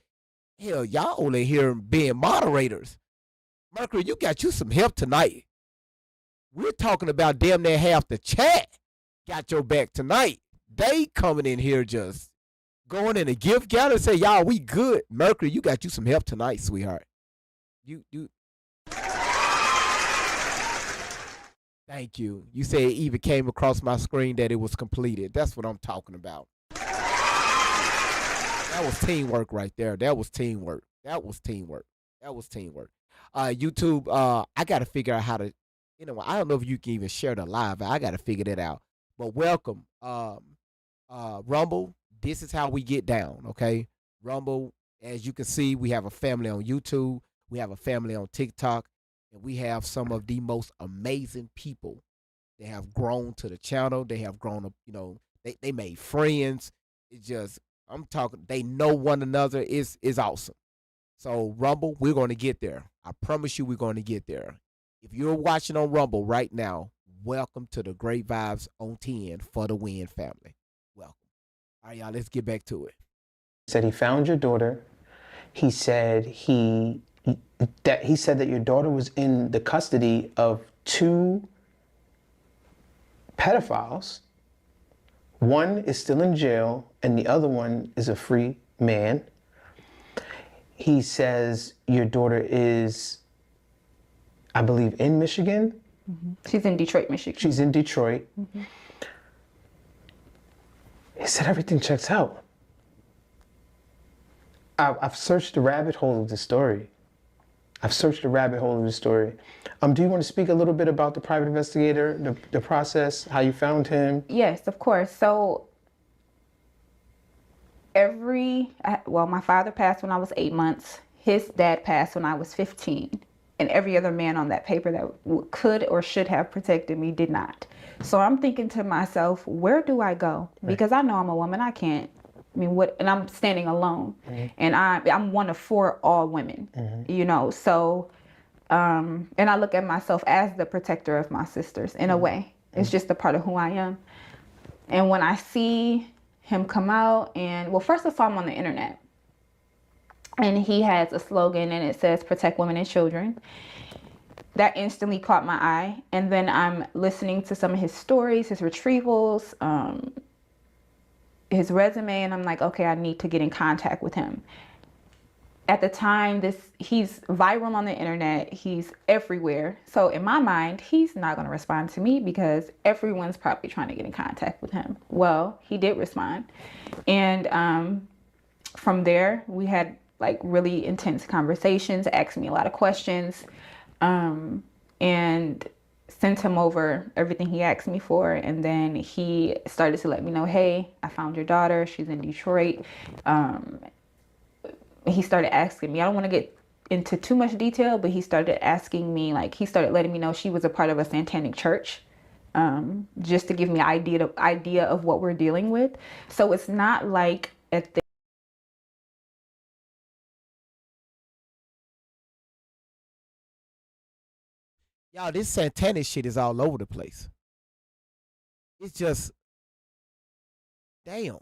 [SPEAKER 3] Hell, y'all only here being moderators. Mercury, you got you some help tonight. We're talking about damn near half the chat got your back tonight. They coming in here just going in a gift gallery and say, y'all, we good. Mercury, you got you some help tonight, sweetheart. You Thank you. You said it even came across my screen that it was completed. That's what I'm talking about. That was teamwork right there. That was teamwork. YouTube, I got to figure out how to, I don't know if you can even share the live. I got to figure that out. But welcome, Rumble. This is how we get down, okay? Rumble, as you can see, we have a family on YouTube. We have a family on TikTok. And we have some of the most amazing people that have grown to the channel. They have grown up, they made friends. It's just, I'm talking, they know one another. Is awesome. So Rumble, we're going to get there. I promise you we're going to get there. If you're watching on Rumble right now, welcome to the Great Vibes on 10 for the win family. Welcome. All right, y'all, let's get back to it.
[SPEAKER 4] Said he found your daughter. He said that your daughter was in the custody of 2 pedophiles. One is still in jail and the other one is a free man. He says your daughter is, I believe, in Michigan.
[SPEAKER 5] Mm-hmm. She's in Detroit, Michigan.
[SPEAKER 4] She's in Detroit. Mm-hmm. He said everything checks out. I've searched the rabbit hole of the story. Do you want to speak a little bit about the private investigator, the process, how you found him?
[SPEAKER 5] Yes, of course. So my father passed when I was 8 months. His dad passed when I was 15. And every other man on that paper that could or should have protected me did not. So I'm thinking to myself, where do I go? Because I know I'm a woman. I can't. And I'm standing alone. Mm-hmm. And I'm one of 4 all women, mm-hmm. So, and I look at myself as the protector of my sisters in a way. It's just a part of who I am. And when I see him come out first I saw him on the internet. And he has a slogan and it says, protect women and children. That instantly caught my eye. And then I'm listening to some of his stories, his retrievals, his resume, and I'm like, okay, I need to get in contact with him. At the time, he's viral on the internet, he's everywhere. So in my mind, he's not going to respond to me because everyone's probably trying to get in contact with him. Well, he did respond. And from there, we had like really intense conversations, asked me a lot of questions, and sent him over everything he asked me for. And then he started to let me know, hey, I found your daughter. She's in Detroit. He started asking me, I don't want to get into too much detail, but he started asking me, like, he started letting me know she was a part of a satanic church, just to give me an idea of what we're dealing with. So it's not like at the
[SPEAKER 3] Y'all, this satanic shit is all over the place. It's just damn.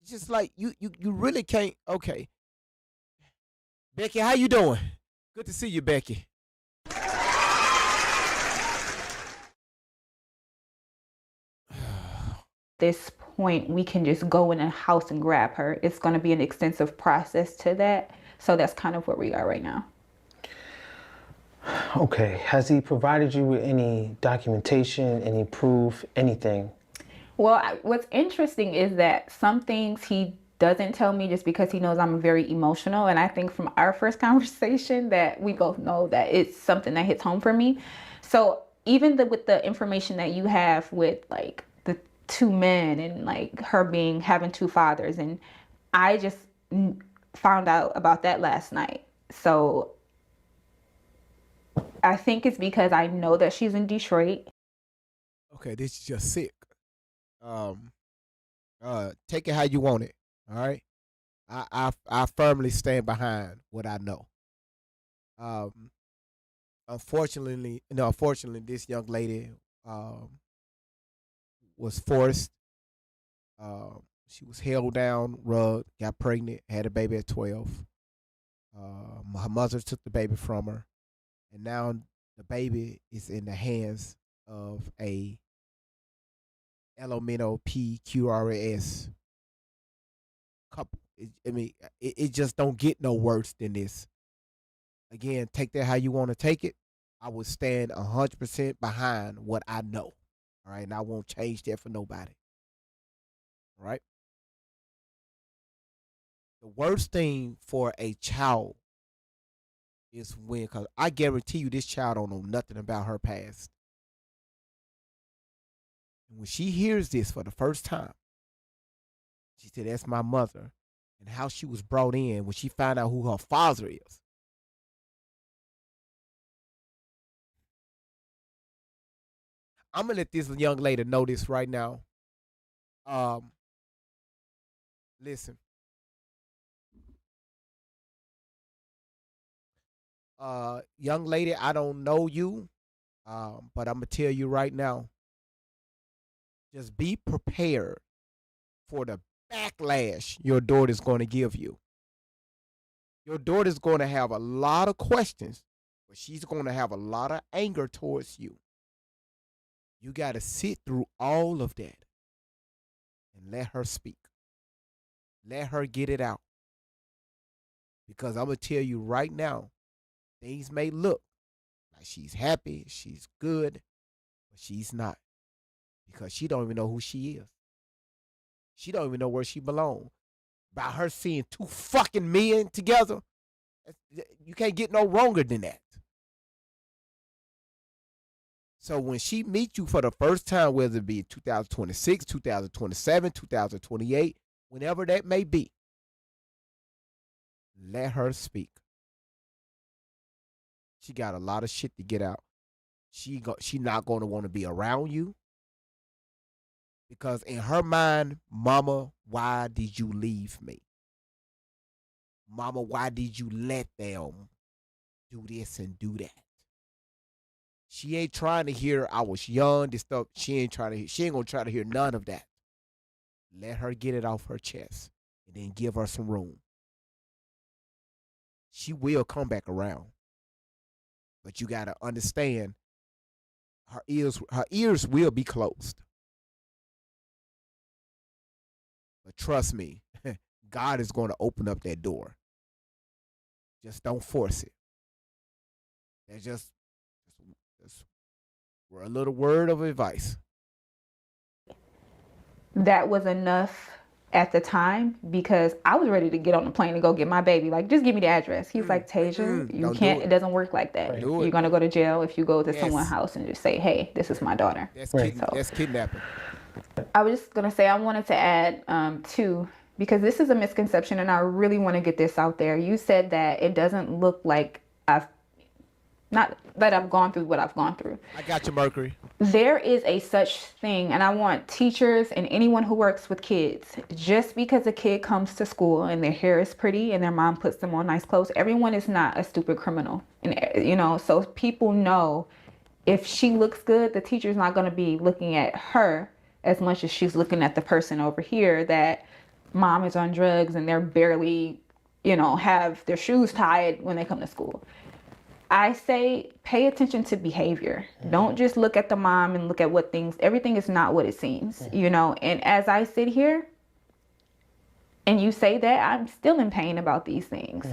[SPEAKER 3] It's just like you really can't. Okay, Becky, how you doing? Good to see you, Becky.
[SPEAKER 5] this point we can just go in a house and grab her. It's going to be an extensive process to that. So that's kind of where we are right now.
[SPEAKER 4] Okay. Has he provided you with any documentation, any proof, anything?
[SPEAKER 5] Well, what's interesting is that some things he doesn't tell me just because he knows I'm very emotional. And I think from our first conversation that we both know that it's something that hits home for me. So even with the information that you have with like the two men and like her having two fathers, and I just found out about that last night. So I think it's because I know that she's in Detroit.
[SPEAKER 3] Okay, this is just sick. Um, take it how you want it. All right. I firmly stand behind what I know. Um, unfortunately, this young lady um was forced. She was held down, rugged, got pregnant, had a baby at 12. Her mother took the baby from her, and now the baby is in the hands of a LMNOPQRS couple. It just don't get no worse than this. Again, take that how you want to take it. I would stand 100% behind what I know. All right, and I won't change that for nobody. All right. The worst thing for a child is when, because I guarantee you, this child don't know nothing about her past. And when she hears this for the first time, she said, "That's my mother," and how she was brought in when she found out who her father is. I'm gonna let this young lady know this right now. Um, listen, young lady, I don't know you, but I'm gonna tell you right now. Just be prepared for the backlash your daughter's going to give you. Your daughter's going to have a lot of questions, but she's going to have a lot of anger towards you. You got to sit through all of that and let her speak. Let her get it out. Because I'm going to tell you right now, things may look like she's happy, she's good, but she's not. Because she don't even know who she is. She don't even know where she belongs. By her seeing two fucking men together, you can't get no wronger than that. So when she meets you for the first time, whether it be 2026, 2027, 2028, whenever that may be, let her speak. She got a lot of shit to get out. She not going to want to be around you because in her mind, mama, why did you leave me? Mama, why did you let them do this and do that? She ain't trying to hear I was young, this stuff. She ain't gonna try to hear none of that. Let her get it off her chest and then give her some room. She will come back around. But you gotta understand her ears will be closed. But trust me, God is going to open up that door. Just don't force it. That's just a little word of advice.
[SPEAKER 5] That was enough at the time because I was ready to get on the plane and go get my baby. Like, just give me the address. He's like, Tasia, you can't, it doesn't work like that. You're going to go to jail if you go to someone's house and just say, hey, this is my daughter.
[SPEAKER 3] That's kidnapping.
[SPEAKER 5] I was just going to say, I wanted to add too, because this is a misconception and I really want to get this out there. You said that it doesn't look like not that I've gone through what I've gone through.
[SPEAKER 3] I got you, Mercury.
[SPEAKER 5] There is a such thing, and I want teachers and anyone who works with kids, just because a kid comes to school and their hair is pretty and their mom puts them on nice clothes, everyone is not a stupid criminal. And, so people know if she looks good, the teacher's not going to be looking at her as much as she's looking at the person over here that mom is on drugs and they're barely, have their shoes tied when they come to school. I say pay attention to behavior. Don't just look at the mom and look at everything is not what it seems, And as I sit here and you say that, I'm still in pain about these things.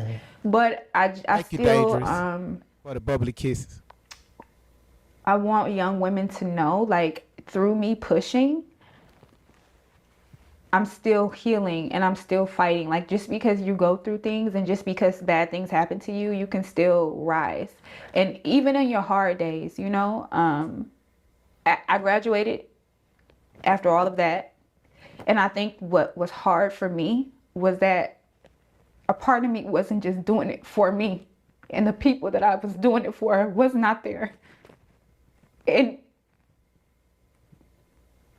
[SPEAKER 5] But I still,
[SPEAKER 3] for the bubbly kisses.
[SPEAKER 5] I want young women to know, like, through me pushing, I'm still healing and I'm still fighting. Like, just because you go through things and just because bad things happen to you, you can still rise. And even in your hard days, I graduated after all of that. And I think what was hard for me was that a part of me wasn't just doing it for me. And the people that I was doing it for was not there. And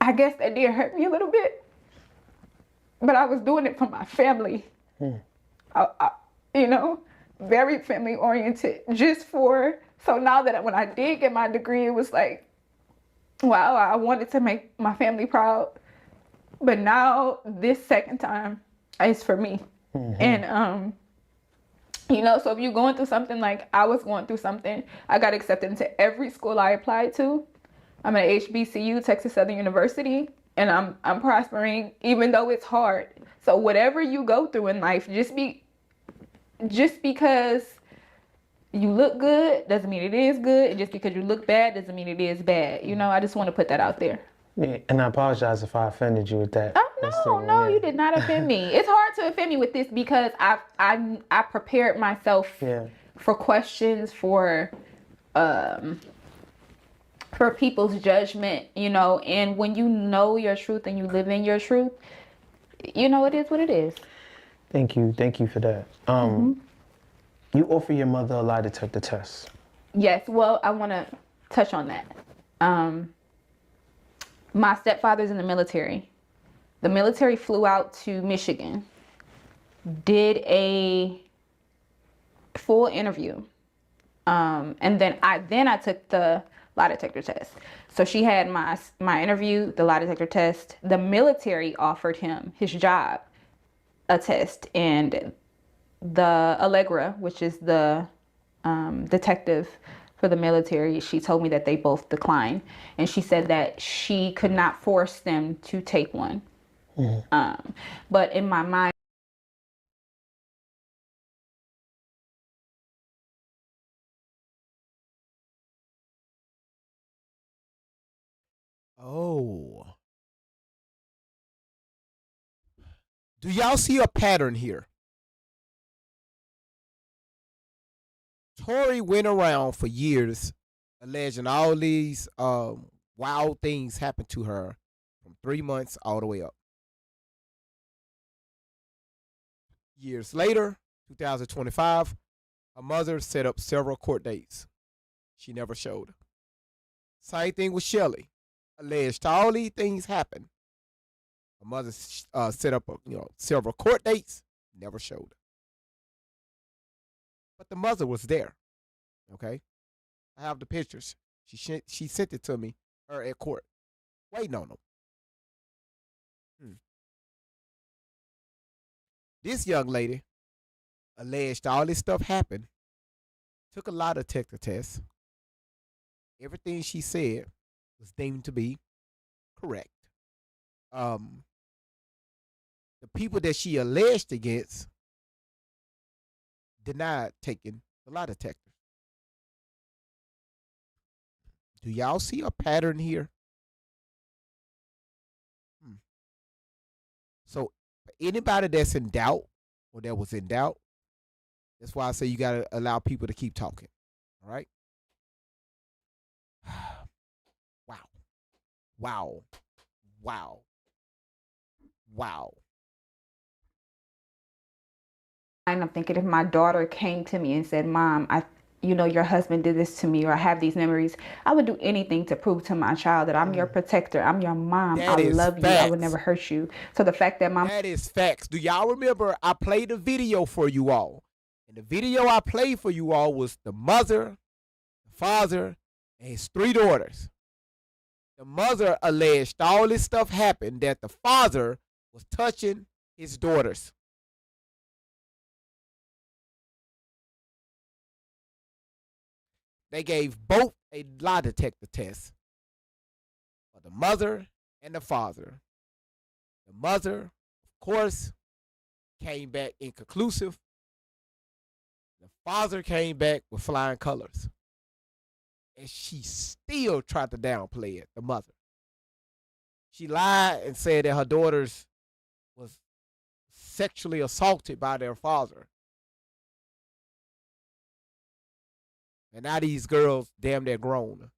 [SPEAKER 5] I guess that did hurt me a little bit. But I was doing it for my family, very family oriented, so now that when I did get my degree, it was like, wow, I wanted to make my family proud. But now this second time is for me. And, so if you're going through something like I was going through something, I got accepted into every school I applied to. I'm at HBCU, Texas Southern University. And I'm prospering, even though it's hard. So whatever you go through in life, just because you look good doesn't mean it is good. And just because you look bad doesn't mean it is bad. I just want to put that out there.
[SPEAKER 4] Yeah, and I apologize if I offended you with that.
[SPEAKER 5] Oh no, you did not offend me. It's hard to offend me with this because I prepared myself for questions, for people's judgment, and when you know your truth and you live in your truth, it is what it is.
[SPEAKER 4] Thank you for that. You offer your mother a lie detector test.
[SPEAKER 5] Yes, well, I want to touch on that. My stepfather's in the military. The military flew out to Michigan, did a full interview, and then I took the lie detector test. So she had my interview, the lie detector test. The military offered him his job, a test, and the Allegra, which is the detective for the military, she told me that they both declined, and she said that she could not force them to take one. But in my mind,
[SPEAKER 3] Oh. Do y'all see a pattern here? Tori went around for years alleging all these wild things happened to her from 3 months all the way up. Years later, 2025, her mother set up several court dates. She never showed. Same thing with Shelley. Alleged all these things happened. Her mother set up several court dates, never showed. But the mother was there. Okay, I have the pictures. She sent it to me. Her at court, waiting on them. This young lady alleged all this stuff happened. Took a lie detector test. Everything she said was deemed to be correct. The the people that she alleged against denied taking the lie detector. Do y'all see a pattern here? So anybody that's in doubt or that was in doubt, that's why I say you gotta allow people to keep talking. All right. Wow. Wow. Wow. Wow.
[SPEAKER 5] And I'm thinking if my daughter came to me and said, Mom, your husband did this to me, or I have these memories, I would do anything to prove to my child that I'm your protector. I'm your mom.
[SPEAKER 3] That
[SPEAKER 5] I
[SPEAKER 3] is
[SPEAKER 5] love you. I would
[SPEAKER 3] facts.
[SPEAKER 5] never hurt you. So the fact that
[SPEAKER 3] That is facts. Do y'all remember I played a video for you all? And the video I played for you all was the mother, the father, and his 3 daughters. The mother alleged all this stuff happened, that the father was touching his daughters. They gave both a lie detector test for the mother and the father. The mother, of course, came back inconclusive. The father came back with flying colors. And she still tried to downplay it, the mother. She lied and said that her daughters was sexually assaulted by their father. And now these girls, damn near grown,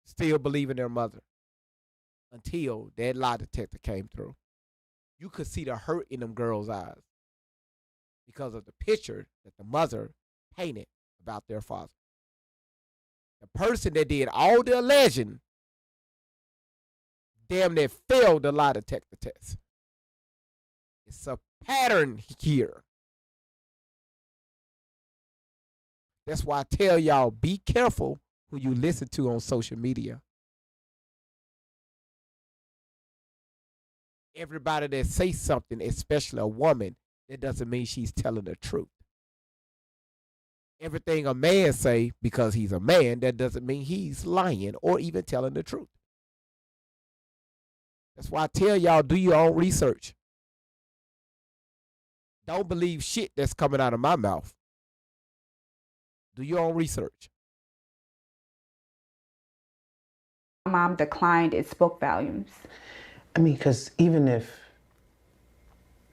[SPEAKER 3] still believe in their mother until that lie detector came through. You could see the hurt in them girls' eyes because of the picture that the mother painted about their father. The person that did all the alleging damn near failed the lie detector test. It's a pattern here. That's why I tell y'all, be careful who you listen to on social media. Everybody that says something, especially a woman, that doesn't mean she's telling the truth. Everything a man say because he's a man, that doesn't mean he's lying or even telling the truth. That's why I tell y'all, do your own research. Don't believe shit that's coming out of my mouth. Do your own research.
[SPEAKER 5] mom declined, it spoke volumes.
[SPEAKER 4] I mean, because even if...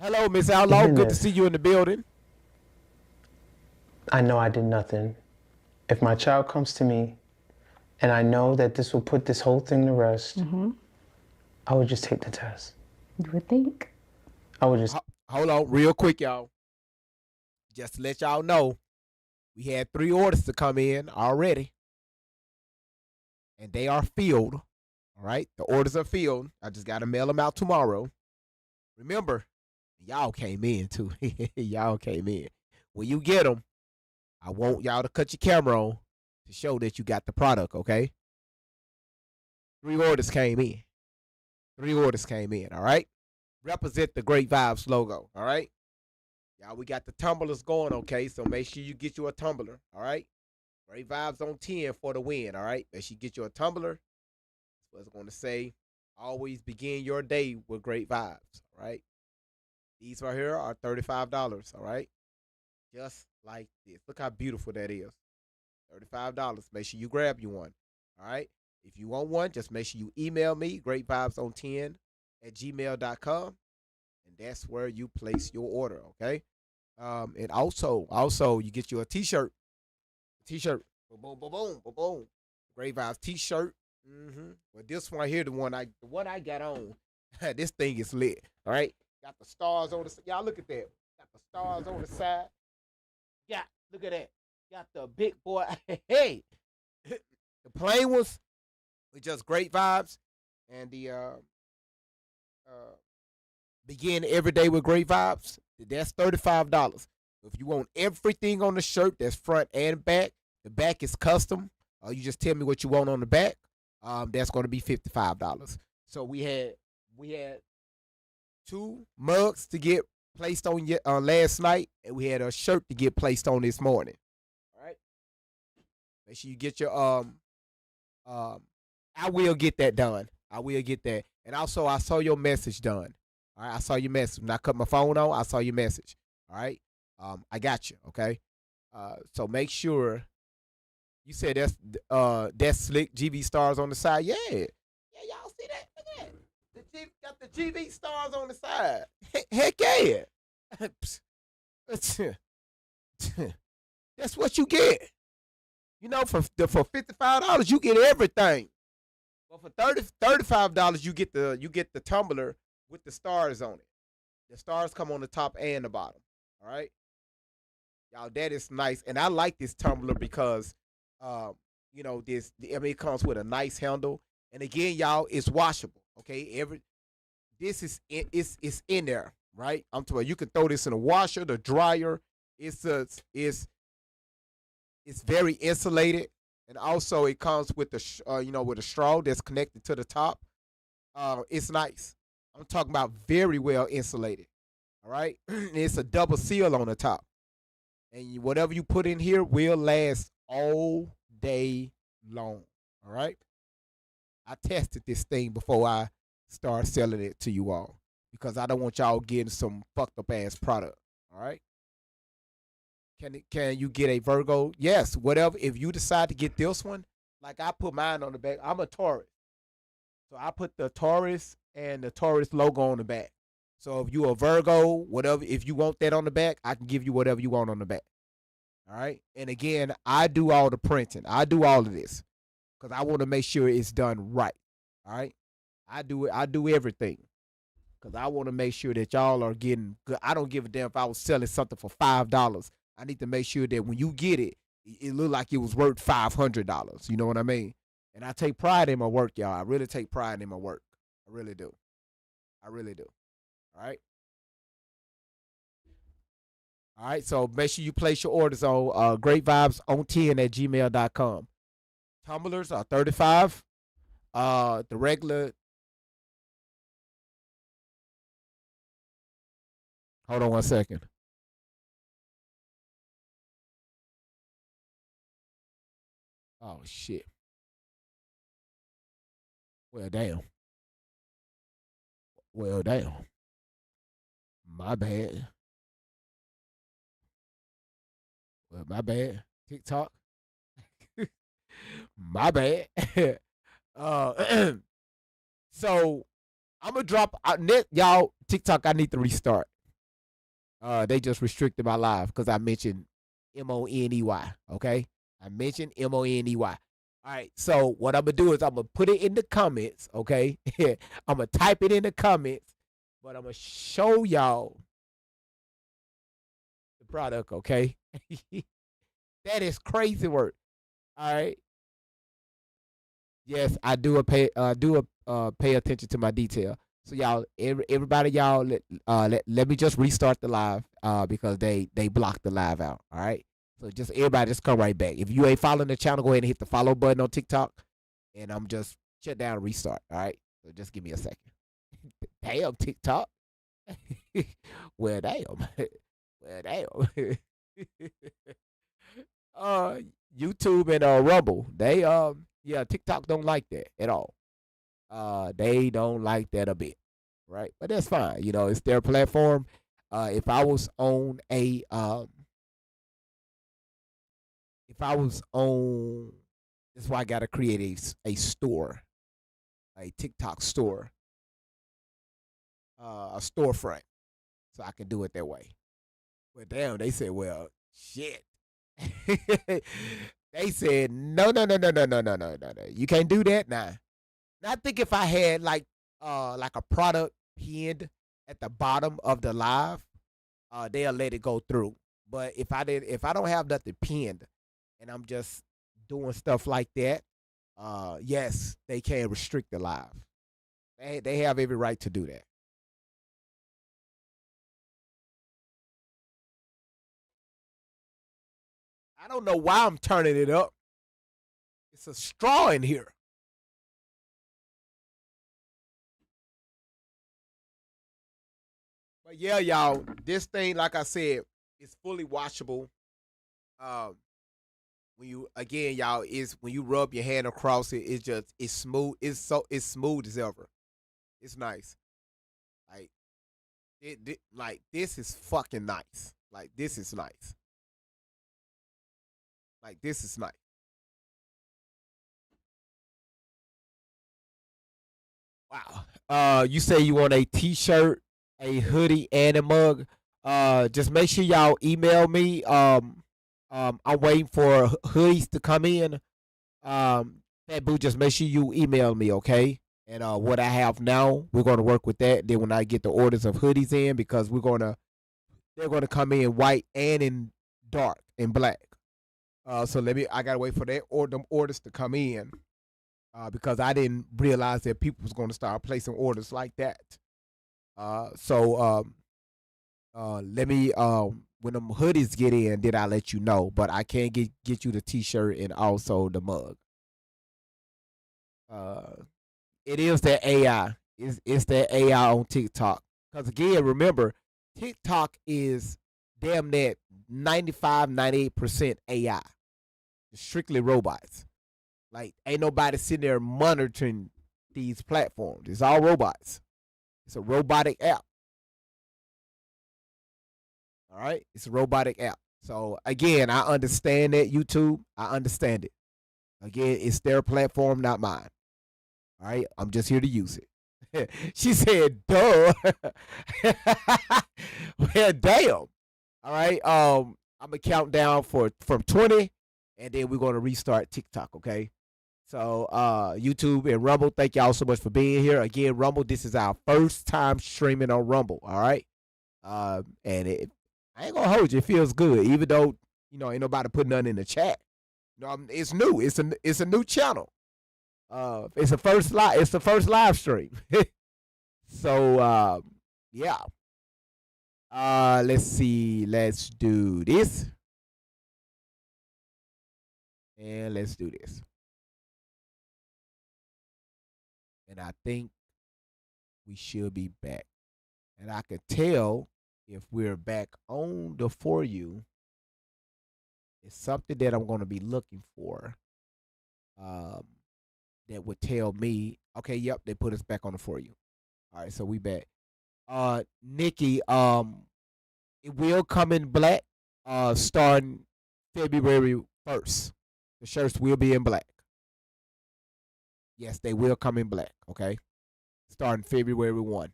[SPEAKER 3] Hello, Miss Outlaw.
[SPEAKER 4] Even
[SPEAKER 3] Good to
[SPEAKER 4] if-
[SPEAKER 3] see you in the building.
[SPEAKER 4] I know I did nothing. If my child comes to me and I know that this will put this whole thing to rest, I would just take the test.
[SPEAKER 5] You would think.
[SPEAKER 4] I would just...
[SPEAKER 3] Hold on, real quick, y'all. Just to let y'all know, we had 3 orders to come in already. And they are filled. All right? The orders are filled. I just got to mail them out tomorrow. Remember, y'all came in too. Y'all came in. When you get them, I want y'all to cut your camera on to show that you got the product, okay? 3 orders came in. 3 orders came in, all right? Represent the Great Vibes logo, all right? Y'all, we got the tumblers going, okay? So make sure you get you a tumbler, all right? Great Vibes on 10 for the win, all right? Make sure you get you a tumbler. That's what it's going to say. Always begin your day with great vibes, all right? These right here are $35, all right? Just like this. Look how beautiful that is. $35. Make sure you grab you one, all right? If you want one, just make sure you email me, greatvibes10@gmail.com, and that's where you place your order, okay? And also, you get you a T-shirt. T-shirt. Boom, boom, boom, boom, boom, boom. Great Vibes T-shirt. Well, this one here, the one I got on, this thing is lit. All right, got the stars on the side. Y'all look at that. Got the stars on the side. Yeah, look at that. Got the big boy. Hey, the plain ones with just great vibes, and the begin every day with great vibes. That's $35. If you want everything on the shirt, that's front and back. The back is custom. You just tell me what you want on the back. That's going to be $55. So we had 2 mugs to get placed on last night, and we had a shirt to get placed on this morning. All right. Make sure you get your I will get that done. I will get that, and also I saw your message done. All right, I saw your message. When I cut my phone on, I saw your message. All right, I got you. Okay, so make sure you said that's slick GV stars on the side. Yeah, yeah, y'all see that? Look at that. Got the GV stars on the side. Heck yeah. That's what you get. You know, for $55, you get everything. But for $35, you get the tumbler with the stars on it. The stars come on the top and the bottom. All right, y'all, that is nice, and I like this tumbler because, it comes with a nice handle, and again, y'all, it's washable. Okay, this is it's in there, right? I'm talking. You can throw this in a washer, the dryer. It's very insulated, and also it comes with with a straw that's connected to the top. It's nice. I'm talking about very well insulated. All right, it's a double seal on the top, and whatever you put in here will last all day long. All right. I tested this thing before I start selling it to you all because I don't want y'all getting some fucked up ass product. All right. Can you get a Virgo? Yes, whatever. If you decide to get this one, like I put mine on the back. I'm a Taurus. So I put the Taurus and the Taurus logo on the back. So if you a Virgo, whatever, if you want that on the back, I can give you whatever you want on the back. All right. And again, I do all the printing. I do all of this because I want to make sure it's done right. All right. I do it. I do everything because I want to make sure that y'all are getting good. I don't give a damn if I was selling something for $5. I need to make sure that when you get it, it look like it was worth $500. You know what I mean? And I take pride in my work, y'all. I really take pride in my work. I really do. I really do. All right. All right. So make sure you place your orders on greatvibesont10@gmail.com. Tumblers are 35. The regular. Hold on one second. Oh shit. Well, damn. Well, damn. My bad. Well, my bad. TikTok. My bad. uh, so I'm gonna drop y'all TikTok. I need to restart. They just restricted my live because I mentioned Money. Okay, I mentioned Money. All right. So what I'm gonna do is I'm gonna put it in the comments. Okay, I'm gonna type it in the comments, but I'm gonna show y'all the product. Okay, that is crazy work. All right. Yes, I do pay attention to my detail. So y'all, everybody, y'all, let me just restart the live because they blocked the live out. All right. So just everybody, just come right back. If you ain't following the channel, go ahead and hit the follow button on TikTok, and I'm just shut down and restart. All right. So just give me a second. Damn TikTok. Well, damn. Well, damn. YouTube and Rumble, yeah, TikTok don't like that at all. They don't like that a bit, right? But that's fine. You know, it's their platform. If I was on that's why I gotta create a store, a TikTok store, a storefront, so I can do it that way. But damn, they said, well, shit. They said no, no, no, no, no, no, no, no, no, no. You can't do that now. I think if I had like a product pinned at the bottom of the live, they'll let it go through. But if I don't have nothing pinned, and I'm just doing stuff like that, yes, they can restrict the live. They have every right to do that. I don't know why I'm turning it up. It's a straw in here. But yeah, y'all, this thing, like I said, is fully washable. Um, when you again, y'all, is when you rub your hand across it, it's smooth. It's smooth as ever. It's nice. Like Like this is fucking nice. Like this is nice. Like this is nice. Wow. You say you want a t-shirt, a hoodie, and a mug. Just make sure y'all email me. I'm waiting for hoodies to come in. Fat Boo, just make sure you email me, okay? And what I have now, we're gonna work with that. Then when I get the orders of hoodies in, because they're gonna come in white and in dark and black. So I gotta wait for them orders to come in. Because I didn't realize that people was gonna start placing orders like that. So let me when them hoodies get in, then I'll let you know. But I can get you the t-shirt and also the mug. Uh, it is that AI. It's that AI on TikTok. Because again, remember, TikTok is damn near 95, 98% AI. It's strictly robots. Like, ain't nobody sitting there monitoring these platforms. It's all robots. It's a robotic app. All right? It's a robotic app. So, again, I understand that, YouTube. I understand it. Again, it's their platform, not mine. All right? I'm just here to use it. She said, duh. Well, damn. All right. I'm gonna count down from 20, and then we're gonna restart TikTok, okay? So YouTube and Rumble, thank y'all so much for being here. Again, Rumble, this is our first time streaming on Rumble, all right? And I ain't gonna hold you, it feels good, even though ain't nobody putting nothing in the chat. It's new. It's a new channel. It's the first live stream. So yeah. Let's see. Let's do this. And let's do this. And I think we should be back. And I could tell if we're back on the For You. It's something that I'm going to be looking for. That would tell me, okay, yep, they put us back on the For You. All right, so we back. Nikki, it will come in black. Starting February 1st. The shirts will be in black. Yes, they will come in black. Okay, starting February 1.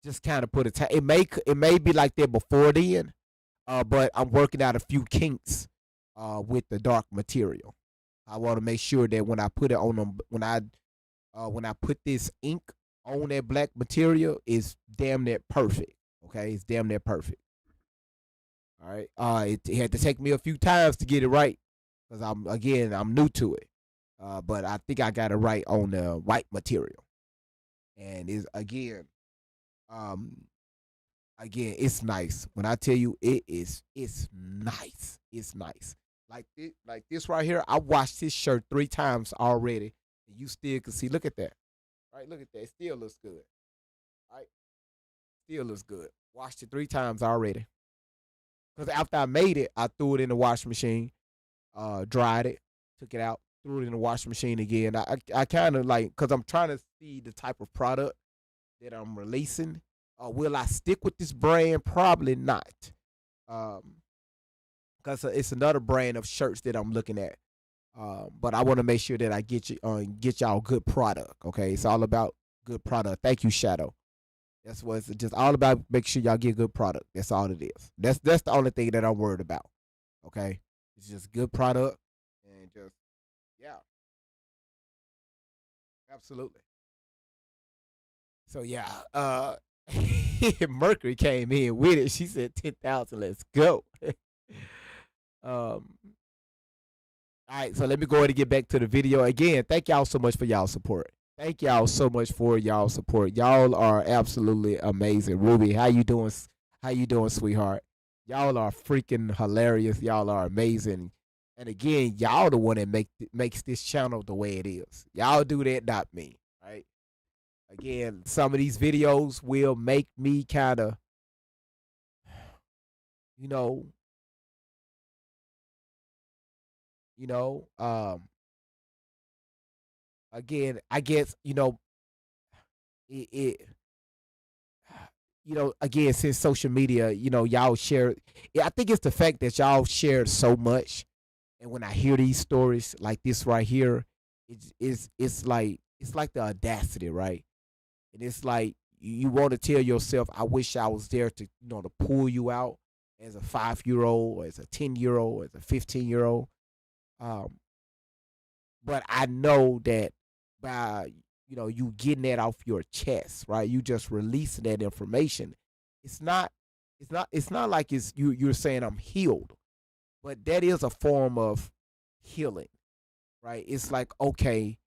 [SPEAKER 3] Just kind of put a time. It may be like that before then, but I'm working out a few kinks with the dark material. I want to make sure that when I put it on them, when I put this ink on that black material, it's damn near perfect. Okay, it's damn near perfect. All right. It had to take me a few times to get it right because I'm new to it. But I think I got it right on the white material, and is um, it's nice. When I tell you it's nice. It's nice. Like this right here. I washed this shirt 3 times already, and you still can see. Look at that. Right, look at that. It still looks good. Right, still looks good. Washed it 3 times already. Because after I made it, I threw it in the washing machine, dried it, took it out, threw it in the washing machine again. I kind of like, because I'm trying to see the type of product that I'm releasing. Will I stick with this brand? Probably not. Because it's another brand of shirts that I'm looking at. But I want to make sure that I get y'all good product. Okay, it's all about good product. Thank you, Shadow. That's what it's just all about. Make sure y'all get good product. That's all it is. That's the only thing that I'm worried about. Okay, it's just good product and just yeah, absolutely. So yeah, Mercury came in with it. She said 10,000. Let's go. All right, so let me go ahead and get back to the video again. Thank y'all so much for y'all support. Thank y'all so much for y'all support. Y'all are absolutely amazing. Ruby, how you doing? How you doing, sweetheart? Y'all are freaking hilarious. Y'all are amazing. And again, y'all the one that makes this channel the way it is. Y'all do that, not me. Right? Again, some of these videos will make me kind of, you know, you know, again, I guess, it again, since social media, y'all share. Yeah, I think it's the fact that y'all shared so much, and when I hear these stories like this right here, it's like the audacity, right? And it's like you want to tell yourself, I wish I was there to pull you out as a 5-year old, or as a 10-year old, or as a 15-year old. Um, but I know that by you getting that off your chest, right? You just releasing that information. It's not, it's not like you're saying I'm healed, but that is a form of healing, right? It's like, okay,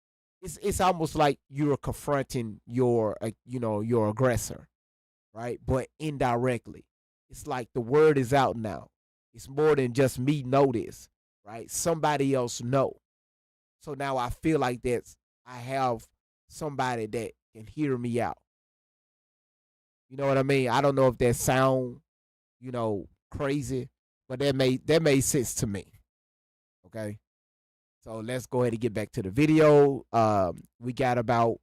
[SPEAKER 3] it's almost like you're confronting your aggressor, right? But indirectly, it's like the word is out now. It's more than just me know this, right? Somebody else know. So now I feel like I have somebody that can hear me out. You know what I mean? I don't know if that sound, crazy, but that made sense to me. Okay. So let's go ahead and get back to the video. We got about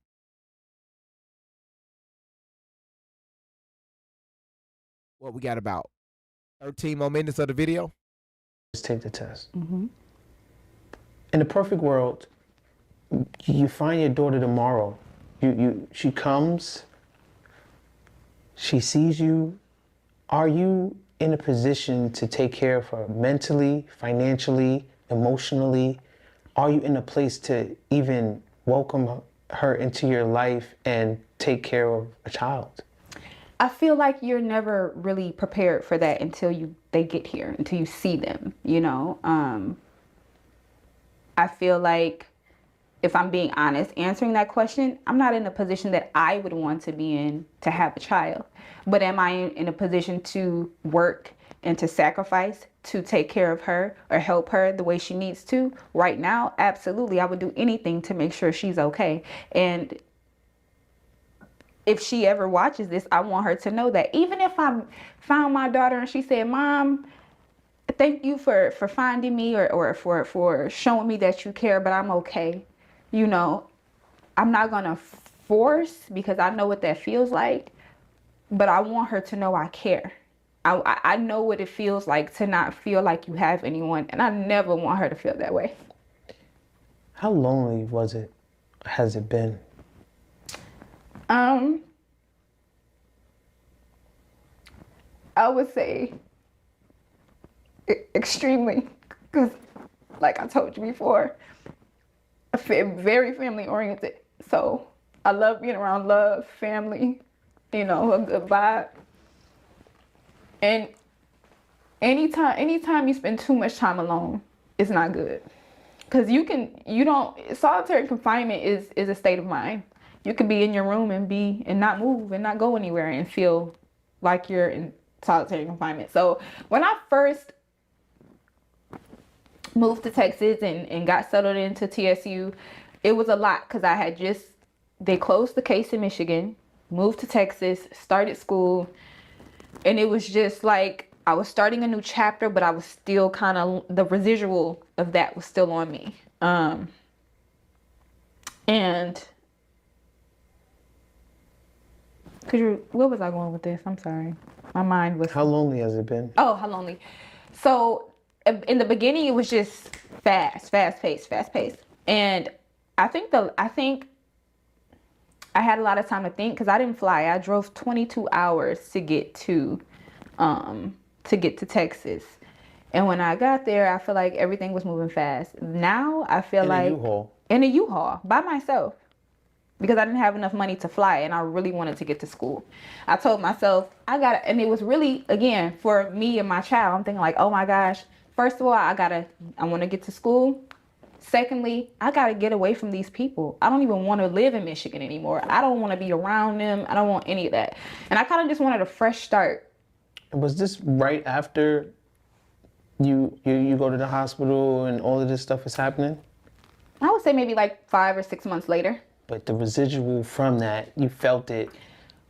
[SPEAKER 3] we got about 13 more minutes of the video.
[SPEAKER 4] Just take the test.
[SPEAKER 5] Mm-hmm.
[SPEAKER 4] In the perfect world, you find your daughter tomorrow. She comes, she sees you. Are you in a position to take care of her mentally, financially, emotionally? Are you in a place to even welcome her into your life and take care of a child?
[SPEAKER 5] I feel like you're never really prepared for that until they get here, until you see them, I feel like, if I'm being honest, answering that question, I'm not in a position that I would want to be in to have a child. But am I in a position to work and to sacrifice to take care of her or help her the way she needs to? Right now, absolutely. I would do anything to make sure she's okay. And if she ever watches this, I want her to know that even if I found my daughter and she said, Mom, thank you for finding me or for showing me that you care, but I'm okay. I'm not going to force, because I know what that feels like, but I want her to know I care. I know what it feels like to not feel like you have anyone, and I never want her to feel that way.
[SPEAKER 4] How lonely has it been?
[SPEAKER 5] I would say extremely, because like I told you before, very family oriented. So I love being around love, family, a good vibe. And anytime you spend too much time alone, it's not good. Because solitary confinement is a state of mind. You can be in your room and not move and not go anywhere and feel like you're in solitary confinement. So when I first moved to Texas and got settled into TSU, it was a lot, because they closed the case in Michigan, moved to Texas, started school, and it was just like I was starting a new chapter, but I was still kind of, the residual of that was still on me. And where was I going with this? I'm sorry. My mind was...
[SPEAKER 4] How lonely has it been?
[SPEAKER 5] Oh, how lonely. So in the beginning, it was just fast paced. And I think I had a lot of time to think, because I didn't fly. I drove 22 hours to get to Texas. And when I got there, I feel like everything was moving fast. Now I feel like in a U-Haul by myself, because I didn't have enough money to fly and I really wanted to get to school. I told myself and it was really, again, for me and my child, I'm thinking like, oh my gosh, first of all, I want to get to school. Secondly, I got to get away from these people. I don't even want to live in Michigan anymore. I don't want to be around them. I don't want any of that. And I kind of just wanted a fresh start.
[SPEAKER 4] Was this right after you go to the hospital and all of this stuff is happening?
[SPEAKER 5] I would say maybe like 5 or 6 months later.
[SPEAKER 4] But the residual from that, you felt it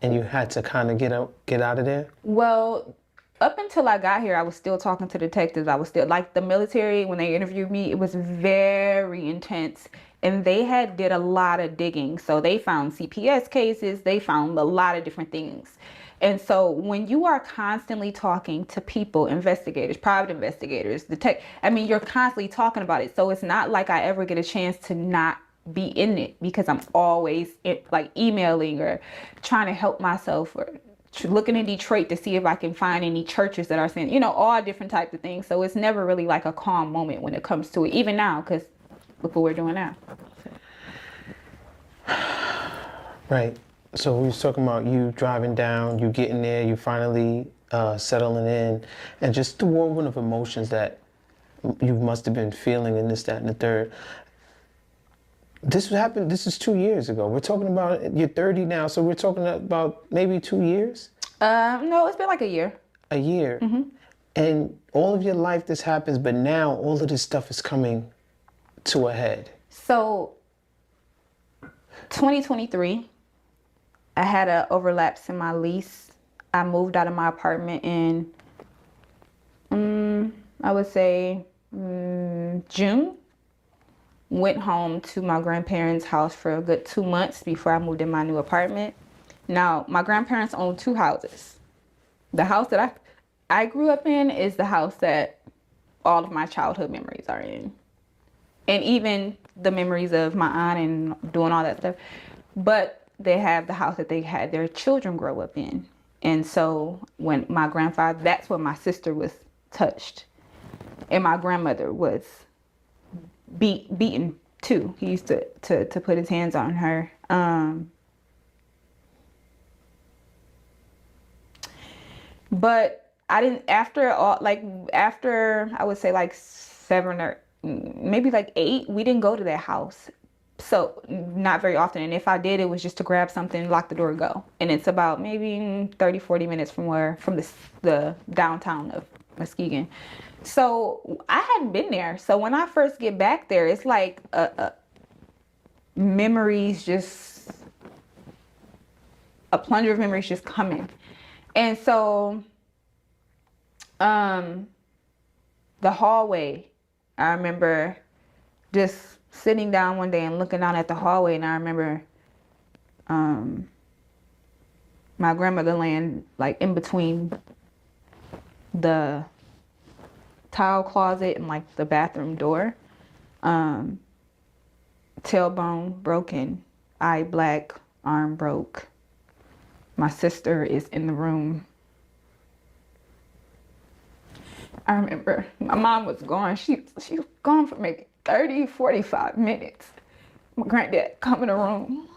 [SPEAKER 4] and you had to kind of get out of there?
[SPEAKER 5] Well, up until I got here, I was still talking to detectives. I was still, like, the military, when they interviewed me, it was very intense. And they did a lot of digging. So they found CPS cases. They found a lot of different things. And so when you are constantly talking to people, investigators, private investigators, you're constantly talking about it. So it's not like I ever get a chance to not be in it, because I'm always like emailing or trying to help myself, or looking in Detroit to see if I can find any churches that are saying, all different types of things. So it's never really like a calm moment when it comes to it, even now, because look what we're doing now.
[SPEAKER 4] Right. So we was talking about you driving down, you getting there, you finally settling in, and just the whirlwind of emotions that you must have been feeling, in this, that, and the third. This happened, this is 2 years ago. We're talking about, you're 30 now, so we're talking about maybe 2 years?
[SPEAKER 5] No, it's been like a year.
[SPEAKER 4] A year. Mm-hmm. And all of your life this happens, but now all of this stuff is coming to a head.
[SPEAKER 5] So 2023, I had an overlapse in my lease. I moved out of my apartment in, I would say, June. Went home to my grandparents' house for a good 2 months before I moved in my new apartment. Now, my grandparents own 2 houses. The house that I grew up in is the house that all of my childhood memories are in. And even the memories of my aunt and doing all that stuff. But they have the house that they had their children grow up in. And so when my grandfather, that's when my sister was touched. And my grandmother was beaten too. He used to put his hands on her. But I didn't, after I would say like 7 or maybe like 8, we didn't go to that house. So not very often. And if I did, it was just to grab something, lock the door, go. And it's about maybe 30, 40 minutes from the downtown of Muskegon. So I hadn't been there. So when I first get back there, it's like memories, just a plunger of memories just coming. And so the hallway, I remember just sitting down one day and looking out at the hallway, and I remember my grandmother laying like in between the tile closet and like the bathroom door. Tailbone broken, eye black, arm broke. My sister is in the room. I remember my mom was gone. She was gone for maybe 30, 45 minutes. My granddad come in the room.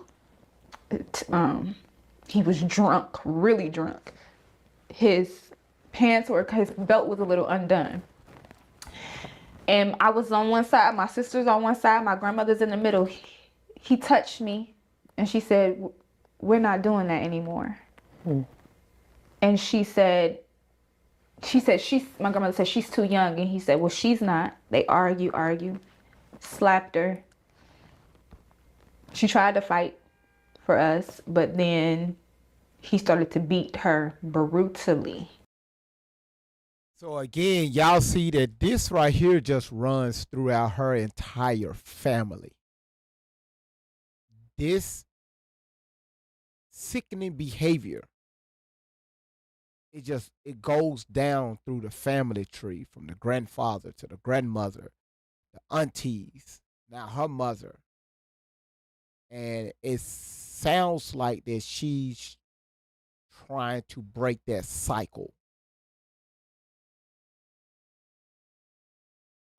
[SPEAKER 5] He was drunk, really drunk. His belt was a little undone. And I was on one side, my sister's on one side, my grandmother's in the middle. He touched me and she said, "We're not doing that anymore." And my grandmother said, "She's too young." And he said, "Well, she's not." They argue, slapped her. She tried to fight for us, but then he started to beat her brutally.
[SPEAKER 3] So again, y'all see that this right here just runs throughout her entire family. This sickening behavior, it goes down through the family tree, from the grandfather to the grandmother, the aunties, now her mother. And it sounds like that she's trying to break that cycle.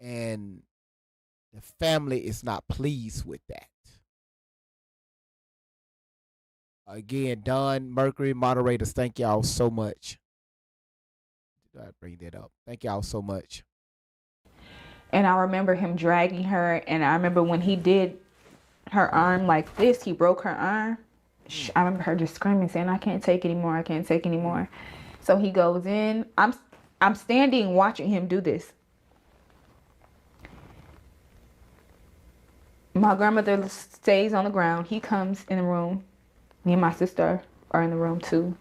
[SPEAKER 3] And the family is not pleased with that. Again, Don, Mercury, moderators, thank y'all so much. Did I bring that up? Thank y'all so much.
[SPEAKER 5] And I remember him dragging her, and I remember when he did her arm like this, he broke her arm. I remember her just screaming, saying, "I can't take anymore, I can't take anymore." So he goes in. I'm standing watching him do this. My grandmother stays on the ground. He comes in the room. Me and my sister are in the room too.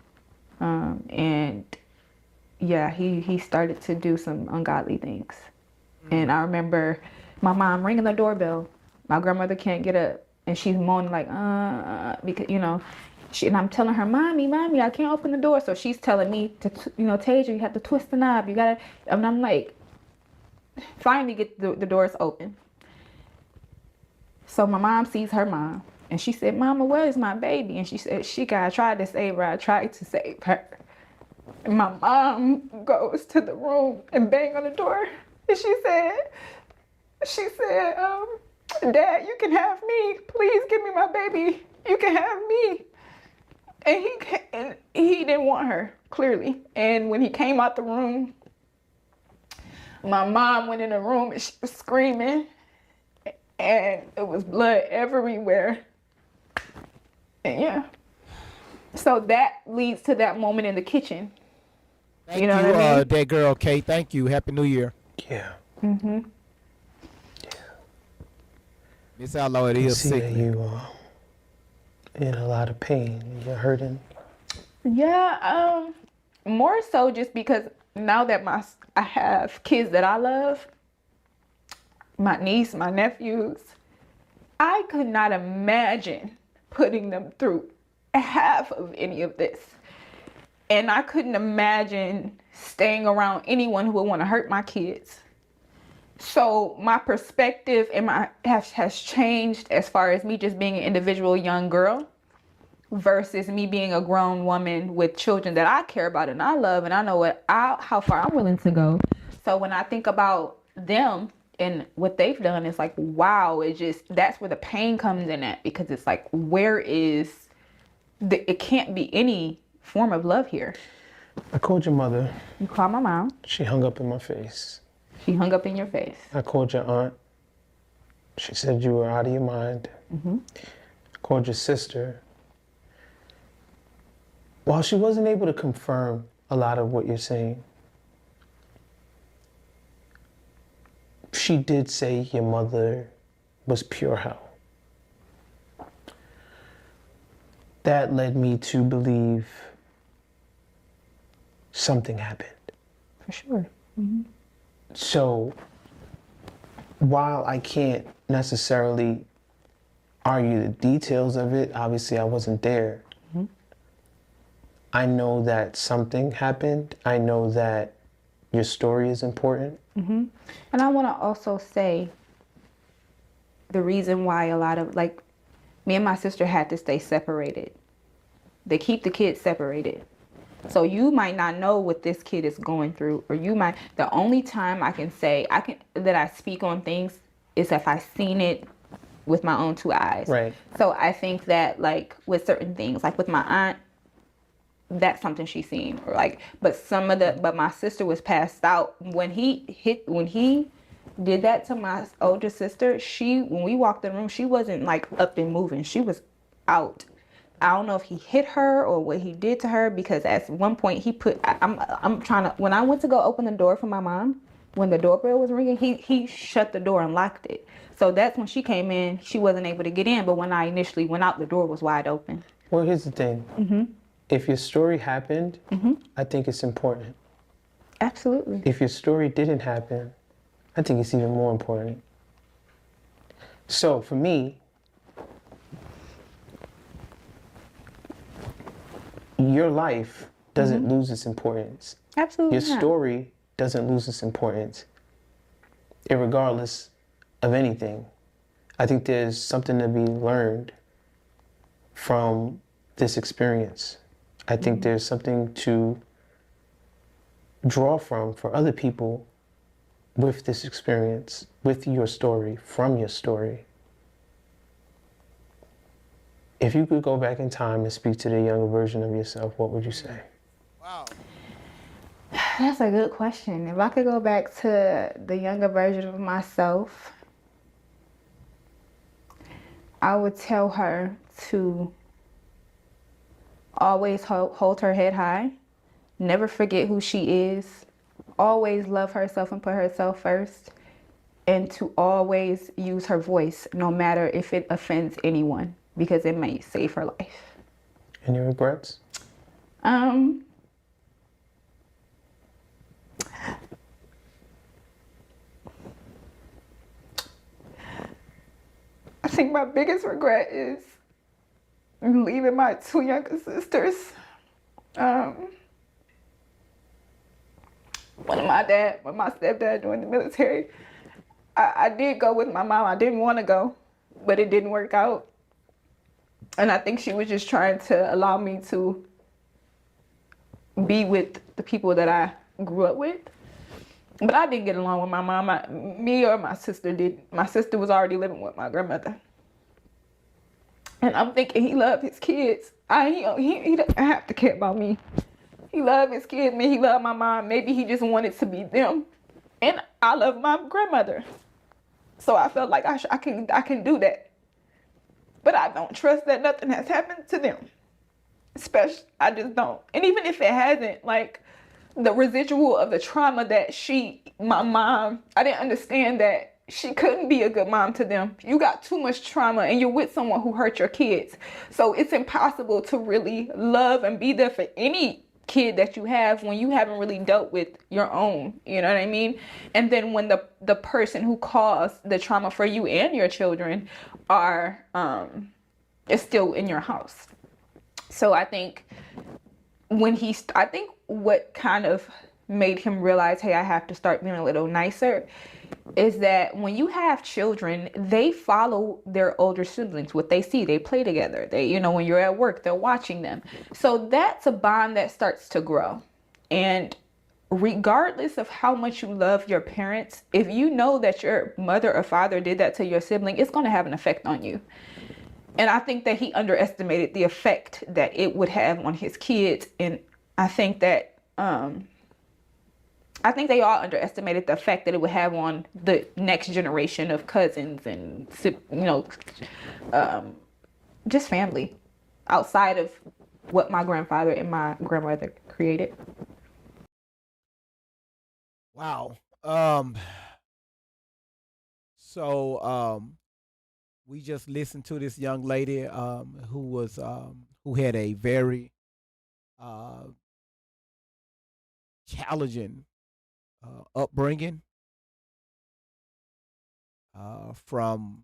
[SPEAKER 5] And yeah, he started to do some ungodly things. And I remember my mom ringing the doorbell. My grandmother can't get up, and she's moaning like, because And I'm telling her, mommy, I can't open the door. So she's telling me to, Tasia, you have to twist the knob. You gotta, and I'm like, finally get the doors open. So my mom sees her mom and she said, Mama, where is my baby? And she said, I tried to save her. I tried to save her. And my mom goes to the room and bang on the door. And she said, Dad, you can have me. Please give me my baby. You can have me. And he didn't want her, clearly. And when he came out the room, my mom went in the room and she was screaming. And it was blood everywhere. And yeah. So that leads to that moment in the kitchen.
[SPEAKER 3] Thank
[SPEAKER 5] you know what I mean?
[SPEAKER 3] That girl, Kay. Thank you. Happy New Year.
[SPEAKER 4] Yeah.
[SPEAKER 5] Mm-hmm.
[SPEAKER 3] Miss Outlaw, it is
[SPEAKER 4] See that
[SPEAKER 3] sick.
[SPEAKER 4] you in a lot of pain. You're hurting.
[SPEAKER 5] Yeah, more so just because now that I have kids that I love, my niece, my nephews, I could not imagine putting them through half of any of this. And I couldn't imagine staying around anyone who would want to hurt my kids. So my perspective and has changed as far as me just being an individual young girl versus me being a grown woman with children that I care about and I love, and I know how far I'm willing to go. So when I think about them and what they've done, it's like, wow, that's where the pain comes in at, because it's like, where is it can't be any form of love here.
[SPEAKER 4] I called your mother.
[SPEAKER 5] You called my mom.
[SPEAKER 4] She hung up in my face.
[SPEAKER 5] She hung up in your face.
[SPEAKER 4] I called your aunt. She said you were out of your mind.
[SPEAKER 5] Mm-hmm.
[SPEAKER 4] I called your sister. While she wasn't able to confirm a lot of what you're saying, she did say your mother was pure hell. That led me to believe something happened.
[SPEAKER 5] For sure. Mm-hmm.
[SPEAKER 4] So, while I can't necessarily argue the details of it, obviously I wasn't there.
[SPEAKER 5] Mm-hmm.
[SPEAKER 4] I know that something happened. I know that your story is important.
[SPEAKER 5] Mm-hmm. And I want to also say the reason why a lot of, like, me and my sister had to stay separated. They keep the kids separated. So you might not know what this kid is going through, or the only time I can say that I speak on things is if I've seen it with my own two eyes.
[SPEAKER 4] Right.
[SPEAKER 5] So I think that, like, with certain things, like with my aunt, that's something she's seen, or like, but my sister was passed out when he did that to my older sister. When we walked in the room, she wasn't like up and moving. She was out. I don't know if he hit her or what he did to her, because at one point when I went to go open the door for my mom, when the doorbell was ringing, he shut the door and locked it. So that's when she came in. She wasn't able to get in, but when I initially went out, the door was wide open.
[SPEAKER 4] Well, here's the thing.
[SPEAKER 5] Mm-hmm.
[SPEAKER 4] If your story happened,
[SPEAKER 5] Mm-hmm.
[SPEAKER 4] I think it's important.
[SPEAKER 5] Absolutely.
[SPEAKER 4] If your story didn't happen, I think it's even more important. So for me, your life doesn't
[SPEAKER 5] Mm-hmm.
[SPEAKER 4] lose its importance.
[SPEAKER 5] Absolutely.
[SPEAKER 4] Your story doesn't lose its importance, irregardless of anything. I think there's something to be learned from this experience. I think there's something to draw from for other people with this experience, with your story, from your story. If you could go back in time and speak to the younger version of yourself, what would you say?
[SPEAKER 3] Wow.
[SPEAKER 5] That's a good question. If I could go back to the younger version of myself, I would tell her to always hold her head high, never forget who she is, always love herself and put herself first, and to always use her voice, no matter if it offends anyone, because it may save her life.
[SPEAKER 4] Any regrets?
[SPEAKER 5] I think my biggest regret is leaving my two younger sisters. When my stepdad joined the military, I did go with my mom. I didn't want to go, but it didn't work out. And I think she was just trying to allow me to be with the people that I grew up with. But I didn't get along with my mom. Me or my sister did. My sister was already living with my grandmother. And I'm thinking he loved his kids. He doesn't have to care about me. He loved his kids. Man, he loved my mom. Maybe he just wanted to be them. And I love my grandmother. So I felt like I can do that. But I don't trust that nothing has happened to them. Especially, I just don't. And even if it hasn't, like, the residual of the trauma that my mom, I didn't understand that she couldn't be a good mom to them. You got too much trauma and you're with someone who hurt your kids. So it's impossible to really love and be there for any kid that you have when you haven't really dealt with your own, you know what I mean? And then when the person who caused the trauma for you and your children is still in your house. So I think what kind of made him realize, hey, I have to start being a little nicer, is that when you have children, they follow their older siblings. What they see, they play together. When you're at work, they're watching them. So that's a bond that starts to grow. And regardless of how much you love your parents, if you know that your mother or father did that to your sibling, it's going to have an effect on you. And I think that he underestimated the effect that it would have on his kids. And I think that they all underestimated the effect that it would have on the next generation of cousins and, just family outside of what my grandfather and my grandmother created.
[SPEAKER 3] Wow. So we just listened to this young lady who had a very challenging upbringing from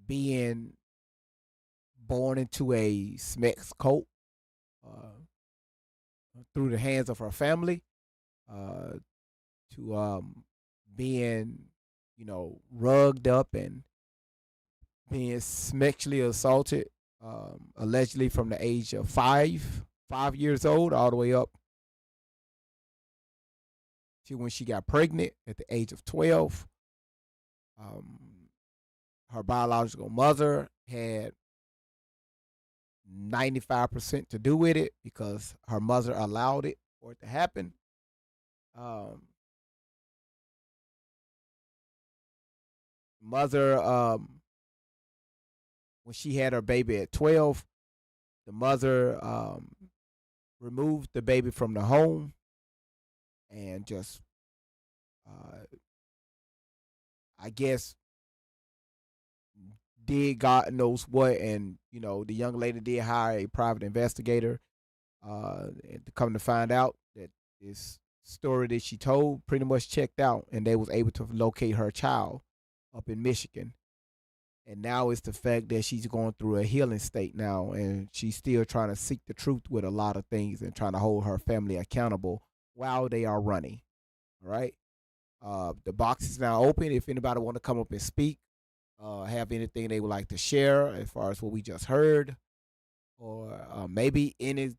[SPEAKER 3] being born into a Smex cult through the hands of her family to being, rugged up and being sexually assaulted, allegedly from the age of 5 years old, all the way up to when she got pregnant at the age of 12. Her biological mother had 95% to do with it because her mother allowed it for it to happen. Mother, when she had her baby at 12, the mother removed the baby from the home and just, I guess, did God knows what. And, the young lady did hire a private investigator and to come to find out that this story that she told pretty much checked out, and they was able to locate her child up in Michigan. And now it's the fact that she's going through a healing state now, and she's still trying to seek the truth with a lot of things and trying to hold her family accountable while they are running. All right. The box is now open. If anybody want to come up and speak, have anything they would like to share as far as what we just heard, or maybe any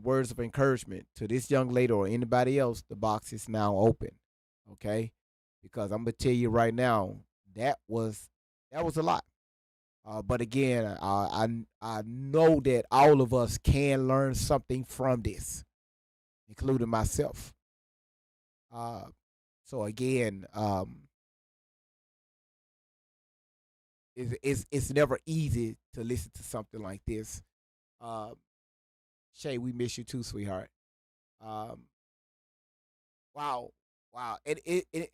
[SPEAKER 3] words of encouragement to this young lady or anybody else, the box is now open. Okay, because I'm gonna tell you right now that was a lot. But again, I know that all of us can learn something from this, including myself. So again, it's never easy to listen to something like this. Shay, we miss you too, sweetheart. Um, wow, wow, and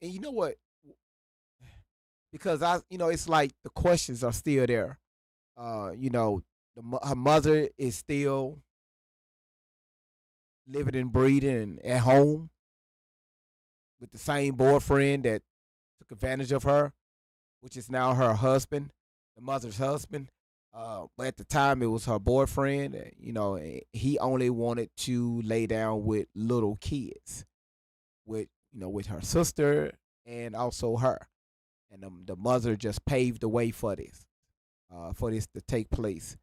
[SPEAKER 3] you know what? Because it's like the questions are still there. Her mother is still living and breathing at home with the same boyfriend that took advantage of her, which is now her husband. the mother's husband. But at the time, it was her boyfriend. He only wanted to lay down with little kids, with her sister and also her. And the mother just paved the way for this to take place.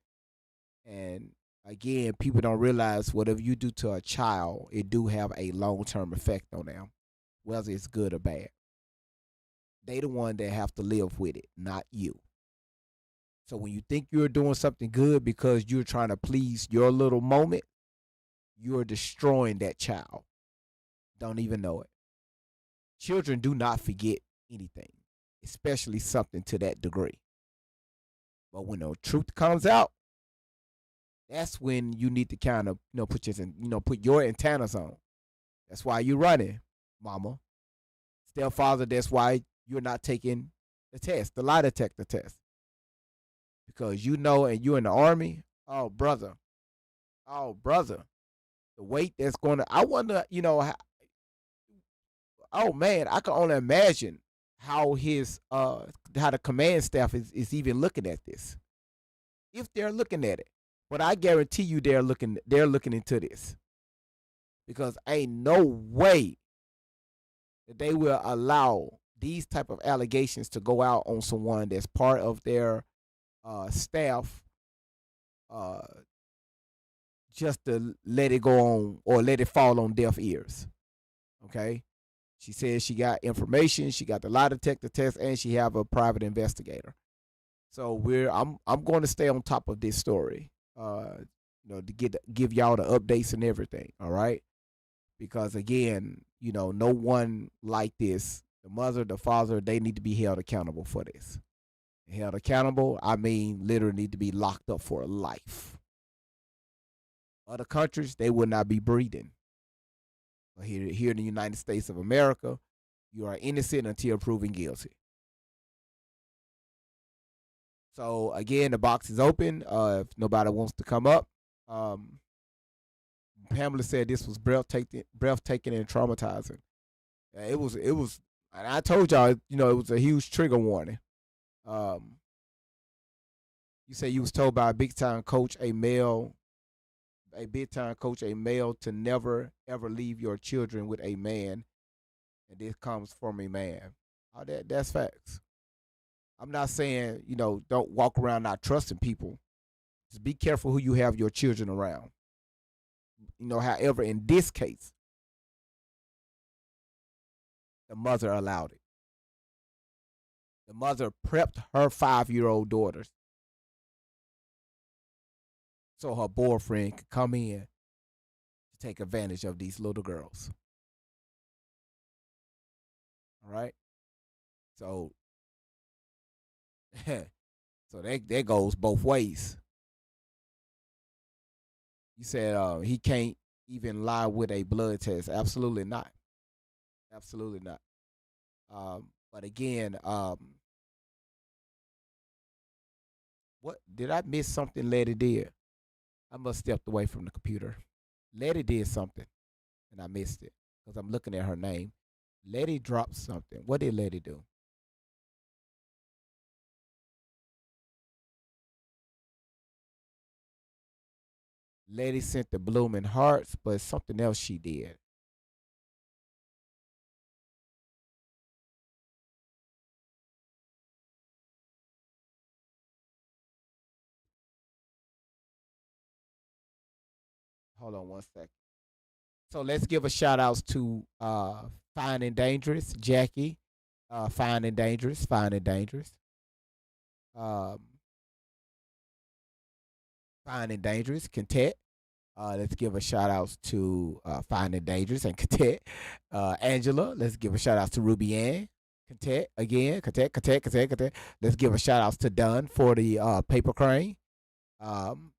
[SPEAKER 3] And again, people don't realize whatever you do to a child, it do have a long-term effect on them, whether it's good or bad. They the one that have to live with it, not you. So when you think you're doing something good because you're trying to please your little moment, you're destroying that child. Don't even know it. Children do not forget anything, especially something to that degree. But when the truth comes out, that's when you need to kind of put your antennas on. That's why you're running, mama. Stepfather, that's why you're not taking the test, the lie detector test. Because and you're in the army, oh brother, the weight that's going to, I wonder, oh man, I can only imagine how how the command staff is even looking at this, if they're looking at it. But I guarantee you they're looking into this, because ain't no way that they will allow these type of allegations to go out on someone that's part of their staff, just to let it go on or let it fall on deaf ears. Okay, she says she got information, she got the lie detector test, and she have a private investigator. So I'm going to stay on top of this story, to give y'all the updates and everything. All right, because again, no one like this, the mother, the father, they need to be held accountable for this. Held accountable, I mean, literally need to be locked up for life. Other countries, they would not be breathing. But here in the United States of America, you are innocent until proven guilty. So again, the box is open. If nobody wants to come up, Pamela said this was breathtaking and traumatizing. It was, and I told y'all, it was a huge trigger warning. You say you was told by a big time coach, a big time coach, a male, to never ever leave your children with a man, and this comes from a man. That's facts. I'm not saying don't walk around not trusting people. Just be careful who you have your children around. However, in this case, the mother allowed it. The mother prepped her 5-year-old daughters so her boyfriend could come in to take advantage of these little girls. All right? So, so that goes both ways. You said he can't even lie with a blood test. Absolutely not. Absolutely not. But again, what did I miss something Letty did? I must stepped away from the computer. Letty did something, and I missed it because I'm looking at her name. Letty dropped something. What did Letty do? Letty sent the blooming hearts, but something else she did. Hold on one second. So let's give a shout outs to Fine and Dangerous, Jackie, Fine and Dangerous, Fine and Dangerous, um, Fine and Dangerous, Content. Let's give a shout outs to Fine and Dangerous and Content. Angela, let's give a shout outs to Ruby Ann. Content again, Content. Let's give a shout outs to Dunn for the paper crane. Um,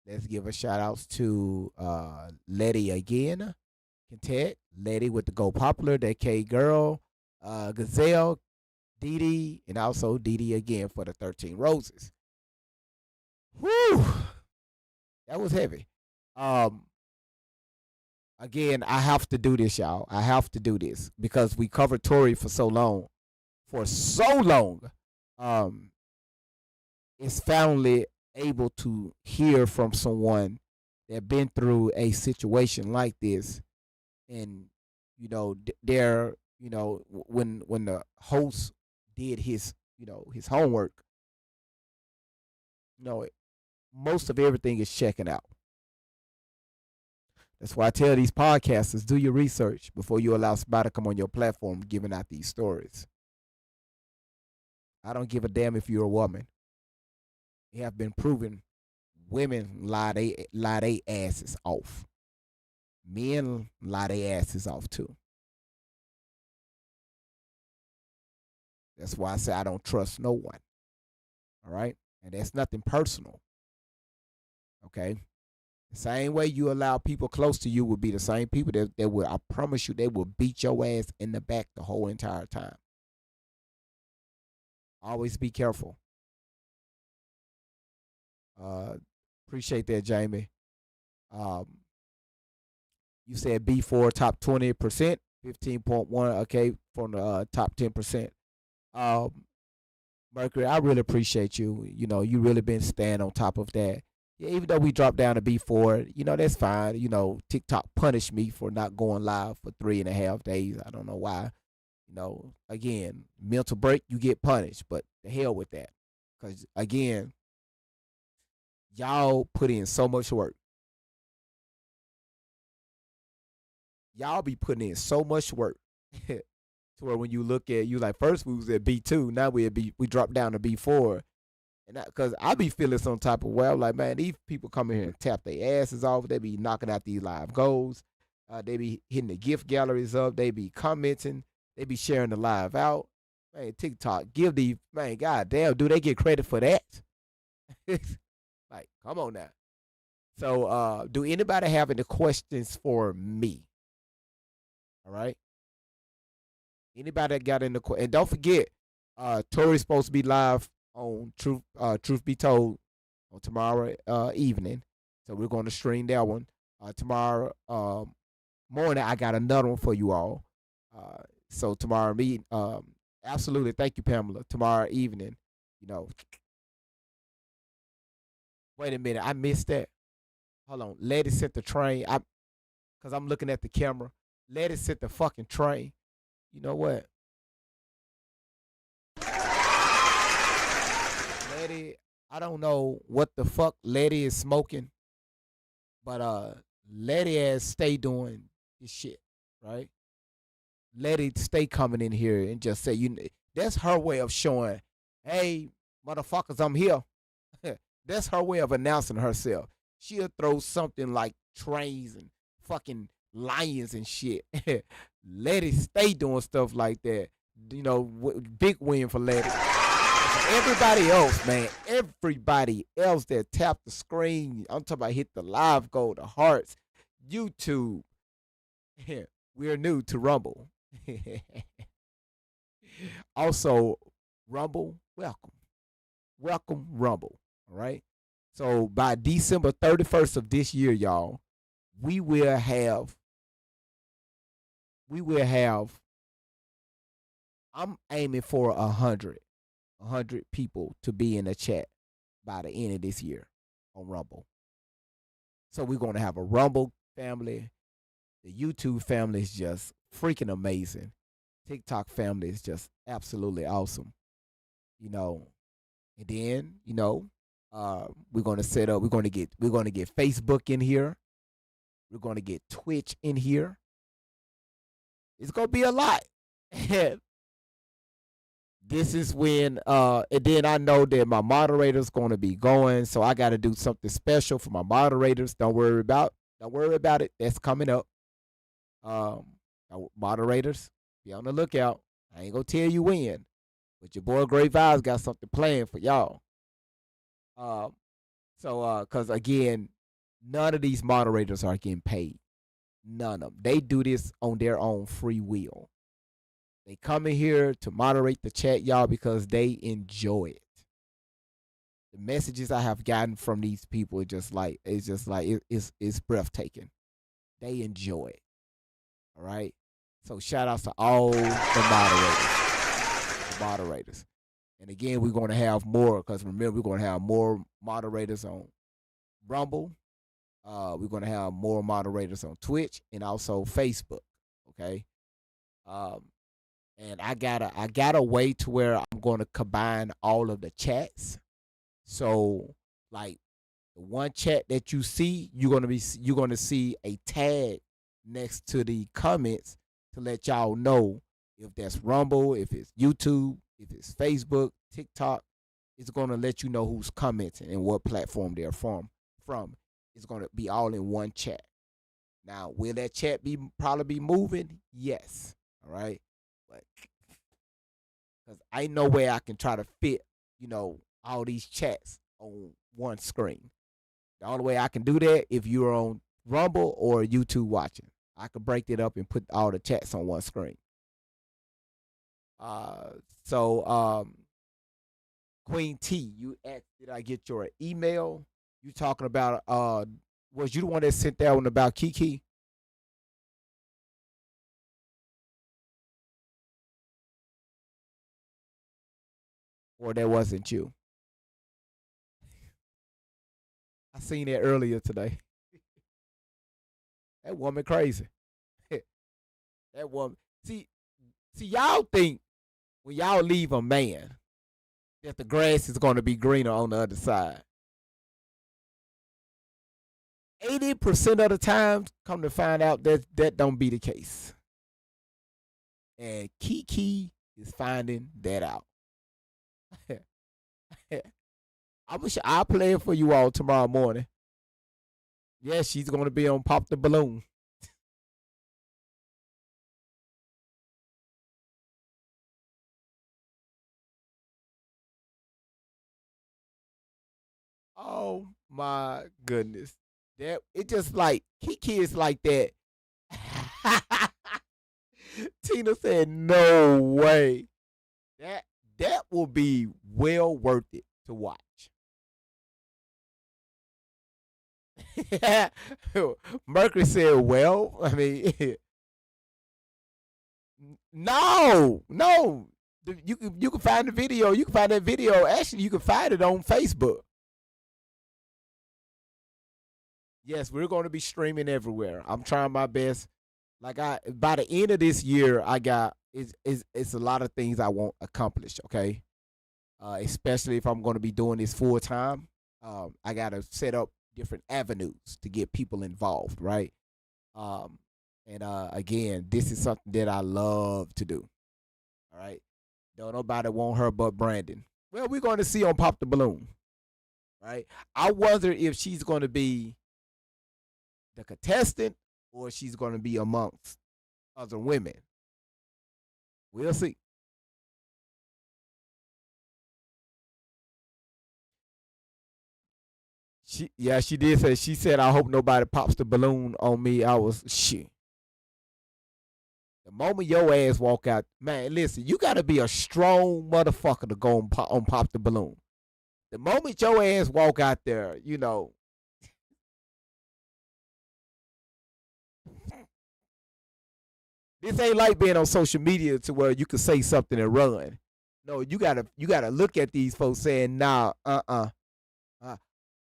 [SPEAKER 3] let's give a shout outs to Letty again. Content, Letty with the Go Popular, that K Girl, Gazelle, Dee Dee, and also Dee Dee again for the 13 Roses. Whew, that was heavy. Again, I have to do this, y'all. I have to do this because we covered Tory for so long. Um, is finally able to hear from someone that been through a situation like this, and they're when the host did his his homework, you know most of everything is checking out. That's why I tell these podcasters, do your research before you allow somebody to come on your platform giving out these stories. I don't give a damn if you're a woman. It have been proven women lie they asses off. Men lie their asses off too. That's why I say I don't trust no one. All right? And that's nothing personal. Okay? The same way you allow people close to you will be the same people that will, I promise you, they will beat your ass in the back the whole entire time. Always be careful. Appreciate that, Jamie. You said B4 top 20%, 15.1, okay, from the top 10%. Mercury, I really appreciate you. You really been staying on top of that. Yeah, even though we dropped down to B4, that's fine. TikTok punished me for not going live for 3.5 days. I don't know why. Again, mental break, you get punished, but the hell with that. Because, again, y'all put in so much work. Y'all be putting in so much work to where when you look at you like first we was at B2, now we dropped down to B4, and because I be feeling some type of way. I'm like, man, these people come in here and tap their asses off. They be knocking out these live goals. They be hitting the gift galleries up. They be commenting. They be sharing the live out. Man, TikTok give these man, goddamn, do they get credit for that? Like, come on now. So, do anybody have any questions for me? All right. Anybody that got in the and don't forget, Tori's supposed to be live on Truth Be Told on tomorrow evening, so we're going to stream that one. Tomorrow morning, I got another one for you all. So tomorrow absolutely, thank you, Pamela. Tomorrow evening, Wait a minute, I missed that. Hold on, Letty sent the train. Cause I'm looking at the camera. Letty sent the fucking train. You know what? Letty, I don't know what the fuck Letty is smoking, but Letty ass stay doing this shit, right? Letty stay coming in here and just say, that's her way of showing, hey, motherfuckers, I'm here. That's her way of announcing herself. She'll throw something like trains and fucking lions and shit. Letty stay doing stuff like that. Big win for Letty. Everybody else, man, everybody else that tapped the screen, I'm talking about hit the live goal, the hearts, YouTube. We're new to Rumble. Also, Rumble, welcome. Welcome, Rumble. All right. So by December 31st of this year, y'all, we will have, I'm aiming for 100 people to be in the chat by the end of this year on Rumble. So we're going to have a Rumble family. The YouTube family is just freaking amazing. TikTok family is just absolutely awesome. And then, we're going to set up, we're going to get Facebook in here. We're going to get Twitch in here. It's going to be a lot. This is when, and then I know that my moderator's going to be going, so I got to do something special for my moderators. Don't worry about it. That's coming up. Moderators, be on the lookout. I ain't going to tell you when, but your boy Great Vibes got something planned for y'all. Because again, none of these moderators are getting paid. None of them. They do this on their own free will. They come in here to moderate the chat, y'all, because they enjoy it. The messages I have gotten from these people it's breathtaking. They enjoy it. All right. So shout outs to all the moderators. And again, we're going to have more because remember, we're going to have more moderators on Rumble. We're going to have more moderators on Twitch and also Facebook. Okay. Um, and I got a way to where I'm going to combine all of the chats. So like the one chat that you see, you're gonna see a tag next to the comments to let y'all know if that's Rumble, if it's YouTube, if it's Facebook, TikTok. It's gonna let you know who's commenting and what platform they're from. It's gonna be all in one chat. Now, will that chat be probably be moving? Yes. All right. But because ain't no way I can try to fit, all these chats on one screen. The only way I can do that if you're on Rumble or YouTube watching. I could break it up and put all the chats on one screen. Uh, so Queen T, you asked, did I get your email? You talking about was you the one that sent that one about Kiki? Or that wasn't you? I seen it earlier today. That woman crazy. That woman. See, y'all think when y'all leave a man that the grass is going to be greener on the other side. 80% of the time, come to find out that don't be the case. And Kiki is finding that out. I'll play it for you all tomorrow morning. Yeah, she's going to be on Pop the Balloon. Oh my goodness. That it just like Kiki is like that. Tina said, "No way." That will be well worth it to watch. Mercury said, "Well, I mean, no. You can find the video. You can find that video. Actually, you can find it on Facebook. Yes, we're going to be streaming everywhere. I'm trying my best. Like by the end of this year, I got it's a lot of things I want accomplished. Okay, especially if I'm going to be doing this full time. I got to set up different avenues to get people involved. Right. Um, and again, this is something that I love to do. All right. Don't nobody want her but Brandon. Well, we're going to see on Pop the Balloon. Right. I wonder if she's going to be the contestant or she's going to be amongst other women. We'll see. She did say, she said, I hope nobody pops the balloon on me. I was shit. The moment your ass walk out, man, listen, you got to be a strong motherfucker to go on pop the balloon. The moment your ass walk out there, this ain't like being on social media to where you can say something and run. No, you gotta look at these folks saying, nah,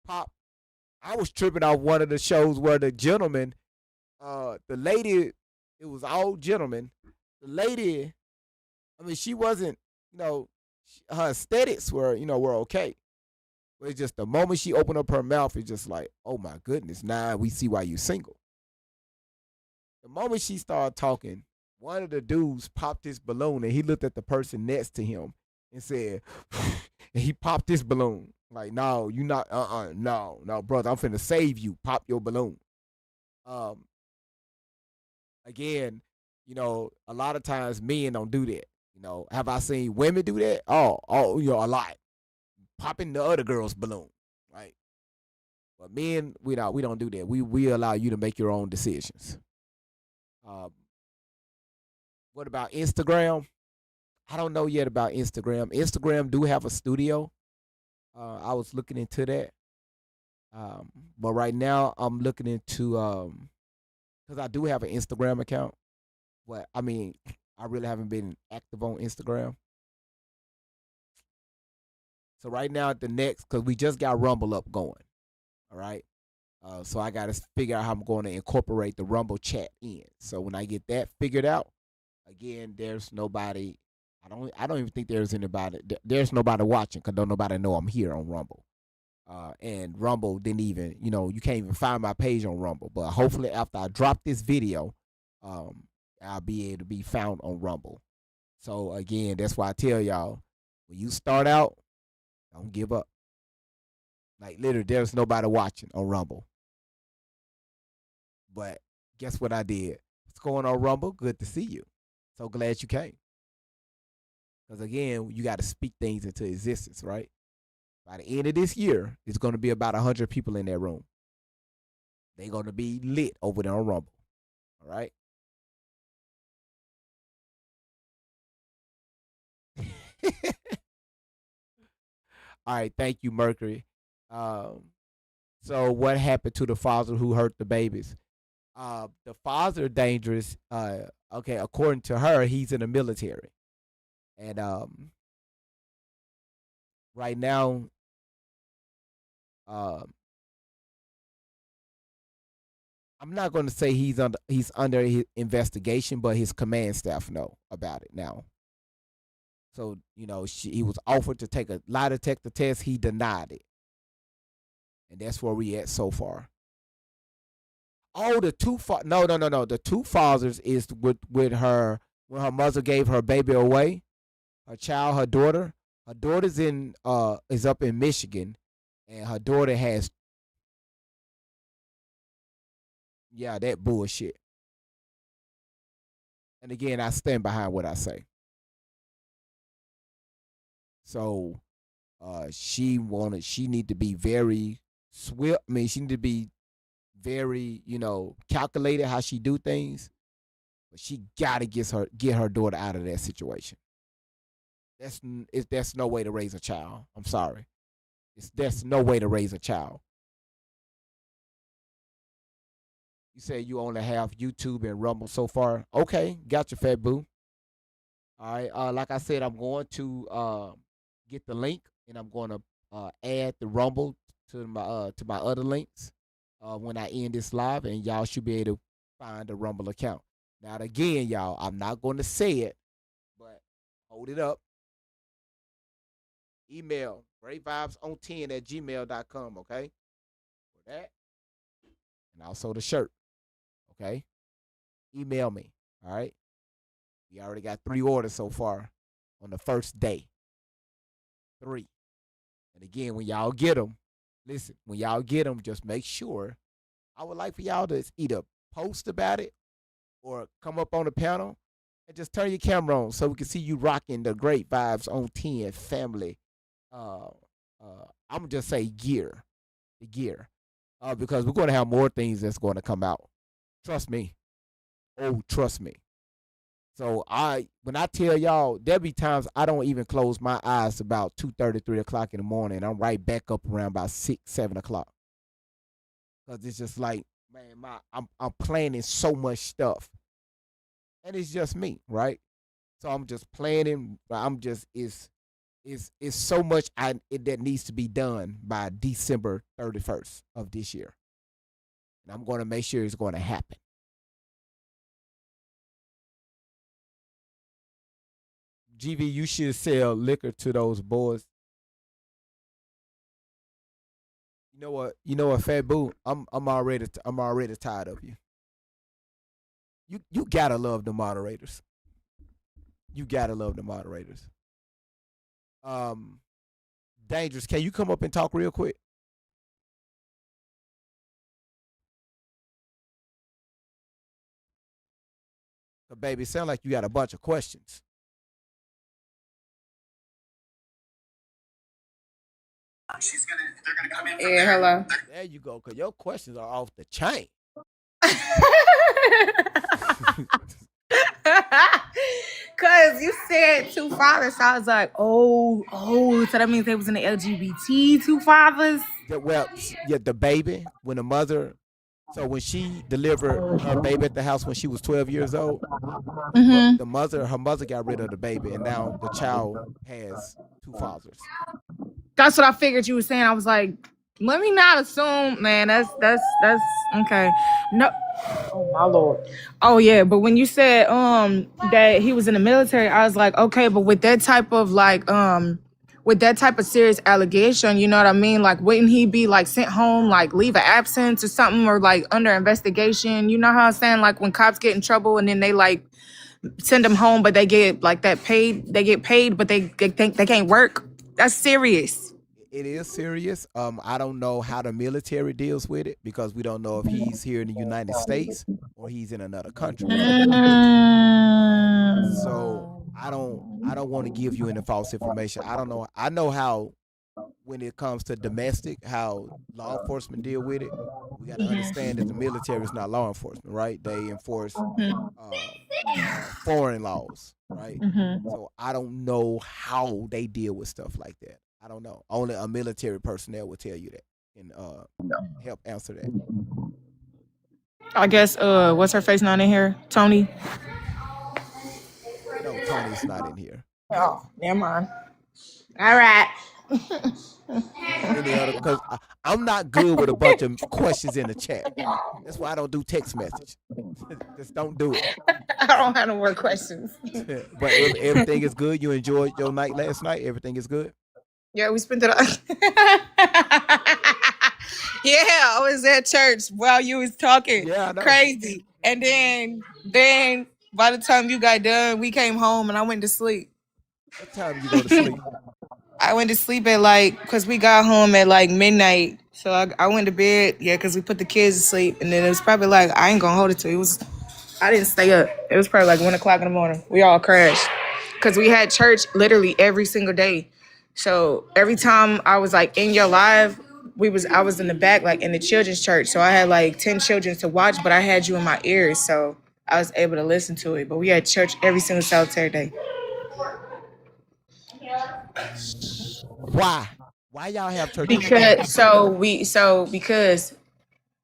[SPEAKER 3] pop. I was tripping off one of the shows where the gentleman, the lady, it was all gentlemen. The lady, I mean, she wasn't, her aesthetics were okay. But it's just the moment she opened up her mouth, it's just like, oh my goodness, now we see why you single. The moment she started talking, one of the dudes popped his balloon and he looked at the person next to him and said, and he popped this balloon. Like, no, you not, no, brother, I'm finna save you. Pop your balloon. Um, Again, a lot of times men don't do that. Have I seen women do that? Oh, a lot. Popping the other girl's balloon, right? But men, we don't do that. We allow you to make your own decisions. Um, what about Instagram? I don't know yet about Instagram. Instagram do have a studio. I was looking into that. But right now I'm looking into because I do have an Instagram account. But I mean, I really haven't been active on Instagram. So right now at the next, because we just got Rumble up going. All right. So I got to figure out how I'm going to incorporate the Rumble chat in. So when I get that figured out, again, there's nobody. I don't even think there's anybody. There's nobody watching because don't nobody know I'm here on Rumble. And Rumble didn't even, you can't even find my page on Rumble. But hopefully after I drop this video, I'll be able to be found on Rumble. So again, that's why I tell y'all, when you start out, don't give up. Like literally, there's nobody watching on Rumble. But guess what I did? What's going on, Rumble? Good to see you. So glad you came. Because again, you got to speak things into existence, right? By the end of this year, it's going to be about 100 people in that room. They're going to be lit over there on Rumble. All right? All right. Thank you, Mercury. So what happened to the father who hurt the babies? The father dangerous. Okay, according to her, he's in the military. And right now, I'm not going to say he's under his investigation, but his command staff know about it now. So he was offered to take a lie detector test. He denied it, and that's where we at so far. Oh, the the two fathers is with her when her mother gave her baby away, her child, her daughter. Her daughter's is up in Michigan, and her daughter has that bullshit. And again, I stand behind what I say. So she need to be very swift. I mean, she need to be very, calculated how she do things. But she gotta get her daughter out of that situation. That's no way to raise a child. I'm sorry. There's no way to raise a child. You say you only have YouTube and Rumble so far. Okay, got you, fat boo. All right. Like I said, I'm going to get the link and I'm going to add the Rumble to my other links when I end this live, and y'all should be able to find the Rumble account. Now again, y'all, I'm not going to say it, but hold it up. Email greatvibes10@gmail.com, okay? For that. And also the shirt. Okay? Email me. All right? We already got 3 orders so far on the first day. 3. And again, when y'all get them, listen, when y'all get them, just make sure. I would like for y'all to either post about it or come up on the panel and just turn your camera on so we can see you rocking the Great Vibes on 10 family. I'm just say gear, the gear, because we're going to have more things that's going to come out. Trust me. Oh, trust me. So when I tell y'all, there be times I don't even close my eyes about 2:30, 3 o'clock in the morning. I'm right back up around about 6, 7 o'clock. Cause it's just like, man, I'm planning so much stuff, and it's just me, right? So I'm just planning. It's so much that needs to be done by December 31st of this year, and I'm going to make sure it's going to happen. GV, you should sell liquor to those boys. You know what, Fat Boo? I'm already tired of you. You gotta love the moderators. You gotta love the moderators. Dangerous. Can you come up and talk real quick? Baby, it sound like you got a bunch of questions.
[SPEAKER 6] They're gonna come in. Yeah, hello.
[SPEAKER 3] There you go, cause your questions are off the chain.
[SPEAKER 6] Cause you said 2 fathers, so I was like, oh, so that means they was in the LGBT 2 fathers.
[SPEAKER 3] The baby when the mother. So when she delivered her baby at the house when she was 12 years old, her mother got rid of the baby, and now the child has 2 fathers.
[SPEAKER 6] That's what I figured you were saying. I was like, let me not assume, man. That's okay. No, oh my lord. Oh yeah, but when you said that he was in the military, I was like, okay, but with that type of with that type of serious allegation, you know what I mean? Like, wouldn't he be like sent home, like leave of absence or something, or like under investigation? You know how I'm saying? Like when cops get in trouble and then they like send them home, but they get like that paid. They get paid, but they think they can't work. That's serious.
[SPEAKER 3] It is serious. I don't know how the military deals with it because we don't know if he's here in the United States or he's in another country. So I don't want to give you any false information. I don't know. I know how when it comes to domestic, how law enforcement deal with it. We got to understand that the military is not law enforcement, right? They enforce foreign laws, right? So I don't know how they deal with stuff like that. I don't know. Only a military personnel will tell you that and help answer that.
[SPEAKER 6] I guess what's her face not in here? Tony.
[SPEAKER 3] No, Tony's not in here.
[SPEAKER 6] Oh, never mind. All right.
[SPEAKER 3] Any other? Because I'm not good with a bunch of questions in the chat. That's why I don't do text message. Just don't do it.
[SPEAKER 6] I don't have no more questions.
[SPEAKER 3] But everything is good. You enjoyed your night last night. Everything is good.
[SPEAKER 6] Yeah, we spent it on. Yeah, I was at church while you was talking.
[SPEAKER 3] Yeah, I know.
[SPEAKER 6] Crazy. And then by the time you got done, we came home and I went to sleep.
[SPEAKER 3] What time you go to sleep?
[SPEAKER 6] I went to sleep at because we got home at like midnight. So I went to bed, yeah, because we put the kids to sleep. And then it was probably like, I ain't gonna hold it to you. I didn't stay up. It was probably like 1 o'clock in the morning. We all crashed. Because we had church literally every single day. So every time I was like in your live, I was in the back, like in the children's church. So I had like 10 children to watch, but I had you in my ears. So I was able to listen to it. But we had church every single solitary day.
[SPEAKER 3] Why? Why y'all have church?
[SPEAKER 6] Because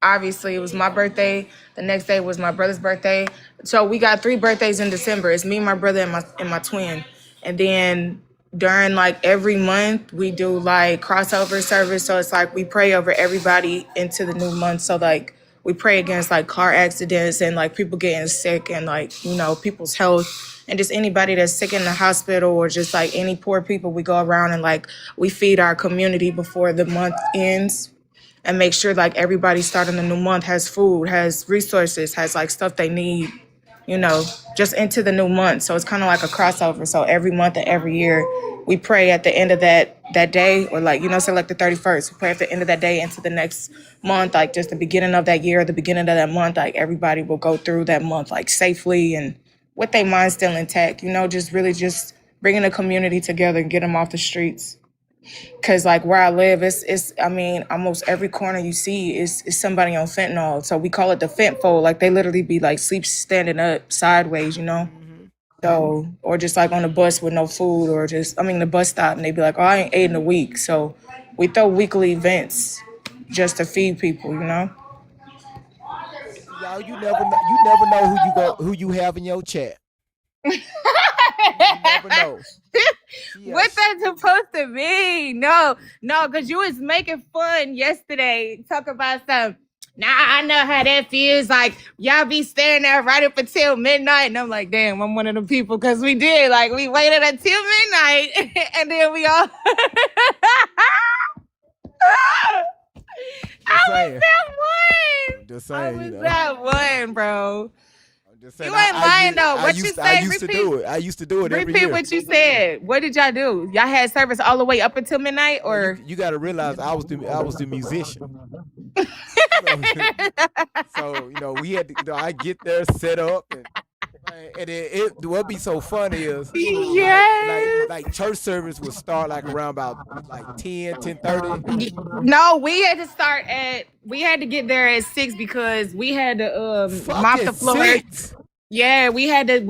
[SPEAKER 6] obviously it was my birthday. The next day was my brother's birthday. So we got 3 birthdays in December. It's me, my brother, and my twin. And then during like every month we do like crossover service. So it's like we pray over everybody into the new month. So like we pray against like car accidents and like people getting sick and like, you know, people's health and just anybody that's sick in the hospital or just like any poor people. We go around and like we feed our community before the month ends and make sure like everybody starting the new month has food, has resources, has like stuff they need, you know, just into the new month. So it's kind of like a crossover. So every month and every year we pray at the end of that day or like, you know, say like the 31st, we pray at the end of that day into the next month, like just the beginning of that year, the beginning of that month, like everybody will go through that month like safely and with their mind still intact, you know, just really just bringing the community together and get them off the streets. Cause like where I live, it's I mean, almost every corner you see is somebody on fentanyl. So we call it the fent fold. Like they literally be like standing up sideways, you know? So, or just like on the bus with no food or the bus stop and they be like, oh, I ain't ate in a week. So we throw weekly events just to feed people, you know?
[SPEAKER 3] Y'all, you never know who you have in your chat. You never know.
[SPEAKER 6] What's that supposed to mean? No, because you was making fun yesterday. Talk about some. Nah, I know how that feels. Like y'all be staying there right up until midnight, and I'm like, damn, I'm one of the people because we did. Like we waited until midnight, and then we all. I was that one.
[SPEAKER 3] Just saying,
[SPEAKER 6] I was that one, bro.
[SPEAKER 3] Just saying,
[SPEAKER 6] you ain't lying though. What you said?
[SPEAKER 3] I used to do it. I used to do it every year.
[SPEAKER 6] Repeat what you said. What did y'all do? Y'all had service all the way up until midnight, or
[SPEAKER 3] you got to realize I was the musician. So you know we had to. You know, I get there, set up, and what be so funny is like church service would start like around about like 10:30.
[SPEAKER 6] No, we had to get there at 6 because we had to mop the floor.
[SPEAKER 3] 6?
[SPEAKER 6] Yeah, we had to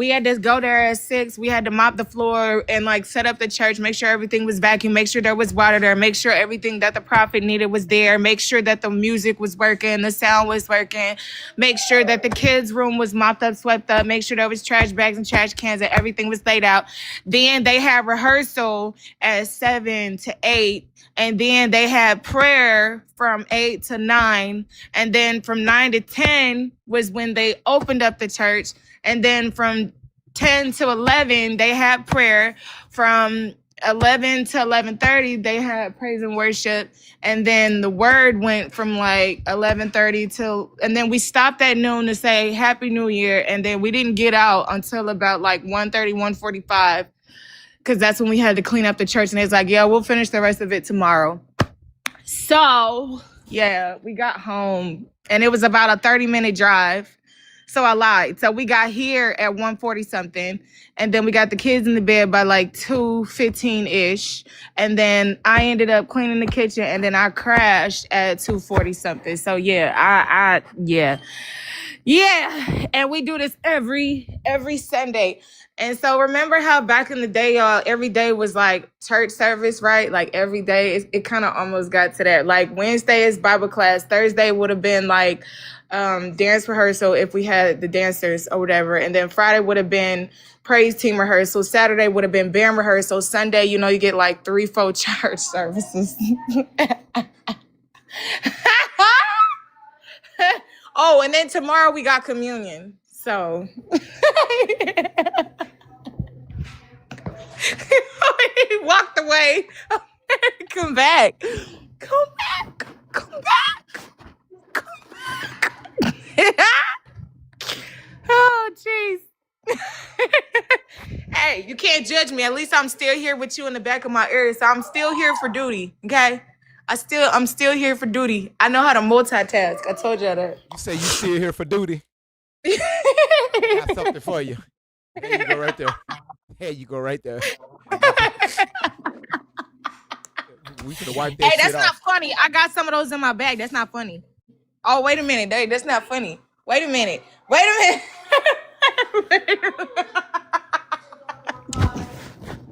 [SPEAKER 6] go there at 6. We had to mop the floor and like set up the church, make sure everything was vacuumed, make sure there was water there, make sure everything that the prophet needed was there, make sure that the music was working, the sound was working, make sure that the kids' room was mopped up, swept up, make sure there was trash bags and trash cans and everything was laid out. Then they had rehearsal at 7 to 8. And then they had prayer from 8 to 9. And then from 9 to 10 was when they opened up the church. And then from 10 to 11, they had prayer. From 11 to 11:30, they had praise and worship. And then the word went from like 11:30 till, and then we stopped at noon to say Happy New Year. And then we didn't get out until about like 1:30, 1:45, because that's when we had to clean up the church. And it's like, yeah, we'll finish the rest of it tomorrow. So, yeah, we got home and it was about a 30-minute drive. So I lied. So we got here at 1:40 something. And then we got the kids in the bed by like 2:15-ish. And then I ended up cleaning the kitchen and then I crashed at 2:40 something. So yeah, Yeah, and we do this every Sunday. And so remember how back in the day, y'all, every day was like church service, right? Like every day, it kind of almost got to that. Like Wednesday is Bible class. Thursday would have been like dance rehearsal if we had the dancers or whatever. And then Friday would have been praise team rehearsal. Saturday would have been band rehearsal. Sunday, you get like 3-4 church services. Oh, and then tomorrow we got communion. So he walked away. Come back. Come back. Come back. Come back. Oh, jeez. Hey, you can't judge me. At least I'm still here with you in the back of my ears. So I'm still here for duty. Okay? I'm still here for duty. I know how to multitask. I told y'all that.
[SPEAKER 3] You say you still here for duty? I got something for you. There you go right there. There you go right there. We could have wiped that
[SPEAKER 6] Hey,
[SPEAKER 3] shit
[SPEAKER 6] that's not
[SPEAKER 3] off.
[SPEAKER 6] funny. I got some of those in my bag. That's not funny. Oh, wait a minute. Hey, that's not funny. Wait a minute. Wait a minute.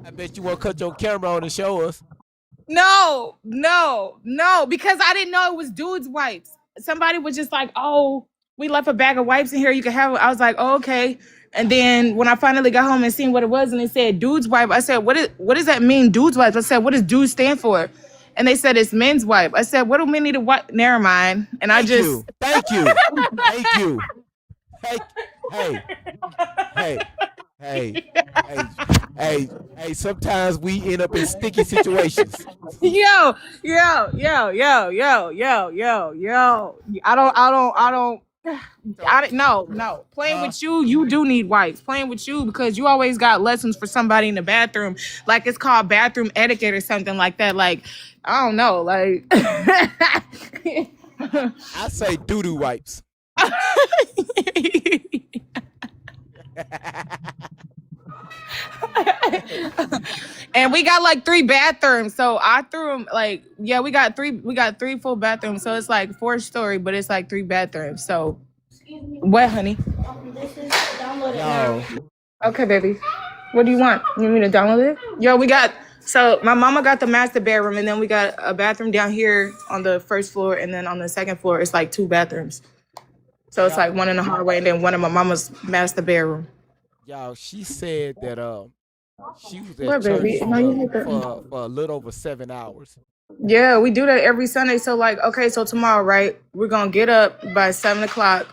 [SPEAKER 3] I bet you won't cut your camera on and show us.
[SPEAKER 6] No, because I didn't know it was dudes' wipes. Somebody was just like, oh, we left a bag of wipes in here. You can have it. I was like, oh, okay. And then when I finally got home and seen what it was and it said dudes' wipe, I said, what does that mean, dudes' wipes? I said, what does dudes stand for? And they said, it's men's wipe. I said, what do men need to wipe? Never mind. And
[SPEAKER 3] Thank you. Thank you. Hey, sometimes we end up in sticky situations.
[SPEAKER 6] Yo. No. Playing with you do need wipes. Playing with you because you always got lessons for somebody in the bathroom. Like it's called bathroom etiquette or something like that. Like, I don't know. Like
[SPEAKER 3] I say doo-doo wipes.
[SPEAKER 6] And we got like 3 bathrooms. So I threw them like, yeah, we got 3 full bathrooms. So it's like 4-story, but it's like 3 bathrooms. So what, honey?
[SPEAKER 5] This is downloaded
[SPEAKER 3] now.
[SPEAKER 6] Okay, baby. What do you want? You want me to download it? Yo, so my mama got the master bedroom and then we got a bathroom down here on the first floor. And then on the second floor, it's like 2 bathrooms. So it's like one in the hallway and then one in my mama's master bedroom.
[SPEAKER 3] Y'all, she said that she was
[SPEAKER 6] What,
[SPEAKER 3] at church
[SPEAKER 6] baby? No, you hit that.
[SPEAKER 3] for a little over 7 hours.
[SPEAKER 6] Yeah, we do that every Sunday. So like, okay, so tomorrow, right? We're gonna get up by 7 o'clock.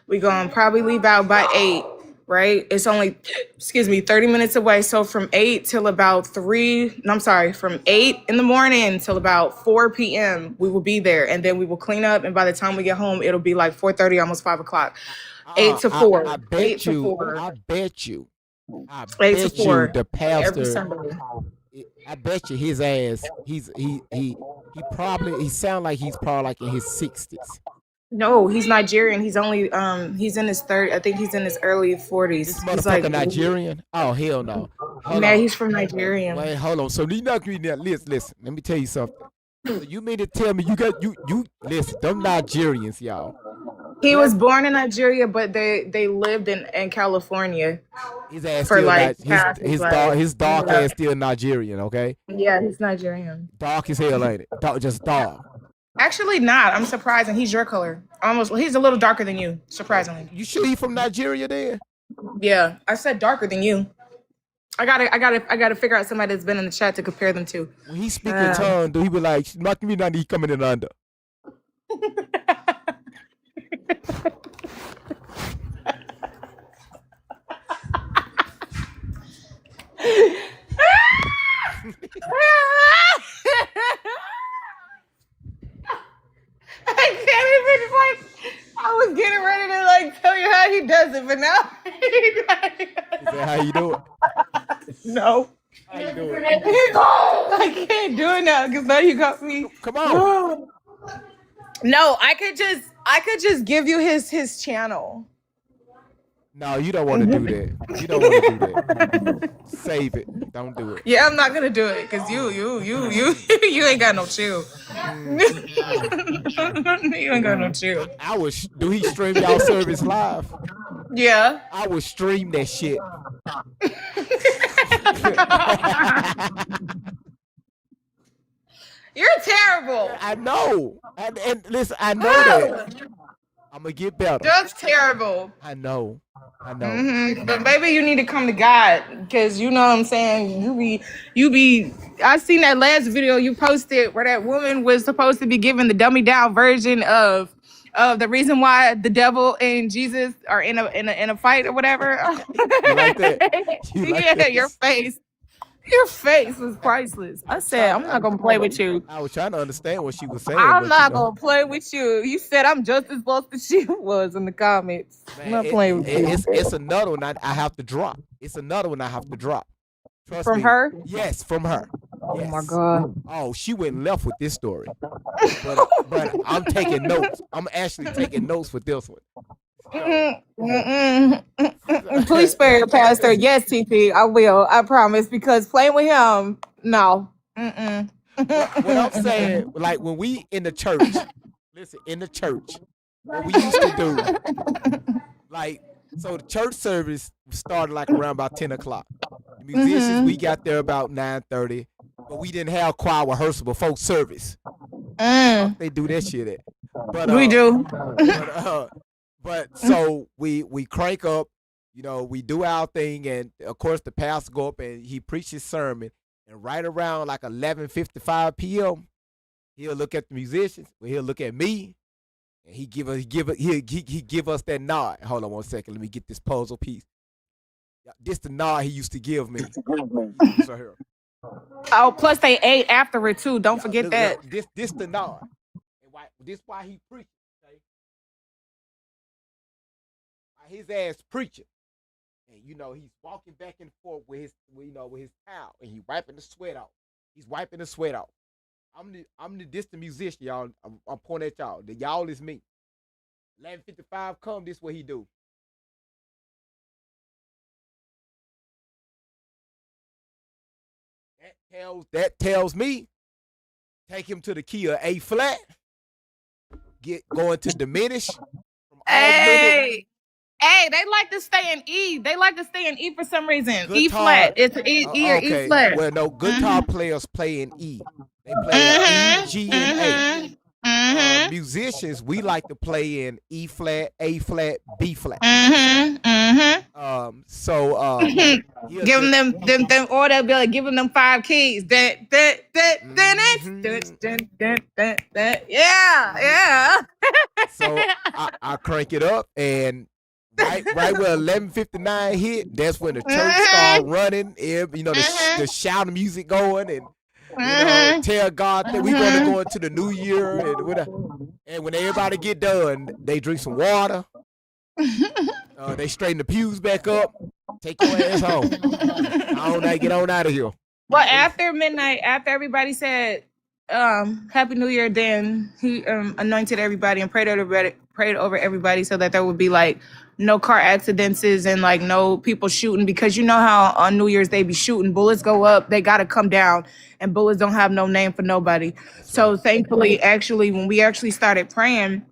[SPEAKER 6] We're gonna probably leave out by 8, right? It's only, 30 minutes away. So from 8 till about from 8 in the morning till about 4 p.m. we will be there. And then we will clean up. And by the time we get home, it'll be like 4:30, almost 5 o'clock. 8 to 4.
[SPEAKER 3] I bet you. I bet you.
[SPEAKER 6] 8 to 4.
[SPEAKER 3] The pastor.
[SPEAKER 6] Every Sunday.
[SPEAKER 3] I bet you his ass. He sound like he's probably like in his 60s.
[SPEAKER 6] No, he's Nigerian. He's only he's in his 30s. I think he's in his early 40s.
[SPEAKER 3] This
[SPEAKER 6] He's
[SPEAKER 3] motherfucker
[SPEAKER 6] like
[SPEAKER 3] Nigerian? Oh hell no.
[SPEAKER 6] Man, he's from Nigeria.
[SPEAKER 3] Wait, hold on. So you not reading that list. Listen, let me tell you something. So you mean to tell me you listen, them Nigerians, y'all.
[SPEAKER 6] He was born in Nigeria, but they lived in California
[SPEAKER 3] His ass
[SPEAKER 6] for
[SPEAKER 3] still
[SPEAKER 6] like
[SPEAKER 3] not
[SPEAKER 6] half his life.
[SPEAKER 3] his dark
[SPEAKER 6] Yeah,
[SPEAKER 3] ass still Nigerian, okay?
[SPEAKER 6] yeah, he's Nigerian.
[SPEAKER 3] Dark as hell, ain't it? Just dark.
[SPEAKER 6] Actually, not. I'm surprised, and he's your color. Almost. He's a little darker than you. Surprisingly.
[SPEAKER 3] You sure he from Nigeria then?
[SPEAKER 6] Yeah, I said darker than you. I gotta figure out somebody that's been in the chat to compare them to.
[SPEAKER 3] When he speak in tongue, do he be like, "Knock me down, he coming in under."
[SPEAKER 6] I can't even like. I was getting ready to like tell you how he does it, but now
[SPEAKER 3] Is that how you do it?
[SPEAKER 6] no.
[SPEAKER 3] How you do it?
[SPEAKER 6] I can't do it now because now you got me.
[SPEAKER 3] Come on.
[SPEAKER 6] No, I could just give you his channel.
[SPEAKER 3] No, you don't want to do that. You don't want to do that. Save it. Don't do it.
[SPEAKER 6] Yeah, I'm not gonna do it because you you ain't got no chill. You ain't got no chill.
[SPEAKER 3] I was. Do he stream y'all service live?
[SPEAKER 6] Yeah.
[SPEAKER 3] I would stream that shit.
[SPEAKER 6] You're terrible.
[SPEAKER 3] I know. And listen, I know that. I'm gonna get better.
[SPEAKER 6] That's terrible.
[SPEAKER 3] I know.
[SPEAKER 6] But maybe you need to come to God because you know what I'm saying. You be. I seen that last video you posted where that woman was supposed to be giving the dummy down version of the reason why the devil and Jesus are in a fight or whatever.
[SPEAKER 3] You like that? You like
[SPEAKER 6] Yeah,
[SPEAKER 3] that?
[SPEAKER 6] your face was priceless. I said I'm not gonna play with you.
[SPEAKER 3] I was trying to understand what she was saying.
[SPEAKER 6] I'm
[SPEAKER 3] but,
[SPEAKER 6] not gonna play with you. You said I'm just as lost as she was in the comments. I'm not playing with you.
[SPEAKER 3] It's another one I have to drop. It's another one I have to drop. Trust
[SPEAKER 6] From
[SPEAKER 3] me.
[SPEAKER 6] her?
[SPEAKER 3] Yes, from her.
[SPEAKER 6] Oh my
[SPEAKER 3] Yes.
[SPEAKER 6] God.
[SPEAKER 3] Oh, she went left with this story. But I'm taking notes. I'm actually taking notes for this one.
[SPEAKER 6] Please spare your pastor. Yes, TP, I will. I promise. Because playing with him, no.
[SPEAKER 3] What I'm saying, like when we in the church, listen, in the church, what we used to do, like, so the church service started like around about 10 o'clock. The musicians, we got there about 9:30, but we didn't have choir rehearsal before service. They do that shit at. But
[SPEAKER 6] We do.
[SPEAKER 3] but so we crank up, you know, we do our thing, and of course the pastor go up and he preaches his sermon, and right around like 11:55 p.m. he'll look at the musicians, well, he'll look at me, and he give us that nod. Hold on one second, let me get this puzzle piece. This the nod he used to give me. So here.
[SPEAKER 6] Oh, plus they ate after it too. Don't forget that.
[SPEAKER 3] This the nod. And this why he preaching. Okay? His ass preaching. And you know, he's walking back and forth with his towel, and he wiping the sweat out. He's wiping the sweat out. I'm the distant musician, y'all. I'm pointing at y'all. The y'all is me. 11:55 come, this what he do. That tells me, take him to the key of A flat, going to diminish from
[SPEAKER 6] Hey, they like to stay in E. They like to stay in E for some reason. E flat. It's E or
[SPEAKER 3] okay.
[SPEAKER 6] E flat.
[SPEAKER 3] Well, no, guitar players play in E. They play in E, G, and A. Musicians, we like to play in E flat, A flat, B flat. So
[SPEAKER 6] Giving them or they'll be like giving them 5 keys. Yeah.
[SPEAKER 3] So I crank it up, and right when 11:59 hit, that's when the church start running. You know, the shouting music going, and you know, tell God that we're gonna go into the new year, and when everybody get done, they drink some water. They straighten the pews back up. Take your ass home. Get on out of here.
[SPEAKER 6] Well, after midnight, after everybody said Happy New Year, then he anointed everybody and prayed over everybody so that there would be like no car accidents and like no people shooting, because you know how on New Year's they be shooting, bullets go up, they gotta come down, and bullets don't have no name for nobody. So thankfully, actually, when we actually started praying,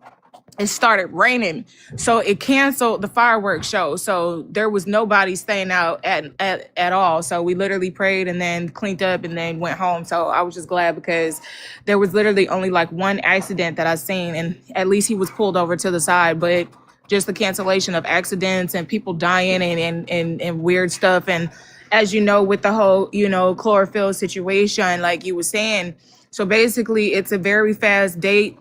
[SPEAKER 6] it started raining, so it canceled the fireworks show. So there was nobody staying out at all. So we literally prayed and then cleaned up and then went home. So I was just glad because there was literally only like one accident that I seen, and at least he was pulled over to the side. But just the cancellation of accidents and people dying and weird stuff. And as you know, with the whole, chlorophyll situation, like you were saying, so basically it's a very fast date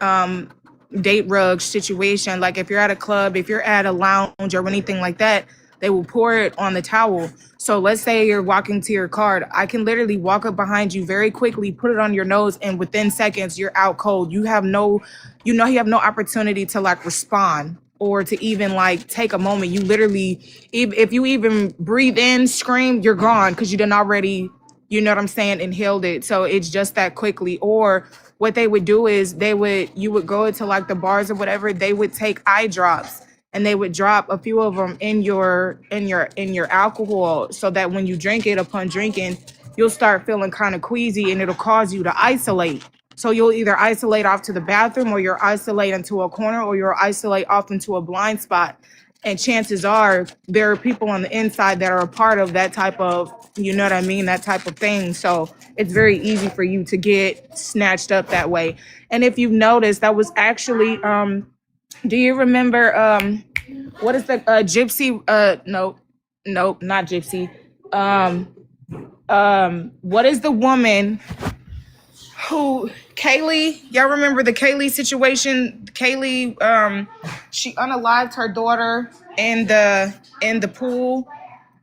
[SPEAKER 6] rug situation. Like if you're at a club, if you're at a lounge or anything like that, they will pour it on the towel. So let's say you're walking to your car. I can literally walk up behind you very quickly, put it on your nose, and within seconds you're out cold. You have no opportunity to like respond or to even like take a moment. You literally, if you even breathe in, scream, you're gone because you done already, you know what I'm saying, inhaled it. So it's just that quickly. Or what they would do is you would go into like the bars or whatever, they would take eye drops and they would drop a few of them in your alcohol, so that when you drink it, upon drinking, you'll start feeling kind of queasy and it'll cause you to isolate. So you'll either isolate off to the bathroom, or you'll isolate into a corner, or you'll isolate off into a blind spot. And chances are there are people on the inside that are a part of that type of, you know what I mean, that type of thing. So it's very easy for you to get snatched up that way. And if you've noticed, that was actually, do you remember, what is the gypsy? Nope, not gypsy. What is the woman who, Kaylee? Y'all remember the Kaylee situation? Kaylee, she unalived her daughter in the pool.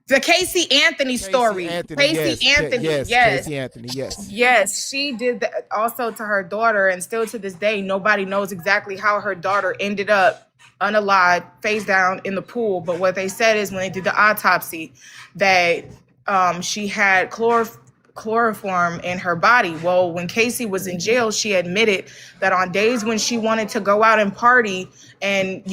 [SPEAKER 6] The Casey Anthony story. Casey Anthony, yes.
[SPEAKER 3] Casey Anthony, yes.
[SPEAKER 6] Yes, she did that also to her daughter, and still to this day, nobody knows exactly how her daughter ended up unalived, face down in the pool. But what they said is when they did the autopsy, that she had chloroform in her body. Well, when Casey was in jail, she admitted that on days when she wanted to go out and party, and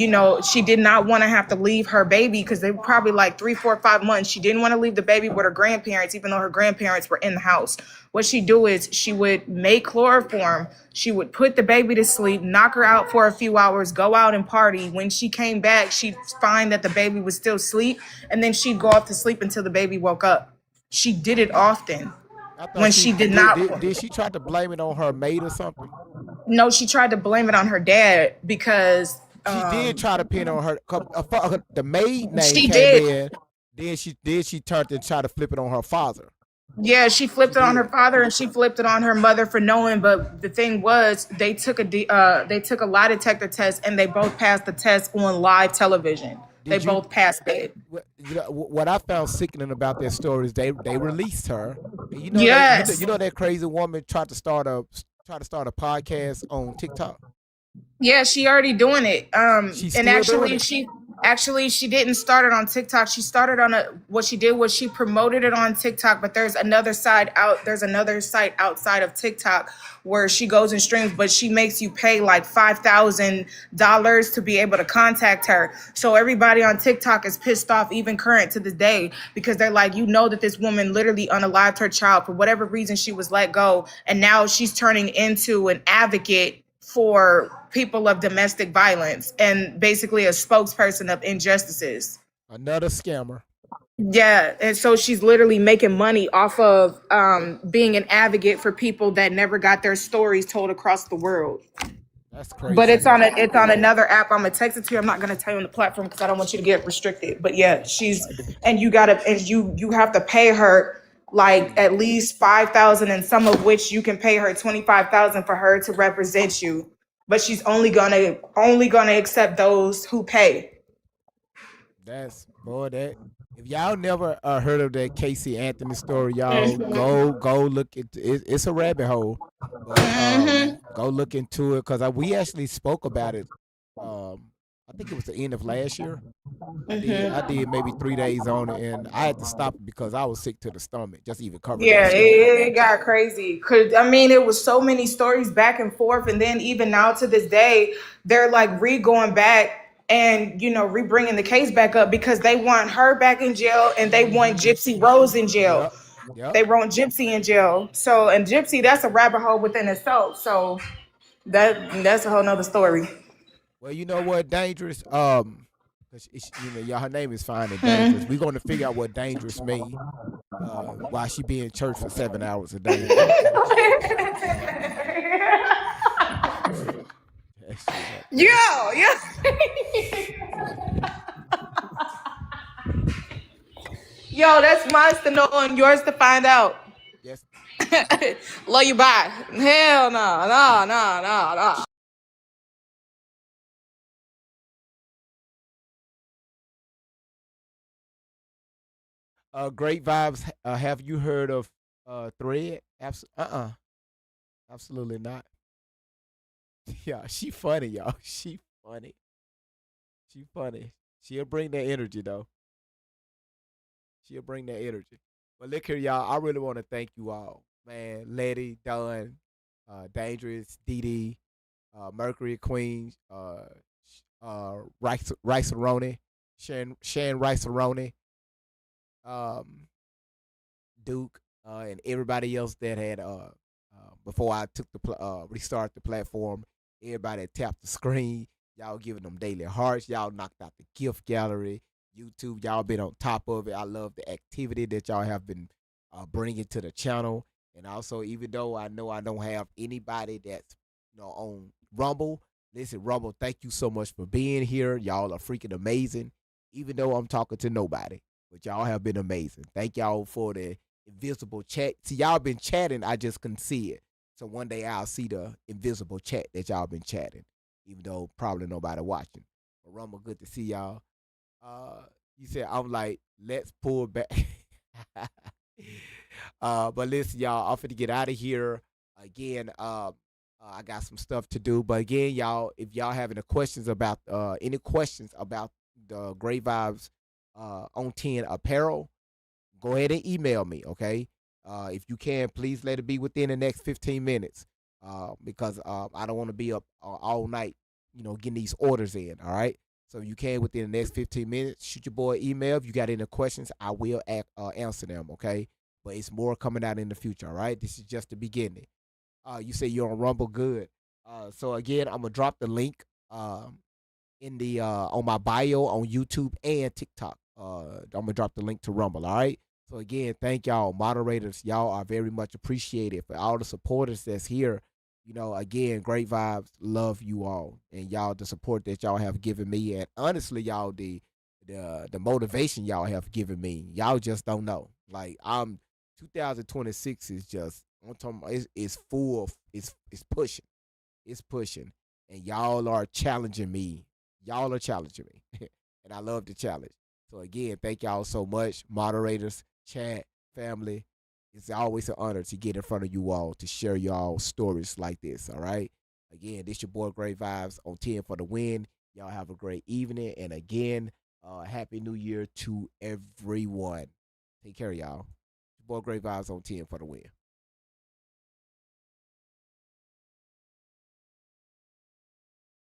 [SPEAKER 6] she did not want to have to leave her baby, because they were probably like 3, 4, 5 months. She didn't want to leave the baby with her grandparents, even though her grandparents were in the house. What she'd do is she would make chloroform. She would put the baby to sleep, knock her out for a few hours, go out and party. When she came back, she'd find that the baby was still asleep, and then she'd go off to sleep until the baby woke up. She did it often. When she did not.
[SPEAKER 3] Did she try to blame it on her maid or something?
[SPEAKER 6] No, she tried to blame it on her dad, because
[SPEAKER 3] she did try to pin on her. The maid name
[SPEAKER 6] she
[SPEAKER 3] came
[SPEAKER 6] did.
[SPEAKER 3] in. She turned to try to flip it on her father.
[SPEAKER 6] Yeah, she flipped it on her father, and she flipped it on her mother for knowing. But the thing was, they took a lie detector test, and they both passed the test on live television. Both passed it.
[SPEAKER 3] What I found sickening about their story is they released her.
[SPEAKER 6] Yes.
[SPEAKER 3] That crazy woman tried to start a podcast on TikTok.
[SPEAKER 6] Yeah, she already doing it.
[SPEAKER 3] She's
[SPEAKER 6] and
[SPEAKER 3] still doing it.
[SPEAKER 6] she didn't start it on TikTok. She started on what she did was she promoted it on TikTok, but there's another site outside of TikTok where she goes and streams, but she makes you pay like $5,000 to be able to contact her. So everybody on TikTok is pissed off, even current to this day, because they're like, that this woman literally unalived her child for whatever reason. She was let go, and now she's turning into an advocate for people of domestic violence and basically a spokesperson of injustices.
[SPEAKER 3] Another scammer.
[SPEAKER 6] Yeah, and so she's literally making money off of being an advocate for people that never got their stories told across the world.
[SPEAKER 3] That's crazy.
[SPEAKER 6] But it's on another app. I'm gonna text it to you. I'm not gonna tell you on the platform because I don't want you to get restricted. But yeah, you have to pay her like at least $5,000, and some of which you can pay her $25,000 for her to represent you. But she's only gonna accept those who pay.
[SPEAKER 3] If y'all never heard of that Casey Anthony story, y'all go look into it. It's a rabbit hole. But, go look into it, because we actually spoke about it. I think it was the end of last year. I did maybe 3 days on it, and I had to stop it because I was sick to the stomach just even covering.
[SPEAKER 6] Yeah, it got crazy. Cause it was so many stories back and forth, and then even now to this day, they're like going back and re-bringing the case back up because they want her back in jail, and they want Gypsy Rose in jail.
[SPEAKER 3] Yep.
[SPEAKER 6] They want Gypsy in jail. So, and Gypsy, that's a rabbit hole within itself. So that's a whole nother story.
[SPEAKER 3] Well, you know what, Dangerous. 'Cause y'all, her name is fine and dangerous. We're gonna figure out what dangerous mean. Why she be in church for 7 hours a day? That shit
[SPEAKER 6] Yo,
[SPEAKER 3] hilarious.
[SPEAKER 6] yo, that's mine to know and yours to find out.
[SPEAKER 3] Yes.
[SPEAKER 6] Love you, bye. Hell no, no, no, no, no.
[SPEAKER 3] Great vibes. Have you heard of Thread? Absolutely not. Yeah, she funny, y'all. She funny. She funny. She'll bring that energy though. She'll bring that energy. But look here, y'all. I really want to thank you all, man. Letty, Dunn, Dangerous, Dee, Mercury Queen, Rice Aroni, Shan Rice Aroni, um, Duke, and everybody else that had before I took the restart the platform. Everybody that tapped the screen, y'all giving them daily hearts. Y'all knocked out the gift gallery. YouTube, y'all been on top of it. I love the activity that y'all have been bringing to the channel. And also, even though I know I don't have anybody that's on Rumble, listen, Rumble, thank you so much for being here. Y'all are freaking amazing. Even though I'm talking to nobody, but y'all have been amazing. Thank y'all for the invisible chat. See, y'all been chatting, I just couldn't see it. So one day I'll see the invisible chat that y'all been chatting, even though probably nobody watching. But Rumble, good to see y'all. You said I'm like, let's pull back. But listen, y'all, I'm finna get out of here. Again, I got some stuff to do. But again, y'all, if y'all have any questions about the Great Vibes on 10 apparel, go ahead and email me, okay? If you can, please let it be within the next 15 minutes because I don't want to be up all night, getting these orders in, all right? So you can within the next 15 minutes, shoot your boy an email. If you got any questions, I will answer them, okay? But it's more coming out in the future, all right? This is just the beginning. You say you're on Rumble, good. So again, I'm gonna drop the link in the on my bio on YouTube and TikTok. I'm gonna drop the link to Rumble. All right. So again, thank y'all, moderators. Y'all are very much appreciated for all the supporters that's here. Again, great vibes. Love you all, and y'all the support that y'all have given me, and honestly, y'all the motivation y'all have given me. Y'all just don't know. Like 2026 is just I'm talking about, it's full. It's pushing. It's pushing, and y'all are challenging me. Y'all are challenging me, and I love the challenge. So again, thank y'all so much, moderators, chat, family. It's always an honor to get in front of you all to share y'all stories like this. All right. Again, this your boy Great Vibes on 10 for the win. Y'all have a great evening, and again, happy New Year to everyone. Take care, y'all. Your boy Great Vibes on 10 for the win.